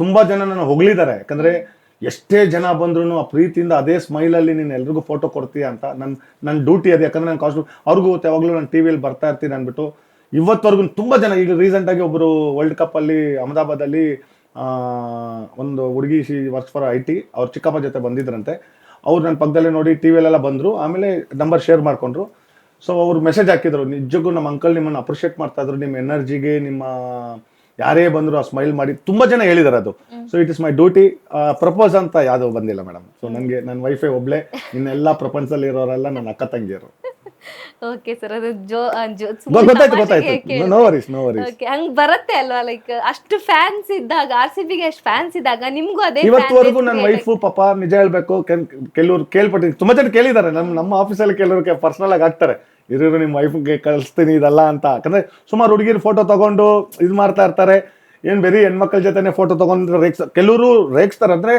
ತುಂಬಾ ಜನ ನನ್ನ ಹೊಗಳಿದ್ದಾರೆ. ಯಾಕಂದ್ರೆ ಎಷ್ಟೇ ಜನ ಬಂದ್ರು ಆ ಪ್ರೀತಿಯಿಂದ ಅದೇ ಸ್ಮೈಲಲ್ಲಿ ನೀನು ಎಲ್ರಿಗೂ ಫೋಟೋ ಕೊಡ್ತೀಯ ಅಂತ ನನ್ನ ಡ್ಯೂಟಿ ಅದು. ಯಾಕಂದ್ರೆ ನನ್ನ ಕಾಸ್ಟ್ಯೂಮ್ ಅವ್ರಿಗೂ ಯಾವಾಗಲೂ ನಾನು ಟಿವಿಯಲ್ಲಿ ಬರ್ತಾ ಇರ್ತೀನಿ ಅಂದ್ಬಿಟ್ಟು ಇವತ್ತವರೆಗೂ ತುಂಬಾ ಜನ. ಈಗ ರೀಸೆಂಟ್ ಆಗಿ ಒಬ್ಬರು ವರ್ಲ್ಡ್ ಕಪ್ ಅಲ್ಲಿ ಅಹಮದಾಬಾದಲ್ಲಿ ಒಂದು ಹುಡುಗಿ ವರ್ಕ್ಸ್ ಫಾರ್ IT, ಅವ್ರ ಚಿಕ್ಕಪ್ಪ ಜೊತೆ ಬಂದಿದ್ರಂತೆ. ಅವ್ರು ನನ್ನ ಪಕ್ಕದಲ್ಲೇ ನೋಡಿ ಟಿವಿಯಲ್ಲೆಲ್ಲ ಬಂದರು. ಆಮೇಲೆ ನಂಬರ್ ಶೇರ್ ಮಾಡ್ಕೊಂಡ್ರು. ಸೊ ಅವ್ರು ಮೆಸೇಜ್ ಹಾಕಿದ್ರು, ನಿಜಕ್ಕೂ ನಮ್ಮ ಅಂಕಲ್ ನಿಮ್ಮನ್ನು ಅಪ್ರಿಷಿಯೇಟ್ ಮಾಡ್ತಾ ಇದ್ರು, ನಿಮ್ಮ ಎನರ್ಜಿಗೆ, ನಿಮ್ಮ ಯಾರೇ ಬಂದ್ರು ಆ ಸ್ಮೈಲ್ ಮಾಡಿ ತುಂಬಾ ಜನ ಹೇಳಿದಾರೆ ಅದು. So it is my duty. Propose ಅಂತ ಯಾವ್ದು ಬಂದಿಲ್ಲ ಮೇಡಮ್. ಸೊ ನನಗೆ ನನ್ನ ವೈಫೈ ಒಬ್ಳೆ, ಇನ್ನೆಲ್ಲ ಪ್ರಪಂಚದಲ್ಲಿ ಇರೋರೆಲ್ಲ ನನ್ನ ಅಕ್ಕ ತಂಗಿಯರು. ಓಕೆ ಸರ್, ಅದು ಗೊತ್ತಾಯ್ತು. No worries. ಹಂಗ್ ಬರುತ್ತೆ ಅಲ್ವಾ, ಲೈಕ್ ಅಷ್ಟು ಫ್ಯಾನ್ಸ್ ಇದ್ದಾಗ, RCB ಗೆ ಅಷ್ಟು ಫ್ಯಾನ್ಸ್ ಇದ್ದಾಗ ನಿಮ್ಗೂ ಅದೇ. ಇವತ್ತುವರೆಗೂ ನನ್ನ ವೈಫು ಪಾಪ ನಿಜ ಹೇಳ್ಬೇಕು, ಕೆಲವ್ರು ಕೇಳ್ಪಟ್ಟಿದ್ದೀನಿ, ತುಂಬಾ ಜನ ಕೇಳಿದ್ದಾರೆ. ನಮ್ಮ ಆಫೀಸಲ್ಲಿ ಕೆಲವ್ರಿಗೆ ಪರ್ಸನಲ್ ಆಗಿ ಆಗ್ತಾರೆ, ಇರೋರು ನಿಮ್ಮ ವೈಫ್ಗೆ ಕಳಿಸ್ತೀನಿ ಇದಲ್ಲ ಅಂತ. ಯಾಕಂದ್ರೆ ಸುಮಾರು ಹುಡುಗಿರು ಫೋಟೋ ತಗೊಂಡು ಇದು ಮಾಡ್ತಾ ಇರ್ತಾರೆ. ಏನ್ ಬೇರೆ ಹೆಣ್ಮಕ್ಳ ಜೊತೆನೆ ಫೋಟೋ ತಗೊಂಡ್ರೆ ಕೆಲವರು ರೇಗಿಸ್ತಾರೆ. ಅಂದ್ರೆ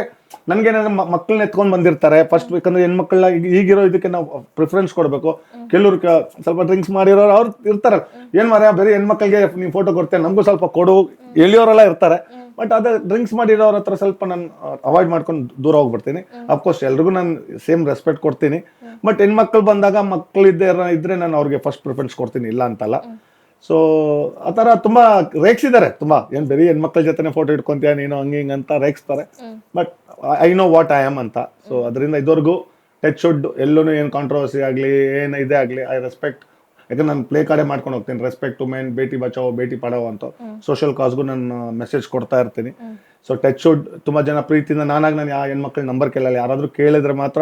ನನ್ಗೆ ಮಕ್ಕಳನ್ನ ಎತ್ಕೊಂಡ್ ಬಂದಿರ್ತಾರೆ ಫಸ್ಟ್. ಯಾಕಂದ್ರೆ ಹೆಣ್ಮಕ್ಳ ಈಗಿರೋ ಇದಕ್ಕೆ ನಾವು ಪ್ರಿಫರೆನ್ಸ್ ಕೊಡ್ಬೇಕು. ಕೆಲವ್ರು ಸ್ವಲ್ಪ ಡ್ರಿಂಕ್ಸ್ ಮಾಡಿರೋರು ಅವ್ರು ಇರ್ತಾರೆ, ಏನ್ ಮಾರ್ಯ ಬೇರೆ ಹೆಣ್ಮಕ್ಳಿಗೆ ನೀವು ಫೋಟೋ ಕೊಡ್ತೇನೆ ನಮಗೂ ಸ್ವಲ್ಪ ಕೊಡು ಎಳಿಯೋರೆಲ್ಲ ಇರ್ತಾರೆ. ಬಟ್ ಅದೇ ಡ್ರಿಂಕ್ಸ್ ಮಾಡಿರೋರ ಹತ್ರ ಸ್ವಲ್ಪ ನಾನು ಅವಾಯ್ಡ್ ಮಾಡ್ಕೊಂಡು ದೂರ ಹೋಗ್ಬಿಡ್ತೀನಿ. ಅಫ್ಕೋರ್ಸ್ ಎಲ್ರಿಗೂ ನಾನು ಸೇಮ್ ರೆಸ್ಪೆಕ್ಟ್ ಕೊಡ್ತೀನಿ. ಬಟ್ ಹೆಣ್ಮಕ್ಳು ಬಂದಾಗ ಮಕ್ಕಳು ಇದ್ರೆ ನಾನು ಅವ್ರಿಗೆ ಫಸ್ಟ್ ಪ್ರಿಫರೆನ್ಸ್ ಕೊಡ್ತೀನಿ, ಇಲ್ಲ ಅಂತಲ್ಲ. ಸೊ ಆ ಥರ ತುಂಬ ರೇಗಿಸಿದ್ದಾರೆ. ತುಂಬ ಏನು ಬರೀ ಹೆಣ್ಮಕ್ಳ ಜೊತೆ ಫೋಟೋ ಇಟ್ಕೊಂತೀಯ ನೀನು ಹಂಗೆ ಹಿಂಗೆ ಅಂತ ರೇಗಿಸ್ತಾರೆ. But I know what I am ಅಂತ. ಸೊ ಅದರಿಂದ ಇದುವರೆಗೂ ಟಚ್ ವುಡ್ ಎಲ್ಲೂ ಏನು ಕಾಂಟ್ರವರ್ಸಿ ಆಗಲಿ ಏನು ಇದೇ ಆಗಲಿ ಐ ರೆಸ್ಪೆಕ್ಟ್. ಯಾಕಂದ್ರೆ ನಾನು ಪ್ಲೇ ಕಾರ್ಡೇ ಮಾಡ್ಕೊಂಡು ಹೋಗ್ತೀನಿ, respect to men, Beti Bachao Beti Padhao ಅಂತ ಸೋಷಿಯಲ್ ಕಾಸ್ಗೂ ನಾನು ಮೆಸೇಜ್ ಕೊಡ್ತಾ ಇರ್ತೀನಿ. ಸೊ ಟಚ್ ವುಡ್ ತುಂಬ ಜನ ಪ್ರೀತಿಯಿಂದ ನಾನು ಆ ಹೆಣ್ಮಕ್ಳ ನಂಬರ್ ಕೇಳಲ್ಲ. ಯಾರಾದರೂ ಕೇಳಿದ್ರೆ ಮಾತ್ರ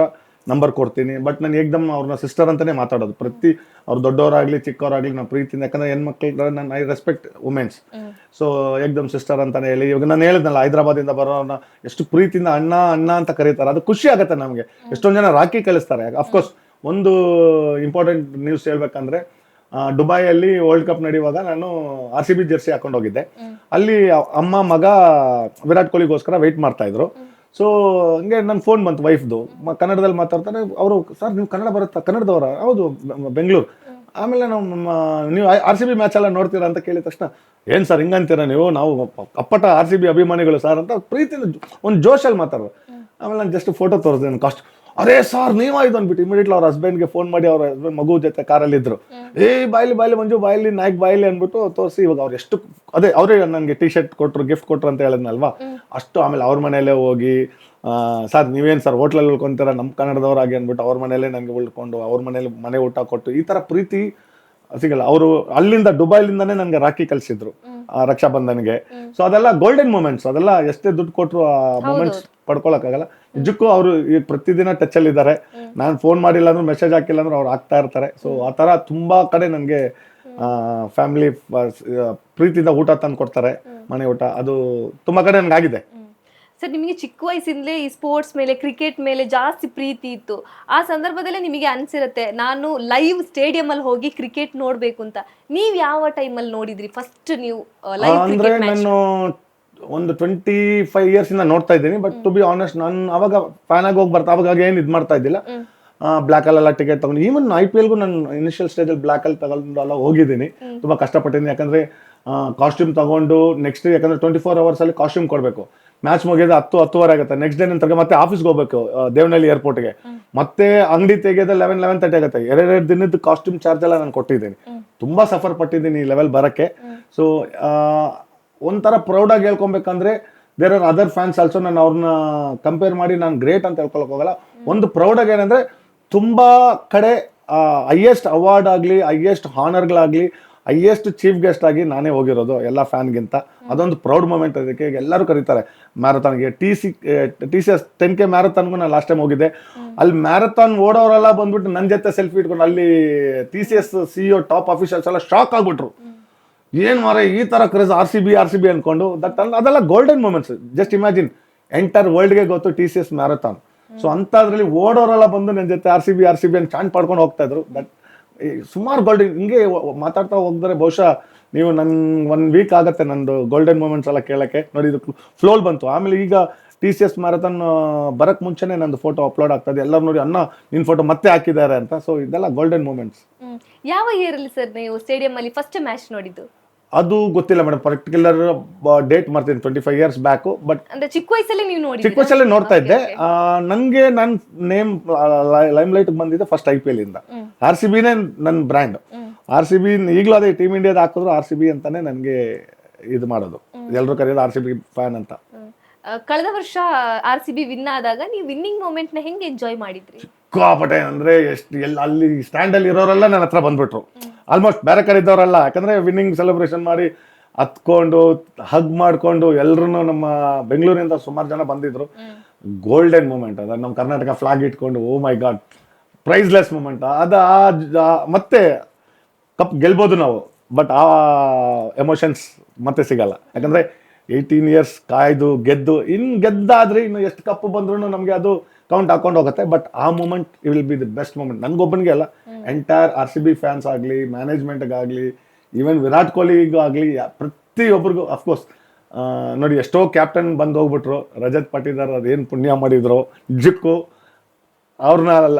ನಂಬರ್ ಕೊಡ್ತೀನಿ. ಬಟ್ ನಾನು ಏಕ್ದಮ್ ಅವ್ರನ್ನ ಸಿಸ್ಟರ್ ಅಂತಾನೆ ಮಾತಾಡೋದು. ಪ್ರತಿ ಅವ್ರು ದೊಡ್ಡವರಾಗ್ಲಿ ಚಿಕ್ಕವರಾಗ್ಲಿ ನಾನು ಪ್ರೀತಿಯಿಂದ, ಯಾಕಂದ್ರೆ ಹೆಣ್ಮಕ್ಳು ನಾನು ಐ ರೆಸ್ಪೆಕ್ಟ್ ವುಮೆನ್ಸ್. ಸೊ ಏಕ್ದಮ್ ಸಿಸ್ಟರ್ ಅಂತಾನೆ ಹೇಳಿ, ಇವಾಗ ನಾನು ಹೇಳಿದ್ನಲ್ಲ ಹೈದರಾಬಾದಿಂದ ಬರೋನ ಎಷ್ಟು ಪ್ರೀತಿಯಿಂದ ಅಣ್ಣ ಅಣ್ಣ ಅಂತ ಕರೀತಾರೆ, ಅದು ಖುಷಿ ಆಗುತ್ತೆ ನಮಗೆ. ಎಷ್ಟೊಂದು ಜನ ರಾಖಿ ಕಳಿಸ್ತಾರೆ. ಅಫ್ಕೋರ್ಸ್ ಒಂದು ಇಂಪಾರ್ಟೆಂಟ್ ನ್ಯೂಸ್ ಹೇಳ್ಬೇಕಂದ್ರೆ, ದುಬೈಯಲ್ಲಿ ವರ್ಲ್ಡ್ ಕಪ್ ನಡೆಯುವಾಗ ನಾನು RCB ಜೆರ್ಸಿ ಹಾಕೊಂಡು ಹೋಗಿದ್ದೆ. ಅಲ್ಲಿ ಅಮ್ಮ ಮಗ ವಿರಾಟ್ ಕೊಹ್ಲಿಗೋಸ್ಕರ ವೆಯ್ಟ್ ಮಾಡ್ತಾ ಇದ್ರು. ಸೊ ಹಂಗೆ ನನ್ನ ಫೋನ್ ಬಂತು ವೈಫ್ದು, ಕನ್ನಡದಲ್ಲಿ ಮಾತಾಡ್ತಾರೆ. ಅವರು, ಸರ್ ನೀವು ಕನ್ನಡ ಬರುತ್ತಾ? ಕನ್ನಡದವರ? ಹೌದು, ಬೆಂಗಳೂರು. ಆಮೇಲೆ ನೀವು RCB ಮ್ಯಾಚ್ ಎಲ್ಲ ನೋಡ್ತೀರಾ ಅಂತ ಕೇಳಿದ ತಕ್ಷಣ, ಏನು ಸರ್ ಹಿಂಗಂತೀರಾ ನೀವು, ನಾವು ಅಪ್ಪಟ RCB ಅಭಿಮಾನಿಗಳು ಸರ್ ಅಂತ ಪ್ರೀತಿಯಿಂದ ಒಂದು ಜೋಶಲ್ಲಿ ಮಾತಾಡೋರು. ಆಮೇಲೆ ನಾನು ಜಸ್ಟ್ ಫೋಟೋ ತೋರಿಸಿದೆ ನನ್ನ ಕಾಸ್ಟ್. ಅರೇ ಸರ್ ನೀವ ಇದು ಅಂದ್ಬಿಟ್ಟು ಇಮಿಡಿಯೇಟ್ಲಿ ಅವ್ರ ಹಸ್ಬೆಂಡ್ಗೆ ಫೋನ್ ಮಾಡಿ, ಅವ್ರ ಹಸ್ಬೆಂಡ್ ಮಗು ಜೊತೆ ಕಾರಲ್ಲಿ ಇದ್ರು, ಬಾಯ್ಲಿ ಮಂಜು ಬಾಯ್ಲಿ ನಾಯಕ್ ಬಾಯ್ಲಿ ಅಂದ್ಬಿಟ್ಟು ತೋರಿಸಿ. ಇವಾಗ ಅವ್ರು ಎಷ್ಟು ಅದೇ ಅವರೇ ನನಗೆ ಟಿ ಶರ್ಟ್ ಕೊಟ್ರು, ಗಿಫ್ಟ್ ಕೊಟ್ರು ಅಂತ ಹೇಳಿದ್ನಲ್ವಾ ಅಷ್ಟು. ಆಮೇಲೆ ಅವ್ರ ಮನೆಯಲ್ಲೇ ಹೋಗಿ, ಸರ್ ನೀವೇನು ಸರ್ ಹೋಟ್ಲಲ್ಲಿ ಉಳ್ಕೊಂತೀರ ನಮ್ಮ ಕನ್ನಡದವ್ರಾಗಿ ಅಂದ್ಬಿಟ್ಟು ಅವ್ರ ಮನೇಲೆ ನನಗೆ ಉಳ್ಕೊಂಡು ಅವ್ರ ಮನೇಲಿ ಮನೆ ಊಟ ಕೊಟ್ಟು, ಈ ಥರ ಪ್ರೀತಿ ಸಿಗಲ್ಲ. ಅವರು ಅಲ್ಲಿಂದ ದುಬೈಲಿಂದಾನೇ ನನಗೆ ರಾಖಿ ಕಳಿಸಿದ್ರು ರಕ್ಷಾ ಬಂಧನ್ಗೆ. ಸೊ ಅದೆಲ್ಲ ಗೋಲ್ಡನ್ ಮೂಮೆಂಟ್ಸ್. ಅದೆಲ್ಲ ಎಷ್ಟೇ ದುಡ್ಡು ಕೊಟ್ಟರು ಆ ಮೂಮೆಂಟ್ಸ್ ಪಡ್ಕೊಳಕ್ಕಾಗಲ್ಲ. ನಿಜಕ್ಕೂ ಅವರು ಈಗ ಪ್ರತಿದಿನ ಟಚ್ ಅಲ್ಲಿ ಇದ್ದಾರೆ. ನಾನು ಫೋನ್ ಮಾಡಿಲ್ಲ ಅಂದ್ರೆ, ಮೆಸೇಜ್ ಹಾಕಿಲ್ಲ ಅಂದ್ರೆ ಅವ್ರು ಆಗ್ತಾ ಇರ್ತಾರೆ. ಸೊ ಆ ತರ ತುಂಬಾ ಕಡೆ ನನಗೆ ಫ್ಯಾಮಿಲಿ ಪ್ರೀತಿಯಿಂದ ಊಟ ತಂದು ಕೊಡ್ತಾರೆ, ಮನೆ ಊಟ. ಅದು ತುಂಬಾ ಕಡೆ ನನಗಾಗಿದೆ. ಸರ್, ನಿಮಗೆ ಚಿಕ್ಕ ವಯಸ್ಸಿಂದಲೇ ಈ ಸ್ಪೋರ್ಟ್ಸ್ ಮೇಲೆ, ಕ್ರಿಕೆಟ್ ಮೇಲೆ ಜಾಸ್ತಿ ಪ್ರೀತಿ ಇತ್ತು. ಆ ಸಂದರ್ಭದಲ್ಲೇ ನಿಮಗೆ ಅನ್ಸಿರುತ್ತೆ ನಾನು ಲೈವ್ ಸ್ಟೇಡಿಯಂ ಅಲ್ಲಿ ಹೋಗಿ ಕ್ರಿಕೆಟ್ ನೋಡ್ಬೇಕು ಅಂತ. ನೀವ್ ಯಾವ ಟೈಮಲ್ಲಿ ನೋಡಿದ್ರಿ ಫಸ್ಟ್ ನೀವು ಲೈವ್ ಅಂದ್ರೆ ಕ್ರಿಕೆಟ್ ಮ್ಯಾಚ್? ನಾನು ಒಂದು 25 ಇಯರ್ಸ್ ಇಂದ ನೋಡ್ತಾ ಇದ್ದೀನಿ. ಬಟ್ ಟು ಬಿ ಆನೆಸ್ಟ್, ನಾನು ಅವಾಗ ಫ್ಯಾನ್ ಆಗಿ ಹೋಗಿ ಬರ್ತಾ, ಅವಾಗ ಏನು ಇದು ಮಾಡ್ತಾ ಇದ್ದಿಲ್ಲ. ಬ್ಲಾಕ್ ಅಲ್ಲೆಲ್ಲ ಟಿಕೆಟ್ ತಗೊಂಡು, ಈವನ್ IPLಗೂ ನಾನು ಇನಿಷಿಯಲ್ ಸ್ಟೇಜ್ ಅಲ್ಲಿ ಬ್ಲಾಕ್ ಅಲ್ಲಿ ತಗೊಂಡೆಲ್ಲ ಹೋಗಿದ್ದೀನಿ. ತುಂಬಾ ಕಷ್ಟಪಟ್ಟಿದ್ದೀನಿ. ಯಾಕಂದ್ರೆ ಕಾಸ್ಟ್ಯೂಮ್ ತಗೊಂಡು ನೆಕ್ಸ್ಟ್, ಯಾಕಂದ್ರೆ 24 hours ಅಲ್ಲಿ ಕಾಸ್ಟ್ಯೂಮ್ ಕೊಡಬೇಕು. ಮ್ಯಾಚ್ ಮುಗಿಯೋದು 10-10:30 ಆಗುತ್ತೆ. ನೆಕ್ಸ್ಟ್ ಡೇ ನಂತರ ಮತ್ತೆ ಆಫೀಸ್ಗೆ ಹೋಗ್ಬೇಕು ದೇವನಹಳ್ಳಿ ಏರ್ಪೋರ್ಟ್ಗೆ. ಮತ್ತೆ ಅಂಗಡಿ ತೆಗೆಯೋದು 11-11:30 ಆಗುತ್ತೆ. 2 ದಿನದ ಕಾಸ್ಟ್ಯೂಮ್ ಚಾರ್ಜ್ ಎಲ್ಲ ನಾನು ಕೊಟ್ಟಿದ್ದೀನಿ. ತುಂಬಾ ಸಫರ್ ಪಟ್ಟಿದ್ದೀನಿ ಈ ಲೆವೆಲ್ ಬರಕ್ಕೆ. ಸೊ ಒಂಥರ ಪ್ರೌಡ್ ಆಗಿ ಹೇಳ್ಕೊಬೇಕಂದ್ರೆ, there are other fans also. ನಾನು ಅವ್ರನ್ನ ಕಂಪೇರ್ ಮಾಡಿ ನಾನು ಗ್ರೇಟ್ ಅಂತ ಹೇಳ್ಕೊಳಕ್ ಹೋಗಲ್ಲ. ಒಂದು ಪ್ರೌಡ್ ಆಗಿ ಏನಂದ್ರೆ, ತುಂಬಾ ಕಡೆ ಹೈಯೆಸ್ಟ್ ಅವಾರ್ಡ್ ಆಗಲಿ, ಹೈಯೆಸ್ಟ್ ಹಾನರ್ಗಳಾಗಲಿ, ಹೈಯೆಸ್ಟ್ ಚೀಫ್ ಗೆಸ್ಟ್ ಆಗಿ ನಾನೇ ಹೋಗಿರೋದು ಎಲ್ಲ ಫ್ಯಾನ್ಗಿಂತ. ಅದೊಂದು ಪ್ರೌಡ್ ಮೂಮೆಂಟ್. ಅದಕ್ಕೆ ಈಗ ಎಲ್ಲರೂ ಕರೀತಾರೆ ಮ್ಯಾರಥಾನ್ಗೆ. TCS 10K ಮ್ಯಾರಥಾನ್ಗೂ ನಾನು ಲಾಸ್ಟ್ ಟೈಮ್ ಹೋಗಿದ್ದೆ. ಅಲ್ಲಿ ಮ್ಯಾರಥಾನ್ ಓಡೋರೆಲ್ಲ ಬಂದ್ಬಿಟ್ಟು ನನ್ನ ಜೊತೆ ಸೆಲ್ಫಿ ಇಟ್ಕೊಂಡು, ಅಲ್ಲಿ TCS CEO ಟಾಪ್ ಅಫಿಷಿಯಲ್ಸ್ ಎಲ್ಲ ಶಾಕ್ ಆಗ್ಬಿಟ್ರು. ಏನ್ ಮಾರ ಈ ತರ ಕ್ರೇಜ್ RCB ಅನ್ಕೊಂಡು. ಅದೆಲ್ಲ golden moments. Just imagine, entire ವರ್ಲ್ಡ್ಗೆ ಗೊತ್ತು TCS ಮ್ಯಾರಥಾನ್. ಸೊ ಅಂತದ್ರಲ್ಲಿ ಓಡೋರೆಲ್ಲ ಬಂದು ನನ್ನ ಜೊತೆ RCB ಅಂತ ಚಾಂಟ್ ಮಾಡ್ಕೊಂಡು ಹೋಗ್ತಾ ಇದ್ರು. ದಟ್ ಸುಮಾರು ಗೋಲ್ಡನ್. ಹಿಂಗೆ ಮಾತಾಡ್ತಾ ಹೋಗಿದ್ರೆ ಬಹುಶಃ ನೀವು ನನ್ 1 ವೀಕ್ ಆಗುತ್ತೆ ನಂದು ಗೋಲ್ಡನ್ ಮೂಮೆಂಟ್ಸ್ ಎಲ್ಲ ಕೇಳಕ್ಕೆ. ನೋಡಿ, ಇದು ಫ್ಲೋಲ್ ಬಂತು. ಆಮೇಲೆ ಈಗ TCS ಮ್ಯಾರಥಾನ್ ಬರಕ್ ಮುಂಚೆನೆ ನಂದು ಫೋಟೋ ಅಪ್ಲೋಡ್ ಆಗ್ತದೆ. ಎಲ್ಲರೂ ನೋಡಿ, ಅಣ್ಣ ನಿನ್ ಫೋಟೋ ಮತ್ತೆ ಹಾಕಿದ್ದಾರೆ ಅಂತ. ಸೊ ಇದೆಲ್ಲ ಗೋಲ್ಡನ್ ಮೂಮೆಂಟ್ಸ್. ಯಾವ ಇಯರ್ ಅಲ್ಲಿ ಸರ್ ನೀವು ಸ್ಟೇಡಿಯಂ ಅಲ್ಲಿ ಫಸ್ಟ್ ಮ್ಯಾಚ್ ನೋಡಿದ್ದು? ಅದು ಗೊತ್ತಿಲ್ಲ ಮೇಡಮ್, ಪರ್ಟಿಕ್ಯುಲರ್ ಡೇಟ್ ಮಾಡ್ತೀನಿ. 25 years ಬ್ಯಾಕ್. ಬಟ್ ಅಂದ್ರೆ ಚಿಕ್ಕ ವಯಸ್ಸಲ್ಲಿ ನೀವು ನೋಡಿ? ಚಿಕ್ಕ ವಯಸ್ಸಲ್ಲಿ ನೋಡ್ತಾ ಇದ್ದೆ. ನನ್ಗೆ ನನ್ನ ನೇಮ್ ಲೈಮ್ ಲೈಟ್ ಬಂದಿದೆ ಫಸ್ಟ್ IPL ಇಂದ. RCBನೇ ನನ್ನ ಬ್ರ್ಯಾಂಡ್. RCB ಈಗಲೂ ಅದೇ, ಟೀಮ್ ಇಂಡಿಯಾದ ಹಾಕಿದ್ರು RCB ಅಂತಾನೆ ನನ್ಗೆ ಇದು ಮಾಡೋದು. ಎಲ್ಲರೂ ಕರೆಯೋದು RCB ಫ್ಯಾನ್ ಅಂತ. ಕಳೆದ ವರ್ಷ RCB ವಿನ್ ಆದಾಗ ನೀವು ವಿನ್ನಿಂಗ್ ಮೂಮೆಂಟ್ ನ ಹೆಂಗೆ ಎಂಜಾಯ್ ಮಾಡಿದ್ರಿ? ಸಿಕ್ಕಾಪಟ್ಟೆ ಅಂದ್ರೆ ಅಲ್ಲಿ ಸ್ಟ್ಯಾಂಡ್ ಅಲ್ಲಿ ಇರೋರೆಲ್ಲ ನನ್ನ ಹತ್ರ ಬಂದ್ಬಿಟ್ರು. ಆಲ್ಮೋಸ್ಟ್ ಬೇರೆ ಕಡೆ ಇದ್ದವರೆಲ್ಲ. ಯಾಕಂದ್ರೆ ವಿನ್ನಿಂಗ್ ಸೆಲೆಬ್ರೇಷನ್ ಮಾಡಿ ಹತ್ಕೊಂಡು ಹಗ್ ಮಾಡ್ಕೊಂಡು ಎಲ್ರು ನಮ್ಮ ಬೆಂಗಳೂರಿಂದ ಸುಮಾರು ಜನ ಬಂದಿದ್ರು. ಗೋಲ್ಡನ್ ಮೂಮೆಂಟ್ ಅದ. ನಮ್ಮ ಕರ್ನಾಟಕ ಫ್ಲಾಗ್ ಇಟ್ಕೊಂಡು, ಓ ಮೈ ಗಾಡ್, ಪ್ರೈಸ್ಲೆಸ್ ಮೂಮೆಂಟ್ ಅದ. ಮತ್ತೆ ಕಪ್ ಗೆಲ್ಬೋದು ನಾವು, ಬಟ್ ಆ ಎಮೋಷನ್ಸ್ ಮತ್ತೆ ಸಿಗಲ್ಲ. ಯಾಕಂದ್ರೆ 18 years ಕಾಯ್ದು ಗೆದ್ದು, ಗೆದ್ದಾದ್ರೆ ಇನ್ನು ಎಷ್ಟು ಕಪ್ಪು ಬಂದ್ರು ನಮಗೆ ಅದು ಕೌಂಟ್ ಹಾಕೊಂಡು ಹೋಗುತ್ತೆ. ಬಟ್ ಆ moment will be the best moment. ನನ್ಗೊಬ್ಬನಿಗೆ ಅಲ್ಲ, ಎಂಟೈರ್ RCB ಫ್ಯಾನ್ಸ್ ಆಗಲಿ, ಮ್ಯಾನೇಜ್ಮೆಂಟ್ಗಾಗಲಿ, ಈವನ್ ವಿರಾಟ್ ಕೊಹ್ಲಿಗೂ ಆಗಲಿ, ಪ್ರತಿಯೊಬ್ಬರಿಗೂ. ಅಫ್ಕೋರ್ಸ್ ನೋಡಿ, ಎಷ್ಟೋ ಕ್ಯಾಪ್ಟನ್ ಬಂದು ಹೋಗ್ಬಿಟ್ರು. ರಜತ್ ಪಾಟೀದಾರ್ ಅದೇನು ಪುಣ್ಯ ಮಾಡಿದ್ರು ನಿಜಕ್ಕೂ. ಅವ್ರನ್ನ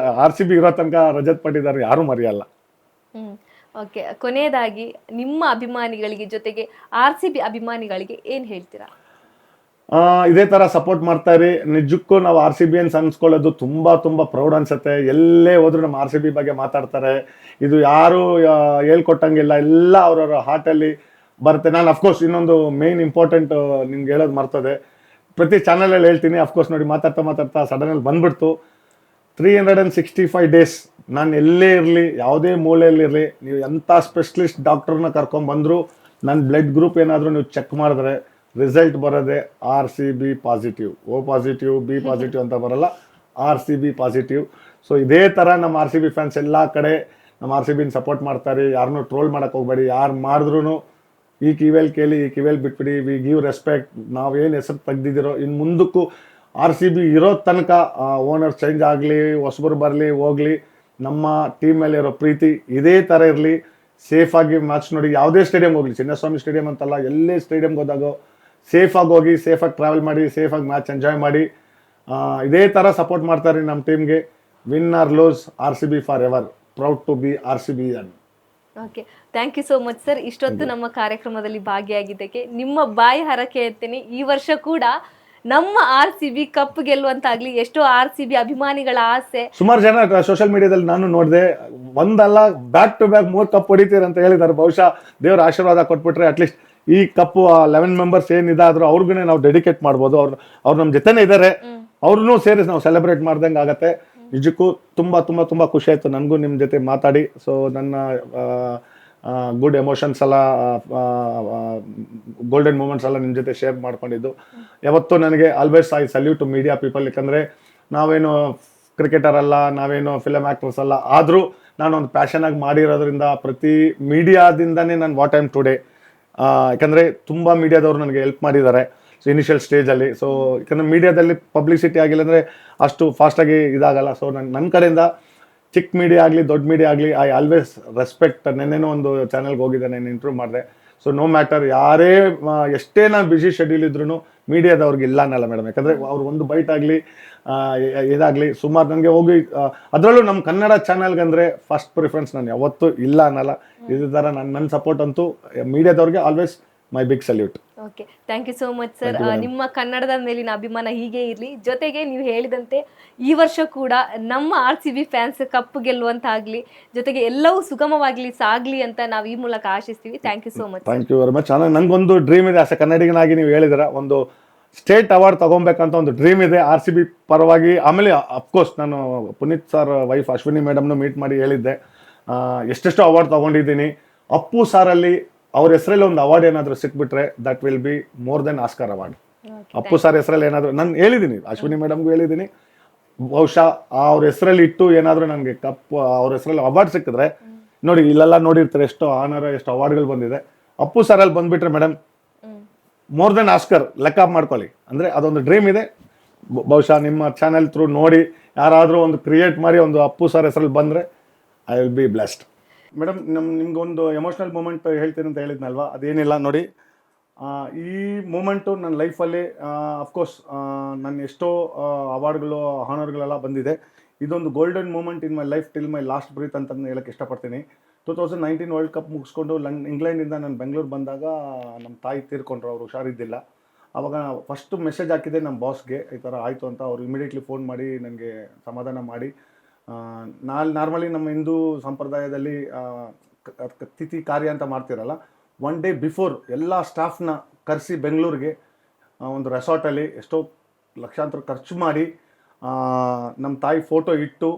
RCB ಇರೋ ತನಕ ರಜತ್ ಪಾಟೀದಾರ್ ಯಾರು ಮರೆಯಲ್ಲ. ಓಕೆ, ಕೊನೆಯದಾಗಿ ನಿಮ್ಮ ಅಭಿಮಾನಿಗಳಿಗೆ ಜೊತೆಗೆ RCB ಅಭಿಮಾನಿಗಳಿಗೆ ಏನ್ ಹೇಳ್ತೀರಾ? ಇದೇ ತರ ಸಪೋರ್ಟ್ ಮಾಡ್ತಾ ಇರಿ. ನಿಜಕ್ಕೂ ನಾವು RCB ಅನ್ಸ್ಕೊಳ್ಳೋದು ತುಂಬಾ ತುಂಬಾ ಪ್ರೌಡ್ ಅನ್ಸುತ್ತೆ. ಎಲ್ಲೇ ಹೋದ್ರು ನಮ್ಮ RCB ಬಗ್ಗೆ ಮಾತಾಡ್ತಾರೆ. ಇದು ಯಾರು ಹೇಳ್ಕೊಟ್ಟಂಗಿಲ್ಲ, ಎಲ್ಲ ಅವ್ರವ್ರ ಹಾರ್ಟಲ್ಲಿ ಬರುತ್ತೆ. ನಾನು ಅಫ್ಕೋರ್ಸ್ ಇನ್ನೊಂದು ಮೇನ್ ಇಂಪಾರ್ಟೆಂಟ್ ನಿಮ್ಗೆ ಹೇಳೋದು ಮರ್ತದೆ, ಪ್ರತಿ ಚಾನಲಲ್ಲಿ ಹೇಳ್ತೀನಿ. ಅಫ್ಕೋರ್ಸ್ ನೋಡಿ, ಮಾತಾಡ್ತಾ ಸಡನ್ ಅಲ್ಲಿ ಬಂದ್ಬಿಡ್ತು. 365 days ನಾನು ಎಲ್ಲೇ ಇರಲಿ, ಯಾವುದೇ ಮೂಲೆಯಲ್ಲಿರಲಿ, ನೀವು ಎಂಥ ಸ್ಪೆಷಲಿಸ್ಟ್ ಡಾಕ್ಟರ್ನ ಕರ್ಕೊಂಡ್ಬಂದ್ರು, ನನ್ನ ಬ್ಲಡ್ ಗ್ರೂಪ್ ಏನಾದರೂ ನೀವು ಚೆಕ್ ಮಾಡಿದ್ರೆ ರಿಸಲ್ಟ್ ಬರೋದೆ RCB positive. O positive, B positive ಅಂತ ಬರಲ್ಲ, RCB ಪಾಸಿಟಿವ್. ಸೊ ಇದೇ ಥರ ನಮ್ಮ ಆರ್ ಸಿ ಬಿ ಫ್ಯಾನ್ಸ್ ಎಲ್ಲ ಕಡೆ ನಮ್ಮ ಆರ್ ಸಿ ಬಿನ ಸಪೋರ್ಟ್ ಮಾಡ್ತಾರೆ. ಯಾರನ್ನೂ ಟ್ರೋಲ್ ಮಾಡೋಕ್ಕೆ ಹೋಗ್ಬೇಡಿ. ಯಾರು ಮಾಡಿದ್ರು ಈ ಕಿವೇಲ್ ಕೇಳಿ, ಈ ಕಿವೇಲ್ ಬಿಟ್ಬಿಡಿ. We give respect. ನಾವೇನು ಹೆಸರು ತೆಗ್ದಿದ್ದೀರೋ ಇನ್ನು ಮುಂದಕ್ಕೂ ಆರ್ ಸಿ ಬಿ ಇರೋ ತನಕ ಓನರ್ ಚೇಂಜ್ ಆಗಲಿ, ಹೊಸಬರು ಬರಲಿ ಹೋಗಲಿ, ನಮ್ಮ ಟೀಮ್ ಮೇಲೆ ಇರೋ ಪ್ರೀತಿ ಇದೇ ಥರ ಇರಲಿ. ಸೇಫಾಗಿ ಮ್ಯಾಚ್ ನೋಡಿ, ಯಾವುದೇ ಸ್ಟೇಡಿಯಂಗೆ ಹೋಗಲಿ, ಚಿನ್ನಸ್ವಾಮಿ ಸ್ಟೇಡಿಯಂ ಅಂತಲ್ಲ, ಎಲ್ಲೇ ಸ್ಟೇಡಿಯಂಗೆ ಹೋದಾಗ ಸೇಫಾಗಿ ಹೋಗಿ, ಸೇಫಾಗಿ ಟ್ರಾವೆಲ್ ಮಾಡಿ, ಸೇಫಾಗಿ ಮ್ಯಾಚ್ ಎಂಜಾಯ್ ಮಾಡಿ. ಇದೇ ಥರ ಸಪೋರ್ಟ್ ಮಾಡ್ತಾರೆ ನಮ್ಮ ಟೀಮ್ಗೆ. Win or lose, R C B forever. Proud to be R C B ಅನ್. Okay, thank you so much sir. ಇಷ್ಟೊತ್ತು ನಮ್ಮ ಕಾರ್ಯಕ್ರಮದಲ್ಲಿ ಭಾಗಿಯಾಗಿದ್ದಕ್ಕೆ ನಿಮ್ಮ ಬಾಯಿ ಹರಕೆ ಇರ್ತೀನಿ. ಈ ವರ್ಷ ಕೂಡ ನಮ್ಮ ಆರ್ ಸಿ ಬಿ ಕಪ್ ಗೆಲ್ಲುವಂತಾಗ್ಲಿ. ಎಷ್ಟೋ ಆರ್ ಸಿ ಬಿ ಅಭಿಮಾನಿಗಳ ಆಸೆ. ಸುಮಾರು ಜನ ಸೋಷಿಯಲ್ ಮೀಡಿಯಾದಲ್ಲಿ ನಾನು ನೋಡಿದೆ, ಒಂದಲ್ಲ ಬ್ಯಾಕ್ ಟು ಬ್ಯಾಕ್ 3 ಕಪ್ ಹೊಡಿತೀರ ಅಂತ ಹೇಳಿದ್ದಾರೆ. ಬಹುಶಃ ದೇವರ ಆಶೀರ್ವಾದ ಕೊಟ್ಬಿಟ್ರೆ ಅಟ್ಲೀಸ್ಟ್ ಈ ಕಪ್ಪು 11 ಮೆಂಬರ್ಸ್ ಏನಿದಾದ್ರು ಅವ್ರಿಗೂ ನಾವು ಡೆಡಿಕೇಟ್ ಮಾಡ್ಬೋದು. ಅವ್ರು ನಮ್ಮ ಜೊತೆನೇ ಇದ್ದಾರೆ, ಅವ್ರನ್ನೂ ಸೇರಿಸಿ ನಾವು ಸೆಲೆಬ್ರೇಟ್ ಮಾಡ್ದಂಗೆ ಆಗತ್ತೆ. ನಿಜಕ್ಕೂ ತುಂಬ ತುಂಬ ತುಂಬ ಖುಷಿ ಆಯಿತು ನನಗೂ ನಿಮ್ಮ ಜೊತೆ ಮಾತಾಡಿ. ಸೊ ನನ್ನ ಗುಡ್ ಎಮೋಷನ್ಸ್ ಎಲ್ಲ, ಗೋಲ್ಡನ್ ಮೂಮೆಂಟ್ಸ್ ಎಲ್ಲ ನಿಮ್ಮ ಜೊತೆ ಶೇರ್ ಮಾಡ್ಕೊಂಡಿದ್ದು. ಯಾವತ್ತೂ ನನಗೆ always I salute to media people. ಯಾಕಂದರೆ ನಾವೇನು ಕ್ರಿಕೆಟರ್ ಅಲ್ಲ, ನಾವೇನು ಫಿಲಮ್ ಆ್ಯಕ್ಟರ್ಸ್ ಅಲ್ಲ, ಆದರೂ ನಾನೊಂದು ಪ್ಯಾಷನಾಗಿ ಮಾಡಿರೋದ್ರಿಂದ ಪ್ರತಿ ಮೀಡಿಯಾದಿಂದನೇ ನಾನು ವಾಟ್ ಐಮ್ ಟುಡೇ. ಯಾಕಂದರೆ ತುಂಬ ಮೀಡಿಯಾದವರು ನನಗೆ ಹೆಲ್ಪ್ ಮಾಡಿದ್ದಾರೆ ಸೊ ಇನಿಷಿಯಲ್ ಸ್ಟೇಜಲ್ಲಿ. ಸೊ ಯಾಕಂದರೆ ಮೀಡಿಯಾದಲ್ಲಿ ಪಬ್ಲಿಸಿಟಿ ಆಗಿಲ್ಲ ಅಂದರೆ ಅಷ್ಟು ಫಾಸ್ಟಾಗಿ ಇದಾಗಲ್ಲ. ಸೊ ನನ್ನ ಕಡೆಯಿಂದ ಚಿಕ್ಕ ಮೀಡಿಯಾ ಆಗಲಿ, ದೊಡ್ಡ ಮೀಡಿಯಾ ಆಗಲಿ, ಐ ಆಲ್ವೇಸ್ ರೆಸ್ಪೆಕ್ಟ್. ನೆನ್ನೆನೋ ಒಂದು ಚಾನಲ್ಗೆ ಹೋಗಿದ್ದೆ, ನಾನು ಇಂಟರ್ವ್ಯೂ ಮಾಡಿದೆ. ಸೊ ನೋ ಮ್ಯಾಟರ್ ಯಾರೇ ಎಷ್ಟೇ ನಾನು ಬಿಸಿ ಶೆಡ್ಯೂಲ್ ಇದ್ರೂ ಮೀಡಿಯಾದವ್ರಿಗೆ ಇಲ್ಲ ಅನ್ನಲ್ಲ ಮೇಡಮ್. ಯಾಕಂದರೆ ಅವ್ರು ಒಂದು ಬೈಟ್ ಆಗಲಿ ಇದಾಗಲಿ ಸುಮಾರು ನನಗೆ ಹೋಗಿ, ಅದರಲ್ಲೂ ನಮ್ಮ ಕನ್ನಡ ಚಾನಲ್ಗಂದರೆ ಫಸ್ಟ್ ಪ್ರಿಫರೆನ್ಸ್ ನಾನು ಯಾವತ್ತೂ ಇಲ್ಲ ಅನ್ನಲ್ಲ. ಇದೇ ಥರ ನನ್ನ ಸಪೋರ್ಟ್ ಅಂತೂ ಮೀಡಿಯಾದವ್ರಿಗೆ always my big salute. Okay, thank you so much sir. ನಿಮ್ಮ ಕನ್ನಡದ ಮೇಲಿನ ಅಭಿಮಾನ ಹೀಗೆ ಇರಲಿ. ಜೊತೆಗೆ ನೀವು ಹೇಳಿದಂತೆ ಈ ವರ್ಷ ಕೂಡ ನಮ್ಮ R C B fans cup ಗೆಲ್ಲುವಂತಾಗಲಿ, ಜೊತೆಗೆ ಎಲ್ಲವೂ ಸುಗಮವಾಗಲಿ ಸಾಗಲಿ ಅಂತ ನಾವು ಈ ಮೂಲಕ ಆಶಿಸ್ತೀವಿ. Thank you so much. Thank you very much. ನನಗೊಂದು ಡ್ರೀಮ್ ಇದೆ, ಆಸ್ ಎ ಕನ್ನಡಿಗನಾಗಿ ನೀವು ಹೇಳಿದಿರ ಒಂದು ಸ್ಟೇಟ್ ಅವಾರ್ಡ್ ತಗೊಬೇಕಂತ ಒಂದು ಡ್ರೀಮ್ ಇದೆ ಆರ್ ಸಿ ಬಿ ಪರವಾಗಿ. ಆಮೇಲೆ ಅಫ್ಕೋರ್ಸ್ ನಾನು ಪುನೀತ್ ಸರ್ ವೈಫ್ ಅಶ್ವಿನಿ ಮೇಡಮ್ನು ಮೀಟ್ ಮಾಡಿ ಹೇಳಿದ್ದೆ, ಎಷ್ಟೆಷ್ಟು ಅವಾರ್ಡ್ ತಗೊಂಡಿದ್ದೀನಿ. ಅಪ್ಪು ಸಾರಲ್ಲಿ ಅವ್ರ ಹೆಸರಲ್ಲಿ ಒಂದು ಅವಾರ್ಡ್ ಏನಾದರೂ ಸಿಕ್ಬಿಟ್ರೆ that will be more than Oscar award. Appu sir ಹೆಸರಲ್ಲಿ ಏನಾದರೂ ನಾನು ಹೇಳಿದ್ದೀನಿ, ಅಶ್ವಿನಿ ಮೇಡಮ್ಗೂ ಹೇಳಿದ್ದೀನಿ, ಬಹುಶಃ ಅವ್ರ ಹೆಸರಲ್ಲಿ ಇಟ್ಟು ಏನಾದರೂ ನನಗೆ ಕಪ್ ಅವ್ರ ಹೆಸರಲ್ಲಿ ಅವಾರ್ಡ್ ಸಿಕ್ಕಿದ್ರೆ, ನೋಡಿ ಇಲ್ಲೆಲ್ಲ ನೋಡಿರ್ತಾರೆ ಎಷ್ಟು ಆನರ್ ಎಷ್ಟು ಅವಾರ್ಡ್ಗಳು ಬಂದಿದೆ. ಅಪ್ಪು ಸರಲ್ಲಿ ಬಂದ್ಬಿಟ್ರೆ ಮೇಡಮ್ ಮೋರ್ ದೆನ್ ಆಸ್ಕರ್ ಲೆಕ್ಕ ಮಾಡ್ಕೊಳ್ಳಿ. ಅಂದರೆ ಅದೊಂದು ಡ್ರೀಮ್ ಇದೆ. ಬಹುಶಃ ನಿಮ್ಮ ಚಾನೆಲ್ ಥ್ರೂ ನೋಡಿ ಯಾರಾದರೂ ಒಂದು ಕ್ರಿಯೇಟ್ ಮಾಡಿ ಒಂದು ಅಪ್ಪು ಸರ್ ಹೆಸರಲ್ಲಿ ಬಂದರೆ I will B blessed. Madam ನಿಮ್ಗೊಂದು ಎಮೋಷ್ನಲ್ ಮೂಮೆಂಟ್ ಹೇಳ್ತೀನಿ ಅಂತ ಹೇಳಿದ್ನಲ್ವಾ, ಅದೇನಿಲ್ಲ ನೋಡಿ. ಈ ಮೂಮೆಂಟು ನನ್ನ ಲೈಫಲ್ಲಿ ಅಫ್ಕೋರ್ಸ್ ನನ್ನ ಎಷ್ಟೋ ಅವಾರ್ಡ್ಗಳು ಹಾನರ್ಗಳೆಲ್ಲ ಬಂದಿದೆ. ಇದೊಂದು golden moment in my life till my last breath ಅಂತ ಹೇಳಕ್ಕೆ ಇಷ್ಟಪಡ್ತೀನಿ. 2019 ವರ್ಲ್ಡ್ ಕಪ್ ಮುಗಿಸ್ಕೊಂಡು ಇಂಗ್ಲೆಂಡಿಂದ ನಾನು ಬೆಂಗಳೂರು ಬಂದಾಗ ನಮ್ಮ ತಾಯಿ ತೀರ್ಕೊಂಡ್ರು, ಅವರು ಹುಷಾರಿದ್ದಿಲ್ಲ. ಆವಾಗ ಫಸ್ಟು ಮೆಸೇಜ್ ಹಾಕಿದ್ದೆ ನಮ್ಮ ಬಾಸ್ಗೆ, ಈ ಥರ ಆಯಿತು ಅಂತ. ಅವರು ಇಮಿಡಿಯೇಟ್ಲಿ ಫೋನ್ ಮಾಡಿ ನನಗೆ ಸಮಾಧಾನ ಮಾಡಿ, ನಾರ್ಮಲಿ ನಮ್ಮ ಹಿಂದೂ ಸಂಪ್ರದಾಯದಲ್ಲಿ ತಿಥಿ ಕಾರ್ಯ ಅಂತ ಮಾಡ್ತಿರಲ್ಲ, 1 ಡೇ ಬಿಫೋರ್ ಎಲ್ಲ ಸ್ಟಾಫ್ನ ಕರೆಸಿ ಬೆಂಗಳೂರಿಗೆ ಒಂದು ರೆಸಾರ್ಟಲ್ಲಿ ಎಷ್ಟೋ ಲಕ್ಷಾಂತರ ಖರ್ಚು ಮಾಡಿ ನಮ್ಮ ತಾಯಿ ಫೋಟೋ ಇಟ್ಟು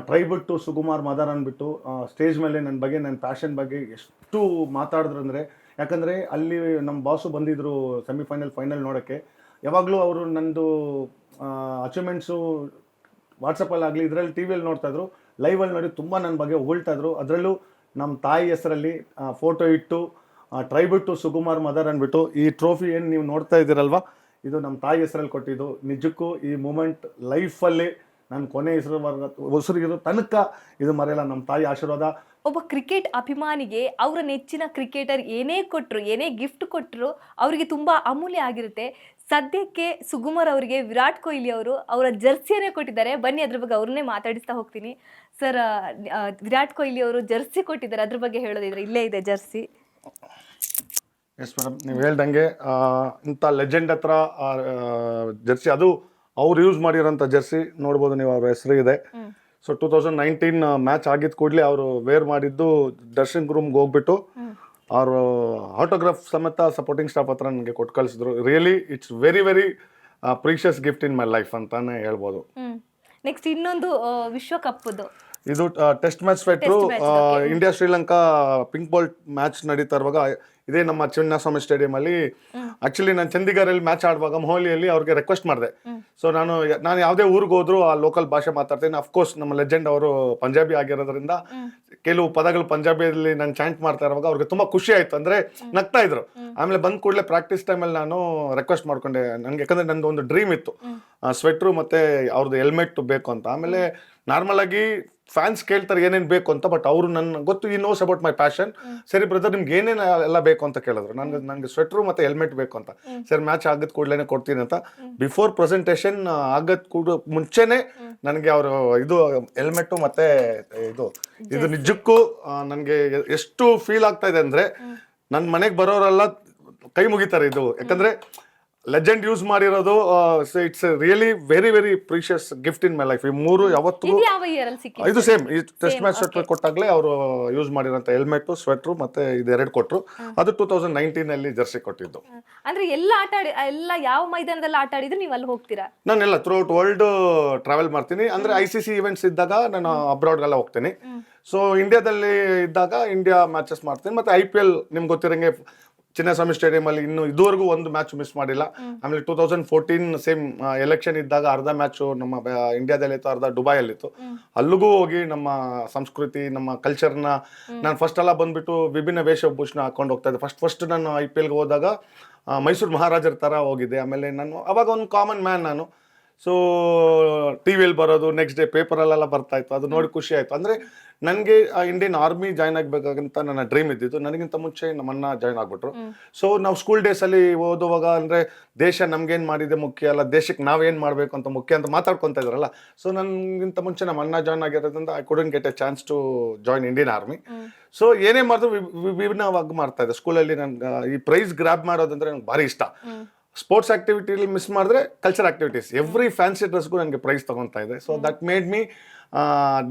ಟ್ರೈಬ್ಯೂಟ್ ಟು ಸುಕುಮಾರ್ ಮದರ್ ಅಂದ್ಬಿಟ್ಟು ಸ್ಟೇಜ್ ಮೇಲೆ ನನ್ನ ಬಗ್ಗೆ, ನನ್ನ ಪ್ಯಾಷನ್ ಬಗ್ಗೆ ಎಷ್ಟು ಮಾತಾಡಿದ್ರು ಅಂದರೆ, ಯಾಕಂದರೆ ಅಲ್ಲಿ ನಮ್ಮ ಬಾಸು ಬಂದಿದ್ದರು ಸೆಮಿಫೈನಲ್ ಫೈನಲ್ ನೋಡೋಕ್ಕೆ. ಯಾವಾಗಲೂ ಅವರು ನನ್ನದು ಅಚೀವ್ಮೆಂಟ್ಸು ವಾಟ್ಸಪ್ಪಲ್ಲಿ ಇದರಲ್ಲಿ ಟಿ ವಿಯಲ್ಲಿ ನೋಡ್ತಾಯಿದ್ರು, ಲೈವಲ್ಲಿ ನೋಡಿ ತುಂಬ ನನ್ನ ಬಗ್ಗೆ ಹೊಗಳ್ತಾಯಿದ್ರು. ಅದರಲ್ಲೂ ನಮ್ಮ ತಾಯಿ ಹೆಸರಲ್ಲಿ ಫೋಟೋ ಇಟ್ಟು ಟ್ರೈಬ್ಯೂಟ್ ಟು ಸುಕುಮಾರ್ ಮದರ್ ಅಂದ್ಬಿಟ್ಟು ಈ ಟ್ರೋಫಿ ಏನು ನೀವು ನೋಡ್ತಾ ಇದ್ದೀರಲ್ವ, ಇದು ನಮ್ಮ ತಾಯಿ ಹೆಸರಲ್ಲಿ ಕೊಟ್ಟಿದ್ದು. ನಿಜಕ್ಕೂ ಈ ಮೂಮೆಂಟ್ ಲೈಫಲ್ಲಿ ನಾನು ಕೊನೆ ಉಸಿರಿಗಿರೋ ತನಕ ಇದು ಮರೆಯಲ್ಲ. ನಮ್ಮ ತಾಯಿ ಆಶೀರ್ವಾದ. ಒಬ್ಬ ಕ್ರಿಕೆಟ್ ಅಭಿಮಾನಿಗೆ ಅವರ ನೆಚ್ಚಿನ ಕ್ರಿಕೆಟರ್ ಏನೇ ಕೊಟ್ಟರು, ಏನೇ ಗಿಫ್ಟ್ ಕೊಟ್ಟರು ಅವರಿಗೆ ತುಂಬ ಅಮೂಲ್ಯ ಆಗಿರುತ್ತೆ. ಸದ್ಯಕ್ಕೆ ಸುಕುಮಾರ್ ಅವರಿಗೆ ವಿರಾಟ್ ಕೊಹ್ಲಿ ಅವರು ಅವರ ಜರ್ಸಿಯನ್ನೇ ಕೊಟ್ಟಿದ್ದಾರೆ. ಬನ್ನಿ ಅದ್ರ ಬಗ್ಗೆ ಅವ್ರನ್ನೇ ಮಾತಾಡಿಸ್ತಾ ಹೋಗ್ತೀನಿ. ಸರ್, ವಿರಾಟ್ ಕೊಹ್ಲಿ ಅವರು ಜರ್ಸಿ ಕೊಟ್ಟಿದ್ದಾರೆ, ಅದ್ರ ಬಗ್ಗೆ ಹೇಳೋದಿದ್ರೆ ಇಲ್ಲೇ ಇದೆ ಜರ್ಸಿ. ಎಸ್ ಮೇಡಮ್, ನೀವು ಹೇಳ್ದಂಗೆ ಇಂಥ ಲೆಜೆಂಡ್ ಹತ್ರ ಜರ್ಸಿ, ಅದು ಅವ್ರು ಯೂಸ್ ಮಾಡಿರೋಂಥ ಜರ್ಸಿ ನೋಡ್ಬೋದು ನೀವು, ಅವ್ರ ಹೆಸರು ಇದೆ. ಸೊ 2019 ಮ್ಯಾಚ್ ಆಗಿದ್ದ ಕೂಡಲೇ ಅವರು ವೇರ್ ಮಾಡಿದ್ದು ಡ್ರೆಸ್ಸಿಂಗ್ ರೂಮ್ಗೆ ಹೋಗ್ಬಿಟ್ಟು ಅವರು ಆಟೋಗ್ರಾಫ್ ಸಮೇತ ಸಪೋರ್ಟಿಂಗ್ ಸ್ಟಾಫ್ ಹತ್ರ ನನಗೆ ಕೊಟ್ಟು ಕಳಿಸಿದ್ರು. Really it's very very precious gift in my life ಅಂತಾನೆ ಹೇಳ್ಬೋದು. ನೆಕ್ಸ್ಟ್ ಇನ್ನೊಂದು ವಿಶ್ವಕಪ್ದು ಇದು test match sweater Test match, okay. India Sri Lanka pink ball match ನಡೀತಾ ಇರುವಾಗ ಇದೇ ನಮ್ಮ ಚಿನ್ನಸ್ವಾಮಿ ಸ್ಟೇಡಿಯಂ ಅಲ್ಲಿ ಆಕ್ಚುಲಿ ನಾನು ಚಂಡೀಗಢಲ್ಲಿ ಮ್ಯಾಚ್ ಆಡುವಾಗ ಮೊಹಾಲಿಯಲ್ಲಿ ಅವ್ರಿಗೆ ರಿಕ್ವೆಸ್ಟ್ ಮಾಡಿದೆ. ಸೊ ನಾನು ಯಾವುದೇ ಊರಿಗೆ ಹೋದ್ರು ಆ ಲೋಕಲ್ ಭಾಷೆ ಮಾತಾಡ್ತೀನಿ. ಅಫ್ಕೋರ್ಸ್ ನಮ್ಮ ಲೆಜೆಂಡ್ ಅವರು ಪಂಜಾಬಿ ಆಗಿರೋದ್ರಿಂದ ಕೆಲವು ಪದಗಳು ಪಂಜಾಬಿಯಲ್ಲಿ ನಾನು ಚಾಂಟ್ ಮಾಡ್ತಾ ಇರುವಾಗ ಅವ್ರಿಗೆ ತುಂಬಾ ಖುಷಿ ಆಯ್ತು, ಅಂದ್ರೆ ನಗ್ತಾ ಇದ್ರು. ಆಮೇಲೆ ಬಂದ್ ಕೂಡಲೇ ಪ್ರಾಕ್ಟೀಸ್ ಟೈಮಲ್ಲಿ ನಾನು ರಿಕ್ವೆಸ್ಟ್ ಮಾಡ್ಕೊಂಡೆ, ನನ್ಗೆ ಯಾಕಂದ್ರೆ ನಂದು ಒಂದು ಡ್ರೀಮ್ ಇತ್ತು ಸ್ವೆಟ್ರು ಮತ್ತೆ ಅವ್ರದ್ದು ಹೆಲ್ಮೆಟ್ ಬೇಕು ಅಂತ. ಆಮೇಲೆ ನಾರ್ಮಲ್ ಆಗಿ ಫ್ಯಾನ್ಸ್ ಕೇಳ್ತಾರೆ ಏನೇನ್ ಬೇಕು ಅಂತ, ಬಟ್ ಅವರು ನನ್ನ ಗೊತ್ತು, ಈ ನೋಸ್ ಅಬೌಟ್ ಮೈ ಪ್ಯಾಷನ್. ಸರಿ ಬ್ರದರ್, ನಿಮ್ಗೆ ಏನೇನು ಎಲ್ಲ ಬೇಕು ಅಂತ ಕೇಳಿದ್ರು. ನನಗೆ ಸ್ವೆಟ್ರು ಮತ್ತೆ ಹೆಲ್ಮೆಟ್ ಬೇಕು ಅಂತ. ಸರಿ ಮ್ಯಾಚ್ ಆಗದ್ ಕೂಡಲೇ ಕೊಡ್ತೀನಿ ಅಂತ. ಬಿಫೋರ್ ಪ್ರೆಸೆಂಟೇಷನ್ ಆಗದ್ ಕೂಡ ಮುಂಚೆನೆ ನನಗೆ ಅವರು ಇದು ಹೆಲ್ಮೆಟ್ ಮತ್ತೆ ಇದು ನಿಜಕ್ಕೂ ನನಗೆ ಎಷ್ಟು ಫೀಲ್ ಆಗ್ತಾ ಇದೆ ಅಂದ್ರೆ, ನನ್ನ ಮನೆಗೆ ಬರೋರೆಲ್ಲ ಕೈ ಮುಗಿತಾರೆ ಇದು. ಯಾಕಂದ್ರೆ ಲೆಜೆಂಡ್ ಯೂಸ್ ಮಾಡಿರೋದು, it's really very very precious gift in my life. ಈ ಮೂರು ಯಾವತ್ತೂ ಇದು ಯಾವ ಇಯರ್ ಅಲ್ಲಿ ಸಿಕ್ಕಿದೆ? ಇದು ಸೇಮ್ ಈ ಟೆಸ್ಟ್ ಮ್ಯಾಚ್ ಸ್ವೆಟರ್ ಕೊಟ್ಟಾಗ್ಲೇ ಅವರು ಯೂಸ್ ಮಾಡಿರೋಂಥ ಹೆಲ್ಮೆಟ್, ಸ್ವೆಟ್ರು ಮತ್ತೆ ಇದೆರಡು ಕೊಟ್ರು. ಅದು 2019 ಅಲ್ಲಿ ಜರ್ಸಿ ಕೊಟ್ಟಿದ್ದು. ಅಂದ್ರೆ ಎಲ್ಲ ಎಲ್ಲ ಯಾವ ಮೈದಾನದಲ್ಲಿ ಆಟ ಆಡಿದ್ರು ನೀವು ಅಲ್ಲಿ ಹೋಗ್ತೀರಾ? ನಾನೆಲ್ಲ ಥ್ರೂ ಔಟ್ ವರ್ಲ್ಡ್ ಟ್ರಾವೆಲ್ ಮಾಡ್ತೀನಿ. ಅಂದ್ರೆ ICC ಇವೆಂಟ್ಸ್ ಇದ್ದಾಗ ನಾನು ಅಬ್ರಾಡ್ಗೆಲ್ಲ ಹೋಗ್ತೀನಿ. ಸೊ ಇಂಡಿಯಾದಲ್ಲಿ ಇದ್ದಾಗ ಇಂಡಿಯಾ ಮ್ಯಾಚಸ್ ಮಾಡ್ತೀನಿ. ಮತ್ತೆ IPL ನಿಮ್ಗೆ ಗೊತ್ತಿರಂಗೆ ಚಿನ್ನಸ್ವಾಮಿ ಸ್ಟೇಡಿಯಂ ಅಲ್ಲಿ ಇನ್ನು ಇದುವರೆಗೂ ಒಂದು ಮ್ಯಾಚ್ ಮಿಸ್ ಮಾಡಿಲ್ಲ. ಆಮೇಲೆ 2014 ಸೇಮ್ ಎಲೆಕ್ಷನ್ ಇದ್ದಾಗ ಅರ್ಧ ಮ್ಯಾಚ್ ನಮ್ಮ ಇಂಡಿಯಾದಲ್ಲಿ ಇತ್ತು, ಅರ್ಧ ದುಬೈಯಲ್ಲಿತ್ತು. ಅಲ್ಲಿಗೂ ಹೋಗಿ ನಮ್ಮ ಸಂಸ್ಕೃತಿ, ನಮ್ಮ ಕಲ್ಚರ್ನ ನಾನು ಫಸ್ಟ್ ಎಲ್ಲ ಬಂದ್ಬಿಟ್ಟು ವಿಭಿನ್ನ ವೇಷಭೂಷಣ ಹಾಕೊಂಡು ಹೋಗ್ತಾ ಇದ್ದೆ. ಫಸ್ಟ್ ನಾನು IPLಗೆ ಹೋದಾಗ ಮೈಸೂರು ಮಹಾರಾಜರ ತರ ಹೋಗಿದ್ದೆ. ಆಮೇಲೆ ನಾನು ಅವಾಗ ಒಂದು ಕಾಮನ್ ಮ್ಯಾನ್ ನಾನು. ಸೊ ಟಿವಿಯಲ್ಲಿ ಬರೋದು, ನೆಕ್ಸ್ಟ್ ಡೇ ಪೇಪರಲ್ಲೆಲ್ಲ ಬರ್ತಾ ಇತ್ತು. ಅದು ನೋಡಿ ಖುಷಿ ಆಯ್ತು. ಅಂದ್ರೆ ನನಗೆ ಇಂಡಿಯನ್ ಆರ್ಮಿ ಜಾಯ್ನ್ ಆಗ್ಬೇಕಾಗಂತ ನನ್ನ ಡ್ರೀಮ್ ಇದ್ದಿತ್ತು. ನನಗಿಂತ ಮುಂಚೆ ನಮ್ಮನ್ನ ಜಾಯ್ನ್ ಆಗ್ಬಿಟ್ರು. ಸೊ ನಾವು ಸ್ಕೂಲ್ ಡೇಸ್ ಅಲ್ಲಿ ಓದುವಾಗ ಅಂದ್ರೆ ದೇಶ ನಮ್ಗೇನ್ ಮಾಡಿದೆ ಮುಖ್ಯ ಅಲ್ಲ, ದೇಶಕ್ಕೆ ನಾವೇನ್ ಮಾಡ್ಬೇಕು ಅಂತ ಮುಖ್ಯ ಅಂತ ಮಾತಾಡ್ಕೊಂತ ಇದ್ರಲ್ಲ. ಸೊ ನನ್ಗಿಂತ ಮುಂಚೆ ನಮ್ಮ ಅಣ್ಣ ಜಾಯ್ನ್ ಆಗಿರೋದ್ರಿಂದ I couldn't get a chance to join Indian army. So ಏನೇ ಮಾಡಿದ್ರು ವಿಭಿನ್ನವಾಗಿ ಮಾಡ್ತಾ ಇದ್ದೆ. ಸ್ಕೂಲಲ್ಲಿ ನನ್ಗೆ ಈ ಪ್ರೈಸ್ ಗ್ರಾಬ್ ಮಾಡೋದಂದ್ರೆ ನಂಗೆ ಭಾರಿ ಇಷ್ಟ. ಸ್ಪೋರ್ಟ್ಸ್ ಆಕ್ಟಿವಿಟಿಲಿ ಮಿಸ್ ಮಾಡಿದ್ರೆ ಕಲ್ಚರ್ ಆಕ್ಟಿವಿಟೀಸ್, ಎವ್ರಿ ಫ್ಯಾನ್ಸಿ ಡ್ರೆಸ್ಗೂ ನನಗೆ ಪ್ರೈಸ್ ತಗೊತಾ ಇದೆ. So that made me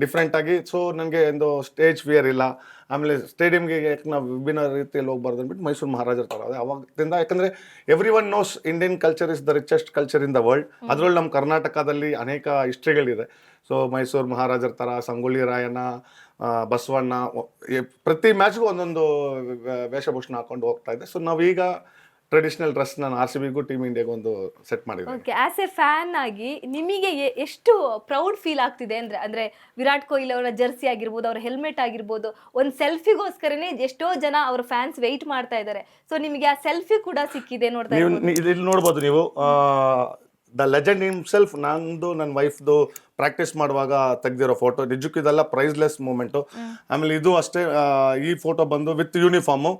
different ಆಗಿ. ಸೊ ನನಗೆ ಒಂದು ಸ್ಟೇಜ್ ಫಿಯರ್ ಇಲ್ಲ. ಆಮೇಲೆ ಸ್ಟೇಡಿಯಂಗೆ ನಾವು ವಿಭಿನ್ನ ರೀತಿಯಲ್ಲಿ ಹೋಗ್ಬಾರ್ದು ಅಂದ್ಬಿಟ್ಟು ಮೈಸೂರು ಮಹಾರಾಜರ ಥರ ಅದೇ ಅವಾಗಿಂದ. ಯಾಕಂದರೆ everyone knows Indian culture is the richest culture in the world. ಅದರಲ್ಲೂ ನಮ್ಮ ಕರ್ನಾಟಕದಲ್ಲಿ ಅನೇಕ ಹಿಸ್ಟ್ರಿಗಳಿದೆ. ಸೊ ಮೈಸೂರು ಮಹಾರಾಜರ ಥರ ಸಂಗೊಳ್ಳಿ ರಾಯಣ್ಣ, ಬಸವಣ್ಣ, ಪ್ರತಿ ಮ್ಯಾಚ್ಗೂ ಒಂದೊಂದು ವೇಷಭೂಷಣ ಹಾಕೊಂಡು ಹೋಗ್ತಾ ಇದೆ. ಸೊ ನಾವೀಗ ಟ್ರೆಡಿಷನಲ್ ಡ್ರೆಸ್ ನಾನು RCBಗೂ ಟೀಮ್ ಇಂಡಿಯಾಗೂ ಒಂದು ಸೆಟ್ ಮಾಡಿದ್ದೆ. ಓಕೆ, ಆಸ್ ಎ ಫ್ಯಾನ್ ಆಗಿ ನಿಮಗೆ ಎಷ್ಟು ಪ್ರೌಡ್ ಫೀಲ್ ಆಗ್ತಿದೆ ಅಂದ್ರೆ ವಿರಾಟ್ ಕೊಹ್ಲಿ ಅವರ ಜರ್ಸಿ ಆಗಿರ್ಬೋದು, ಅವ್ರ ಹೆಲ್ಮೆಟ್ ಆಗಿರ್ಬೋದು, ಒಂದು ಸೆಲ್ಫಿಗೋಸ್ಕರನೇ ಎಷ್ಟೋ ಜನ ಅವ್ರ ಫ್ಯಾನ್ಸ್ ವೆಯ್ಟ್ ಮಾಡ್ತಾ ಇದ್ದಾರೆ. ಸೊ ನಿಮಗೆ ಆ ಸೆಲ್ಫಿ ಕೂಡ ಸಿಕ್ಕಿದೆ ನೋಡ್ತಾ ಇಲ್ಲಿ ನೋಡ್ಬೋದು ನೀವು. ದ ಲೆಜೆಂಡ್ ಹಿಮ್ಸೆಲ್ಫ್, ನಂದು ನನ್ನ ವೈಫ್ದು ಪ್ರಾಕ್ಟೀಸ್ ಮಾಡುವಾಗ ತೆಗ್ದಿರೋ ಫೋಟೋ. ನಿಜಕ್ಕೂ ಇದೆಲ್ಲ ಪ್ರೈಸ್ಲೆಸ್ ಮೂಮೆಂಟು. ಆಮೇಲೆ ಇದು ಅಷ್ಟೇ, ಈ ಫೋಟೋ ಬಂದು ವಿತ್ ಯೂನಿಫಾರ್ಮು.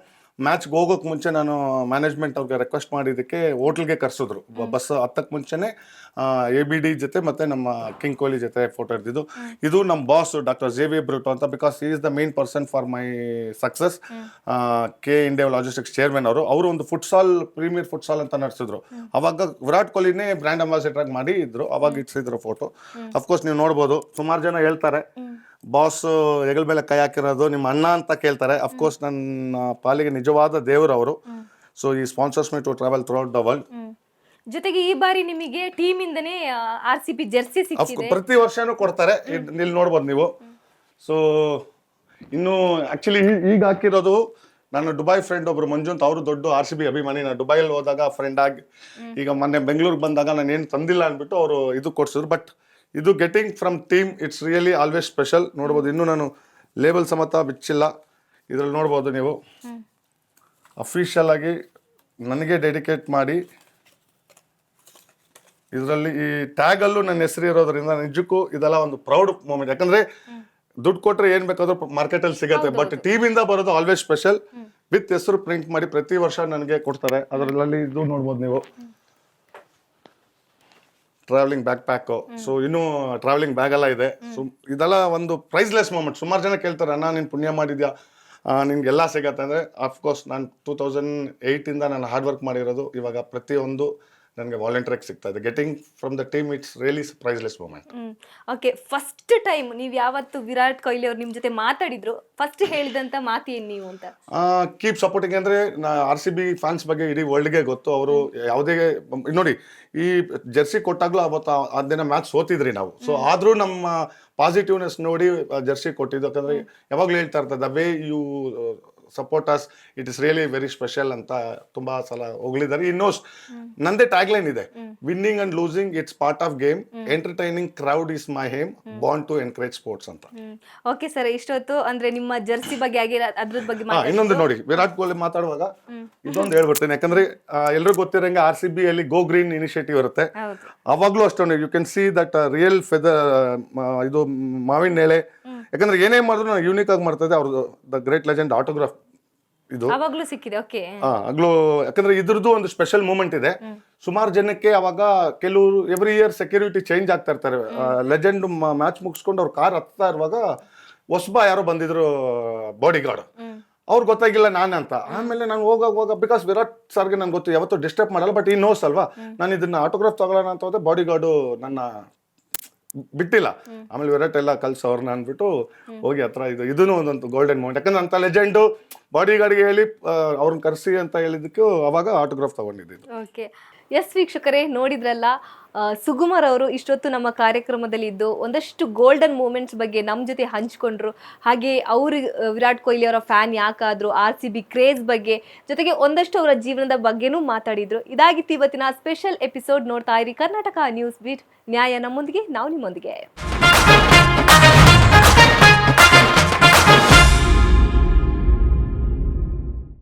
ಮ್ಯಾಚ್ಗೆ ಹೋಗೋಕೆ ಮುಂಚೆ ನಾನು ಮ್ಯಾನೇಜ್ಮೆಂಟ್ ಅವ್ರಿಗೆ ರಿಕ್ವೆಸ್ಟ್ ಮಾಡಿದ್ದಕ್ಕೆ ಹೋಟ್ಲ್ಗೆ ಕರೆಸಿದ್ರು. ಬಸ್ ಹತ್ತಕ್ಕೆ ಮುಂಚೆನೆ ABD ಜೊತೆ ಮತ್ತೆ ನಮ್ಮ ಕಿಂಗ್ ಕೊಹ್ಲಿ ಜೊತೆ ಫೋಟೋ ಇರ್ತಿದ್ದು. ಇದು ನಮ್ಮ ಬಾಸ್ ಡಾಕ್ಟರ್ Xavier Bruto ಅಂತ, because he is the main person for my success. K India logistics chairman ಅವರು ಒಂದು ಫುಟ್ಸಾಲ್, ಪ್ರೀಮಿಯರ್ ಫುಟ್ಸಾಲ್ ಅಂತ ನಡೆಸಿದ್ರು. ಅವಾಗ ವಿರಾಟ್ ಕೊಹ್ಲಿನೇ ಬ್ರ್ಯಾಂಡ್ ಅಂಬಾಸಿಡರ್ ಆಗಿ ಮಾಡಿ ಇದ್ರು. ಅವಾಗ ಇಟ್ಸಿದ್ರು ಫೋಟೋ. ಅಫ್ಕೋರ್ಸ್ ನೀವು ನೋಡ್ಬೋದು, ಸುಮಾರು ಜನ ಹೇಳ್ತಾರೆ ಬಾಸ್ ಹೆಗಲ ಮೇಲೆ ಕೈ ಹಾಕಿರೋದು ನಿಮ್ಮ ಅಣ್ಣ ಅಂತ ಕೇಳ್ತಾರೆ. ಅಫ್ಕೋರ್ಸ್ ನನ್ನ ಪಾಲಿಗೆ ನಿಜವಾದ ದೇವರು ಅವರು. ಸೊ ಈ sponsors me to travel throughout the world. ಜೊತೆಗೆ ಈ ಬಾರಿ ನಿಮಗೆ ಟೀಮ್ ಇಂದನೇ RCB ಜರ್ಸಿ ಸಿಕ್ಕಿದೆ. ಪ್ರತಿ ವರ್ಷನೂ ಕೊಡ್ತಾರೆ, ಇಲ್ಲಿ ನೋಡ್ಬೋದು ನೀವು. ಸೊ ಇನ್ನು ಆಕ್ಚುಲಿ ಈಗ ಹಾಕಿರೋದು ನನ್ನ ದುಬೈ ಫ್ರೆಂಡ್ ಒಬ್ರು ಮಂಜು ಅಂತ, ಅವರು ದೊಡ್ಡ RCB ಅಭಿಮಾನಿ. ನಾನು ದುಬೈಯಲ್ಲಿ ಹೋದಾಗ ಫ್ರೆಂಡ್ ಆಗಿ, ಈಗ ಮೊನ್ನೆ ಬೆಂಗಳೂರಿಗೆ ಬಂದಾಗ ನಾನು ಏನು ತಂದಿಲ್ಲ ಅಂದ್ಬಿಟ್ಟು ಅವರು ಇದು ಕೊಡ್ಸಿದ್ರು. ಬಟ್ ಇದು getting from team, it's really always special. ನೋಡ್ಬೋದು, ಇನ್ನೂ ನಾನು ಲೇಬಲ್ ಸಮೇತ ಬಿಚ್ಚಿಲ್ಲ. ಇದರಲ್ಲಿ ನೋಡ್ಬೋದು ನೀವು, ಅಫಿಷಿಯಲ್ ಆಗಿ ನನಗೆ ಡೆಡಿಕೇಟ್ ಮಾಡಿ ಇದರಲ್ಲಿ ಈ ಟ್ಯಾಗಲ್ಲೂ ನನ್ನ ಹೆಸರು ಇರೋದ್ರಿಂದ ನಿಜಕ್ಕೂ ಇದೆಲ್ಲ ಒಂದು ಪ್ರೌಡ್ ಮೂಮೆಂಟ್. ಯಾಕಂದ್ರೆ ದುಡ್ಡು ಕೊಟ್ಟರೆ ಏನು ಬೇಕಾದ್ರೂ ಮಾರ್ಕೆಟಲ್ಲಿ ಸಿಗುತ್ತೆ, ಬಟ್ ಟೀಮಿಂದ ಬರೋದು ಆಲ್ವೇಸ್ ಸ್ಪೆಷಲ್. ವಿತ್ ಹೆಸರು ಪ್ರಿಂಟ್ ಮಾಡಿ ಪ್ರತಿ ವರ್ಷ ನನಗೆ ಕೊಡ್ತಾರೆ. ಅದರಲ್ಲಿ ಇದು ನೋಡ್ಬೋದು ನೀವು, ಟ್ರಾವೆಲಿಂಗ್ ಬ್ಯಾಕ್ ಪ್ಯಾಕು. ಸೊ ಇನ್ನೂ ಟ್ರಾವೆಲಿಂಗ್ ಬ್ಯಾಗ್ ಎಲ್ಲ ಇದೆ. ಸೊ ಇದೆಲ್ಲ ಒಂದು ಪ್ರೈಸ್ಲೆಸ್ ಮೂಮೆಂಟ್. ಸುಮಾರು ಜನ ಕೇಳ್ತಾರೆ, ಅಣ್ಣ ನೀನು ಪುಣ್ಯ ಮಾಡಿದ್ಯಾ, ನಿನ್ಗೆಲ್ಲ ಸಿಗತ್ತೆ ಅಂದರೆ. ಅಫ್ಕೋರ್ಸ್ ನಾನು 2008 ನಾನು ಹಾರ್ಡ್ ವರ್ಕ್ ಮಾಡಿರೋದು. ಇವಾಗ ಪ್ರತಿಯೊಂದು ನನಗೆ ವಾಲಂಟಿಯರ್ ಸಿಗ್ತಾ ಇದೆ. Getting from the team it's really priceless moment. Okay, first time ನೀವು ಯಾವತ್ತು ವಿರಾಟ್ ಕೊಹ್ಲಿ ಅವ್ರು ನಿಮ್ಮ ಜೊತೆ ಮಾತಾಡಿದ್ರು ಫಸ್ಟ್ ಹೇಳಿದಂತ ಮಾತು ಏನ್ ನೀವು ಅಂತ? ಕೀಪ್ ಸಪೋರ್ಟಿಂಗ್ ಅಂದ್ರೆ RCB ಫ್ಯಾನ್ಸ್ ಬಗ್ಗೆ ಇಡೀ ವರ್ಲ್ಡ್ಗೆ ಗೊತ್ತು. ಅವರು ಯಾವುದೇ ನೋಡಿ, ಈ ಜರ್ಸಿ ಕೊಟ್ಟಾಗ್ಲೂ ಅವತ್ತು ಆ ದಿನ ಮ್ಯಾಚ್ ಸೋತಿದ್ರಿ ನಾವು. ಸೊ ಆದ್ರೂ ನಮ್ಮ ಪಾಸಿಟಿವ್ನೆಸ್ ನೋಡಿ ಜರ್ಸಿ ಕೊಟ್ಟಿದ್ದು. ಯಾಕಂದ್ರೆ ಯಾವಾಗ್ಲೂ ಹೇಳ್ತಾ ಇರ್ತಾರೆ, the way you support us it is really very special ಅಂತ ತುಂಬಾ ಸಲ ಹೋಗ್ಲಿದ್ದಾರೆ. ಇನ್ನು ನಂದೇ ಟ್ಯಾಗ್ಲೈನ್ ಇದೆ, winning and losing it's part of game, entertaining crowd is my aim, born to encourage sports ಅಂತ. ಓಕೆ ಸರ್, ಇಷ್ಟೊತ್ತು ಅಂದ್ರೆ ನಿಮ್ಮ ಜರ್ಸಿ ಬಗ್ಗೆ ಅದ್ರ ಬಗ್ಗೆ ಇನ್ನೊಂದು ನೋಡಿ, ವಿರಾಟ್ ಕೊಹ್ಲಿ ಮಾತಾಡುವಾಗ ಇದೊಂದು ಹೇಳ್ಬಿಡ್ತೇನೆ. ಯಾಕಂದ್ರೆ ಎಲ್ರಿಗೂ ಗೊತ್ತಿರಂಗೆ RCB ಅಲ್ಲಿ ಗೋ ಗ್ರೀನ್ ಇನಿಷಿಯೇಟಿವ್ ಇರುತ್ತೆ. ಅವಾಗ್ಲೂ ಅಷ್ಟೇ you can see that real feather, ಇದು ಮಾವಿನ ಎಲೆ. ಯಾಕಂದ್ರೆ ಏನೇ ಮಾಡಿದ್ರು ಯೂನಿಕ್ ಆಗಿ ಮಾಡ್ತದೆ ಅವ್ರದ್ದು. ದ ಗ್ರೇಟ್ ಲೆಜೆಂಡ್ ಆಟೋಗ್ರಾಫ್ ಇದು ಅವಾಗ್ಲೂ ಸಿಕ್ಕಿದೆ. ಓಕೆ, ಆಗ್ಲೂ ಯಾಕಂದ್ರೆ ಇದ್ರದ್ದು ಒಂದು ಸ್ಪೆಷಲ್ ಮೂಮೆಂಟ್ ಇದೆ. ಸುಮಾರು ಜನಕ್ಕೆ ಅವಾಗ ಕೆಲವರು ಎವ್ರಿ ಇಯರ್ ಸೆಕ್ಯೂರಿಟಿ ಚೇಂಜ್ ಆಗ್ತಾ ಇರ್ತಾರೆ. ಲೆಜೆಂಡ್ ಮ್ಯಾಚ್ ಮುಗಿಸ್ಕೊಂಡು ಅವ್ರ ಕಾರ್ ಹತ್ತಾ ಇರುವಾಗ ಹೊಸಬ ಯಾರೋ ಬಂದಿದ್ರು ಬಾಡಿ ಗಾರ್ಡ್, ಅವ್ರು ಗೊತ್ತಾಗಿಲ್ಲ ನಾನು ಅಂತ. ಆಮೇಲೆ ನಾನು ಹೋಗ ಬಿಕಾಸ್ ವಿರಾಟ್ ಸರ್ಗೆ ನನ್ಗೆ ಗೊತ್ತು, ಯಾವತ್ತೂ ಡಿಸ್ಟರ್ಬ್ ಮಾಡಲ್ಲ. ಬಟ್ ಈ ನೋಸ್ ಅಲ್ವಾ, ನಾನು ಇದನ್ನ ಆಟೋಗ್ರಾಫ್ ತಗೊಳ್ಳೋಣ ಅಂತ ಹೋದೆ, ಬಾಡಿ ಗಾರ್ಡು ನನ್ನ ಬಿಟ್ಟಿಲ್ಲ. ಆಮೇಲೆ ವಿರಾಟ್ ಎಲ್ಲ ಕಲ್ಸವ್ರನ್ನ ಅಂದ್ಬಿಟ್ಟು ಹೋಗಿ ಹತ್ರ ಇದೂ ಒಂದೊಂದು ಗೋಲ್ಡನ್ ಮೂಮೆಂಟ್. ಯಾಕಂದ್ರೆ ಅಂತ ಲೆಜೆಂಡು ಬಾಡಿ ಗಾರ್ಡ್ಗೆ ಹೇಳಿ ಅವ್ರನ್ನ ಕರೆಸಿ ಅಂತ ಹೇಳಿದ್ದಕ್ಕೂ ಅವಾಗ ಆಟೋಗ್ರಾಫ್ ತಗೊಂಡಿದ್ದು. ಓಕೆ, ಎಸ್ ವೀಕ್ಷಕರೇ, ನೋಡಿದ್ರಲ್ಲ, ಸುಗುಮಾರ್ ಅವರು ಇಷ್ಟೊತ್ತು ನಮ್ಮ ಕಾರ್ಯಕ್ರಮದಲ್ಲಿ ಇದ್ದು ಒಂದಷ್ಟು ಗೋಲ್ಡನ್ ಮೂಮೆಂಟ್ಸ್ ಬಗ್ಗೆ ನಮ್ಮ ಜೊತೆ ಹಂಚ್ಕೊಂಡ್ರು. ಹಾಗೆ ಅವರು ವಿರಾಟ್ ಕೊಹ್ಲಿ ಅವರ ಫ್ಯಾನ್ ಯಾಕಾದ್ರು, RCB ಕ್ರೇಜ್ ಬಗ್ಗೆ, ಜೊತೆಗೆ ಒಂದಷ್ಟು ಅವರ ಜೀವನದ ಬಗ್ಗೆನೂ ಮಾತಾಡಿದ್ರು. ಇದಾಗಿತ್ತು ಇವತ್ತಿನ ಸ್ಪೆಷಲ್ ಎಪಿಸೋಡ್. ನೋಡ್ತಾ ಇರಿ ಕರ್ನಾಟಕ ನ್ಯೂಸ್ ಬೀಟ್, ನ್ಯಾಯ ನಮ್ಮೊಂದಿಗೆ, ನಾವು ನಿಮ್ಮೊಂದಿಗೆ.